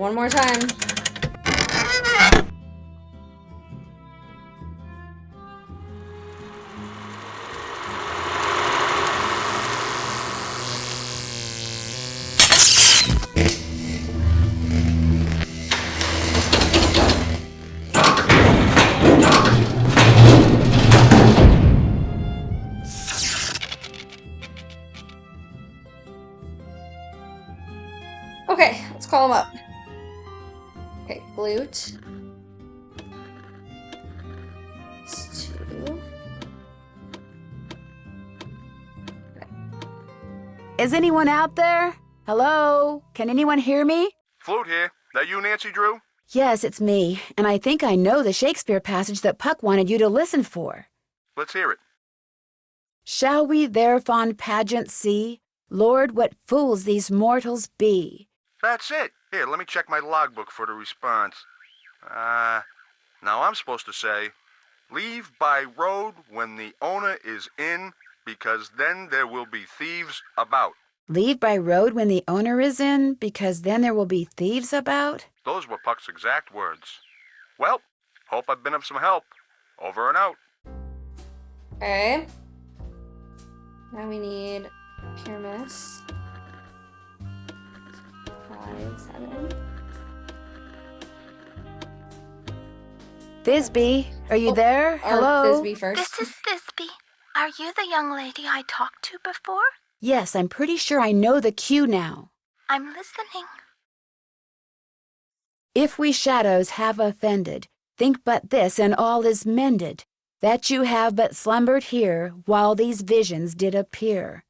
one more time. Okay, let's call him up. Okay, glute. It's 2. Is anyone out there? Hello? Can anyone hear me? Flute here. That you, Nancy Drew? Yes, it's me, and I think I know the Shakespeare passage that Puck wanted you to listen for. Let's hear it. Shall we their fond pageant see? Lord, what fools these mortals be! That's it. Here, let me check my logbook for the response. Now I'm supposed to say, leave by road when the owner is in, because then there will be thieves about. Leave by road when the owner is in, because then there will be thieves about? Those were Puck's exact words. Well, hope I've been of some help. Over and out. Okay. Now we need Pyramus. 5, 7. Thisbe, are you there? Hello? Thisbe first. This is Thisbe. Are you the young lady I talked to before? Yes, I'm pretty sure I know the cue now. I'm listening. If we shadows have offended, think but this and all is mended, that you have but slumbered here while these visions did appear.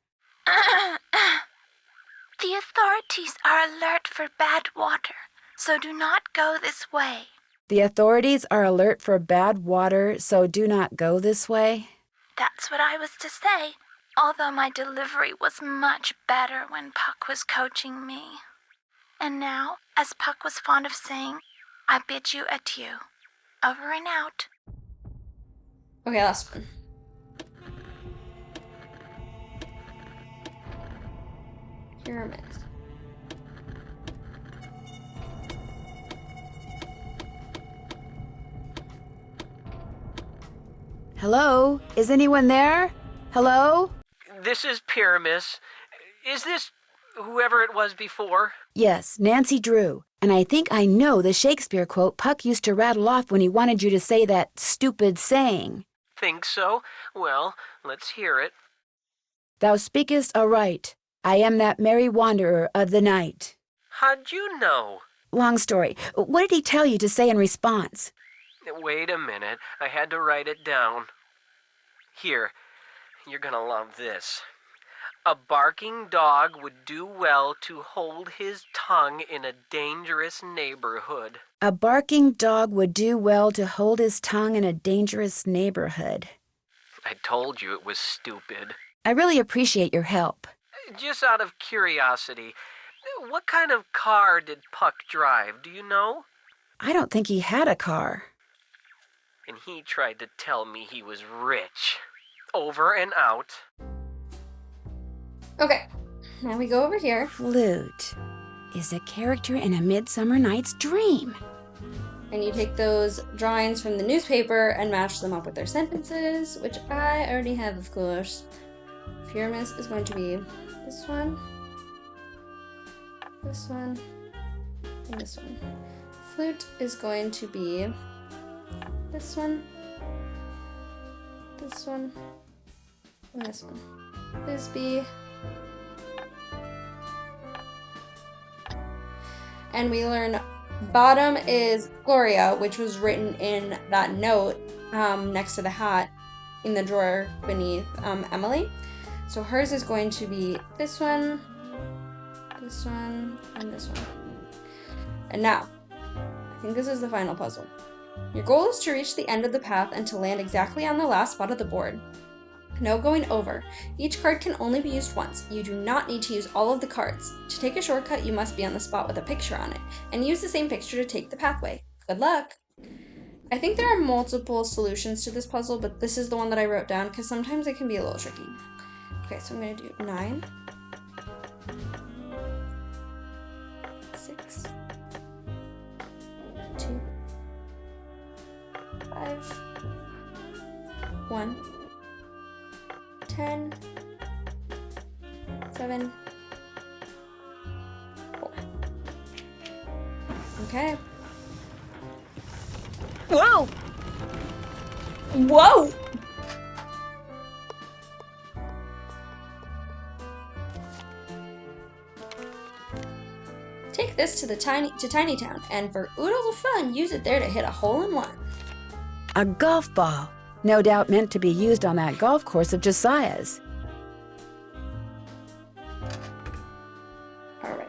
The authorities are alert for bad water, so do not go this way. The authorities are alert for bad water, so do not go this way. That's what I was to say, although my delivery was much better when Puck was coaching me. And now, as Puck was fond of saying, I bid you adieu. Over and out. Okay, last one. Pyramid. Hello? Is anyone there? Hello? This is Pyramus. Is this whoever it was before? Yes, Nancy Drew. And I think I know the Shakespeare quote Puck used to rattle off when he wanted you to say that stupid saying. Think so? Well, let's hear it. Thou speakest aright. I am that merry wanderer of the night. How'd you know? Long story. What did he tell you to say in response? Wait a minute. I had to write it down. Here, you're gonna love this. A barking dog would do well to hold his tongue in a dangerous neighborhood. A barking dog would do well to hold his tongue in a dangerous neighborhood. I told you it was stupid. I really appreciate your help. Just out of curiosity, what kind of car did Puck drive, do you know? I don't think he had a car. And he tried to tell me he was rich. Over and out. Okay, now we go over here. Flute is a character in A Midsummer Night's Dream. And you take those drawings from the newspaper and match them up with their sentences, which I already have, of course. Pyramus is going to be this one, and this one. Flute is going to be this one, and this one. Thisbe. And we learn bottom is Gloria, which was written in that note next to the hat in the drawer beneath Emily. So hers is going to be this one, and this one. And now, I think this is the final puzzle. Your goal is to reach the end of the path and to land exactly on the last spot of the board. No going over. Each card can only be used once. You do not need to use all of the cards. To take a shortcut, you must be on the spot with a picture on it, and use the same picture to take the pathway. Good luck! I think there are multiple solutions to this puzzle, but this is the one that I wrote down because sometimes it can be a little tricky. Okay, so I'm going to do 9, 6, 5, 1, 10, 7, 4. Okay. Whoa! Whoa! Take this to Tiny Town, and for oodles of fun, use it there to hit a hole-in-one. A golf ball, no doubt meant to be used on that golf course of Josiah's. All right.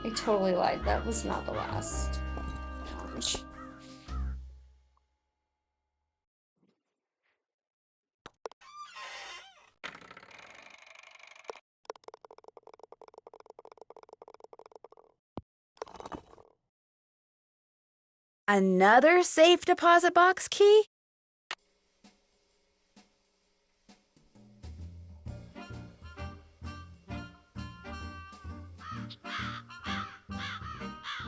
I totally lied. That was not the last challenge. Another safe deposit box key?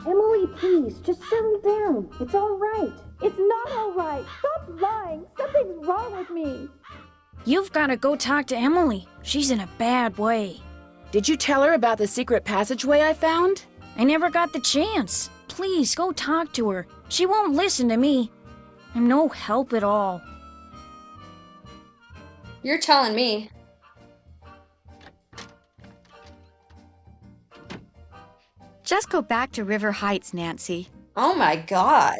Emily, please, just settle down. It's all right. It's not all right. Stop lying. Something's wrong with me. You've got to go talk to Emily. She's in a bad way. Did you tell her about the secret passageway I found? I never got the chance. Please, go talk to her. She won't listen to me. I'm no help at all. You're telling me. Just go back to River Heights, Nancy. Oh my God.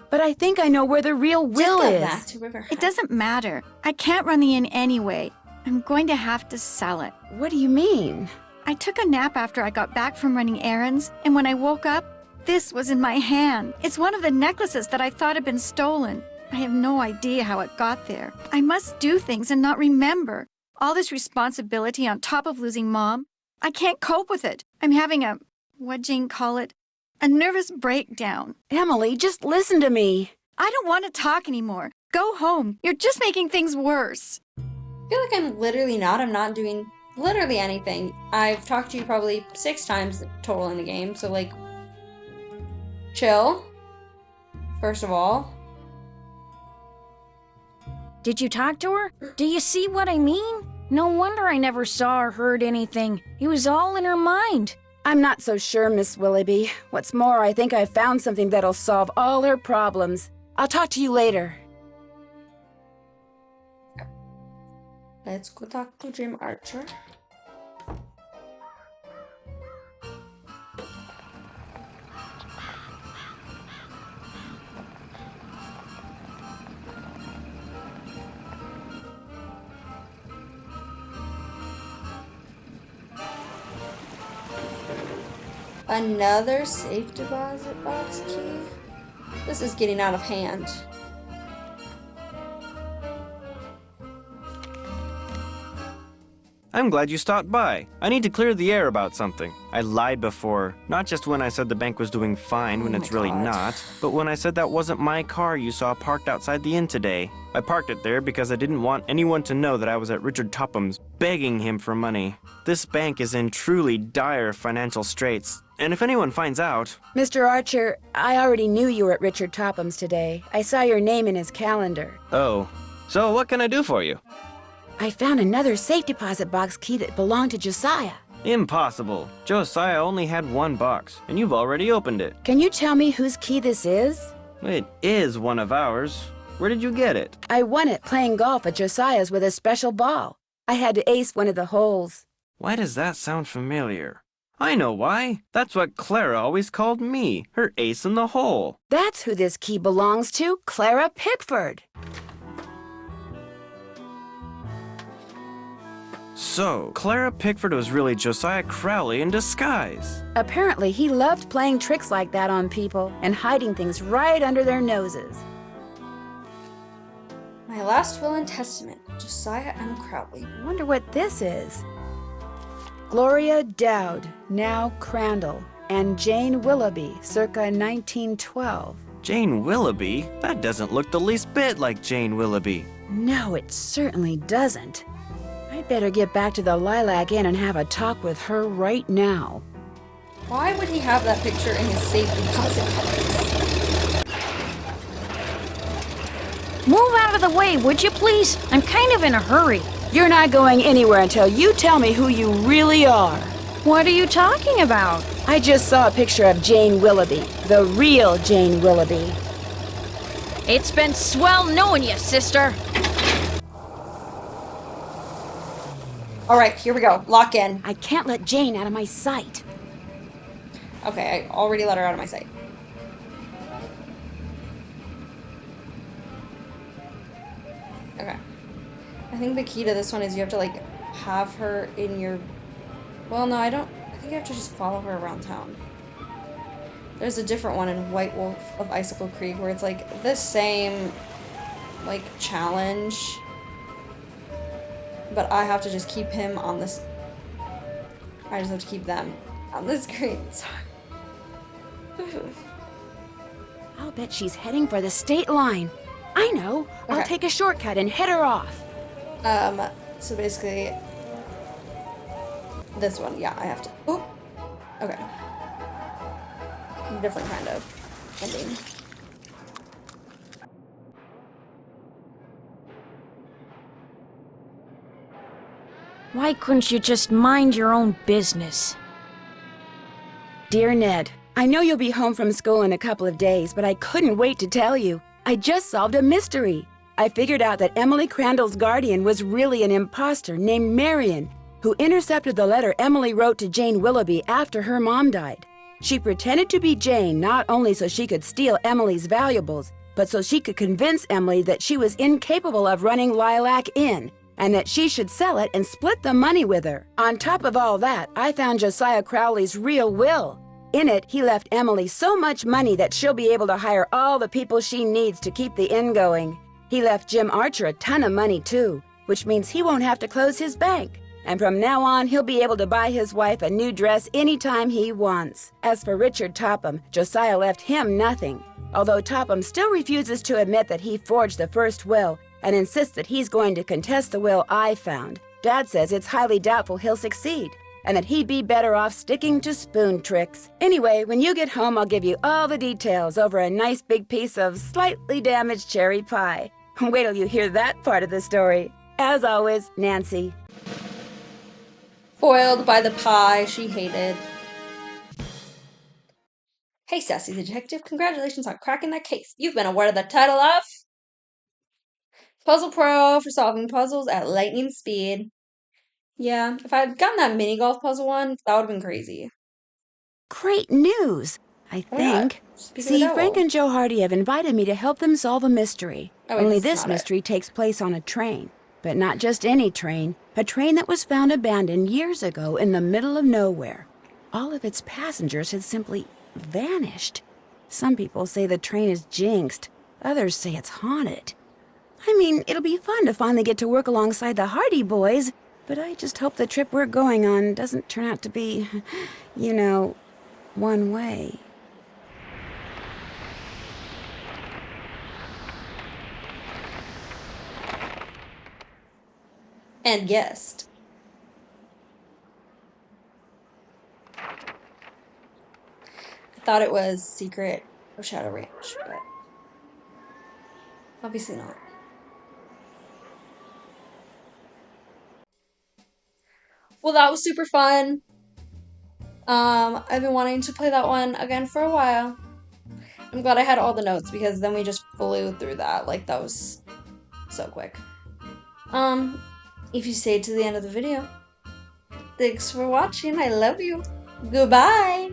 But I think I know where the real will Just go is. back to River Heights. It doesn't matter. I can't run the inn anyway. I'm going to have to sell it. What do you mean? I took a nap after I got back from running errands, and when I woke up, this was in my hand. It's one of the necklaces that I thought had been stolen. I have no idea how it got there. I must do things and not remember. All this responsibility on top of losing Mom. I can't cope with it. I'm having what'd Jane call it? A nervous breakdown. Emily, just listen to me. I don't want to talk anymore. Go home. You're just making things worse. I feel like I'm literally not. I'm not doing literally anything. I've talked to you probably 6 times total in the game, so like, chill. First of all. Did you talk to her? Do you see what I mean? No wonder I never saw or heard anything. It was all in her mind. I'm not so sure, Miss Willoughby. What's more, I think I've found something that'll solve all her problems. I'll talk to you later. Let's go talk to Jim Archer. Another safe deposit box key? This is getting out of hand. I'm glad you stopped by. I need to clear the air about something. I lied before, not just when I said the bank was doing fine when it's really not, but when I said that wasn't my car you saw parked outside the inn today. I parked it there because I didn't want anyone to know that I was at Richard Topham's begging him for money. This bank is in truly dire financial straits, and if anyone finds out... Mr. Archer, I already knew you were at Richard Topham's today. I saw your name in his calendar. Oh, so what can I do for you? I found another safe deposit box key that belonged to Josiah. Impossible. Josiah only had one box, and you've already opened it. Can you tell me whose key this is? It is one of ours. Where did you get it? I won it playing golf at Josiah's with a special ball. I had to ace one of the holes. Why does that sound familiar? I know why. That's what Clara always called me, her ace in the hole. That's who this key belongs to, Clara Pickford. So, Clara Pickford was really Josiah Crowley in disguise. Apparently, he loved playing tricks like that on people and hiding things right under their noses. My last will and testament, Josiah M. Crowley. I wonder what this is. Gloria Dowd, now Crandall, and Jane Willoughby, circa 1912. Jane Willoughby? That doesn't look the least bit like Jane Willoughby. No, it certainly doesn't. I I'd better get back to the Lilac Inn and have a talk with her right now. Why would he have that picture in his safe deposit box? Move out of the way, would you please? I'm kind of in a hurry. You're not going anywhere until you tell me who you really are. What are you talking about? I just saw a picture of Jane Willoughby, the real Jane Willoughby. It's been swell knowing you, sister. All right, here we go. Lock in. I can't let Jane out of my sight. Okay, I already let her out of my sight. Okay. I think the key to this one is you have to, like, have her in your... Well, no, I don't... I think you have to just follow her around town. There's a different one in White Wolf of Icicle Creek where it's, like, the same, like, challenge. But I have to just keep him on this... I just have to keep them on the screen. Sorry. I'll bet she's heading for the state line. I know. Okay. I'll take a shortcut and head her off. So basically... This one, yeah, I have to... Oh! Okay. Different kind of ending. Why couldn't you just mind your own business? Dear Ned, I know you'll be home from school in a couple of days, but I couldn't wait to tell you. I just solved a mystery. I figured out that Emily Crandall's guardian was really an imposter named Marion, who intercepted the letter Emily wrote to Jane Willoughby after her mom died. She pretended to be Jane not only so she could steal Emily's valuables, but so she could convince Emily that she was incapable of running Lilac Inn, and that she should sell it and split the money with her. On top of all that, I found Josiah Crowley's real will. In it, he left Emily so much money that she'll be able to hire all the people she needs to keep the inn going. He left Jim Archer a ton of money too, which means he won't have to close his bank. And from now on, he'll be able to buy his wife a new dress anytime he wants. As for Richard Topham, Josiah left him nothing. Although Topham still refuses to admit that he forged the first will and insists that he's going to contest the will I found. Dad says it's highly doubtful he'll succeed, and that he'd be better off sticking to spoon tricks. Anyway, when you get home, I'll give you all the details over a nice big piece of slightly damaged cherry pie. Wait till you hear that part of the story. As always, Nancy. Foiled by the pie she hated. Hey, Sassy the Detective, congratulations on cracking that case. You've been awarded the title of Puzzle Pro for solving puzzles at lightning speed. Yeah, if I had gotten that mini golf puzzle one, that would have been crazy. Great news, I think. See, Frank and Joe Hardy have invited me to help them solve a mystery. Only this mystery takes place on a train. But not just any train. A train that was found abandoned years ago in the middle of nowhere. All of its passengers had simply vanished. Some people say the train is jinxed. Others say it's haunted. I mean, it'll be fun to finally get to work alongside the Hardy boys, but I just hope the trip we're going on doesn't turn out to be, you know, one way. And guessed. I thought it was Secret of Shadow Ranch, but obviously not. Well, that was super fun. I've been wanting to play that one again for a while. I'm glad I had all the notes because then we just flew through that. Like, that was so quick. If you stayed to the end of the video, thanks for watching. I love you. Goodbye.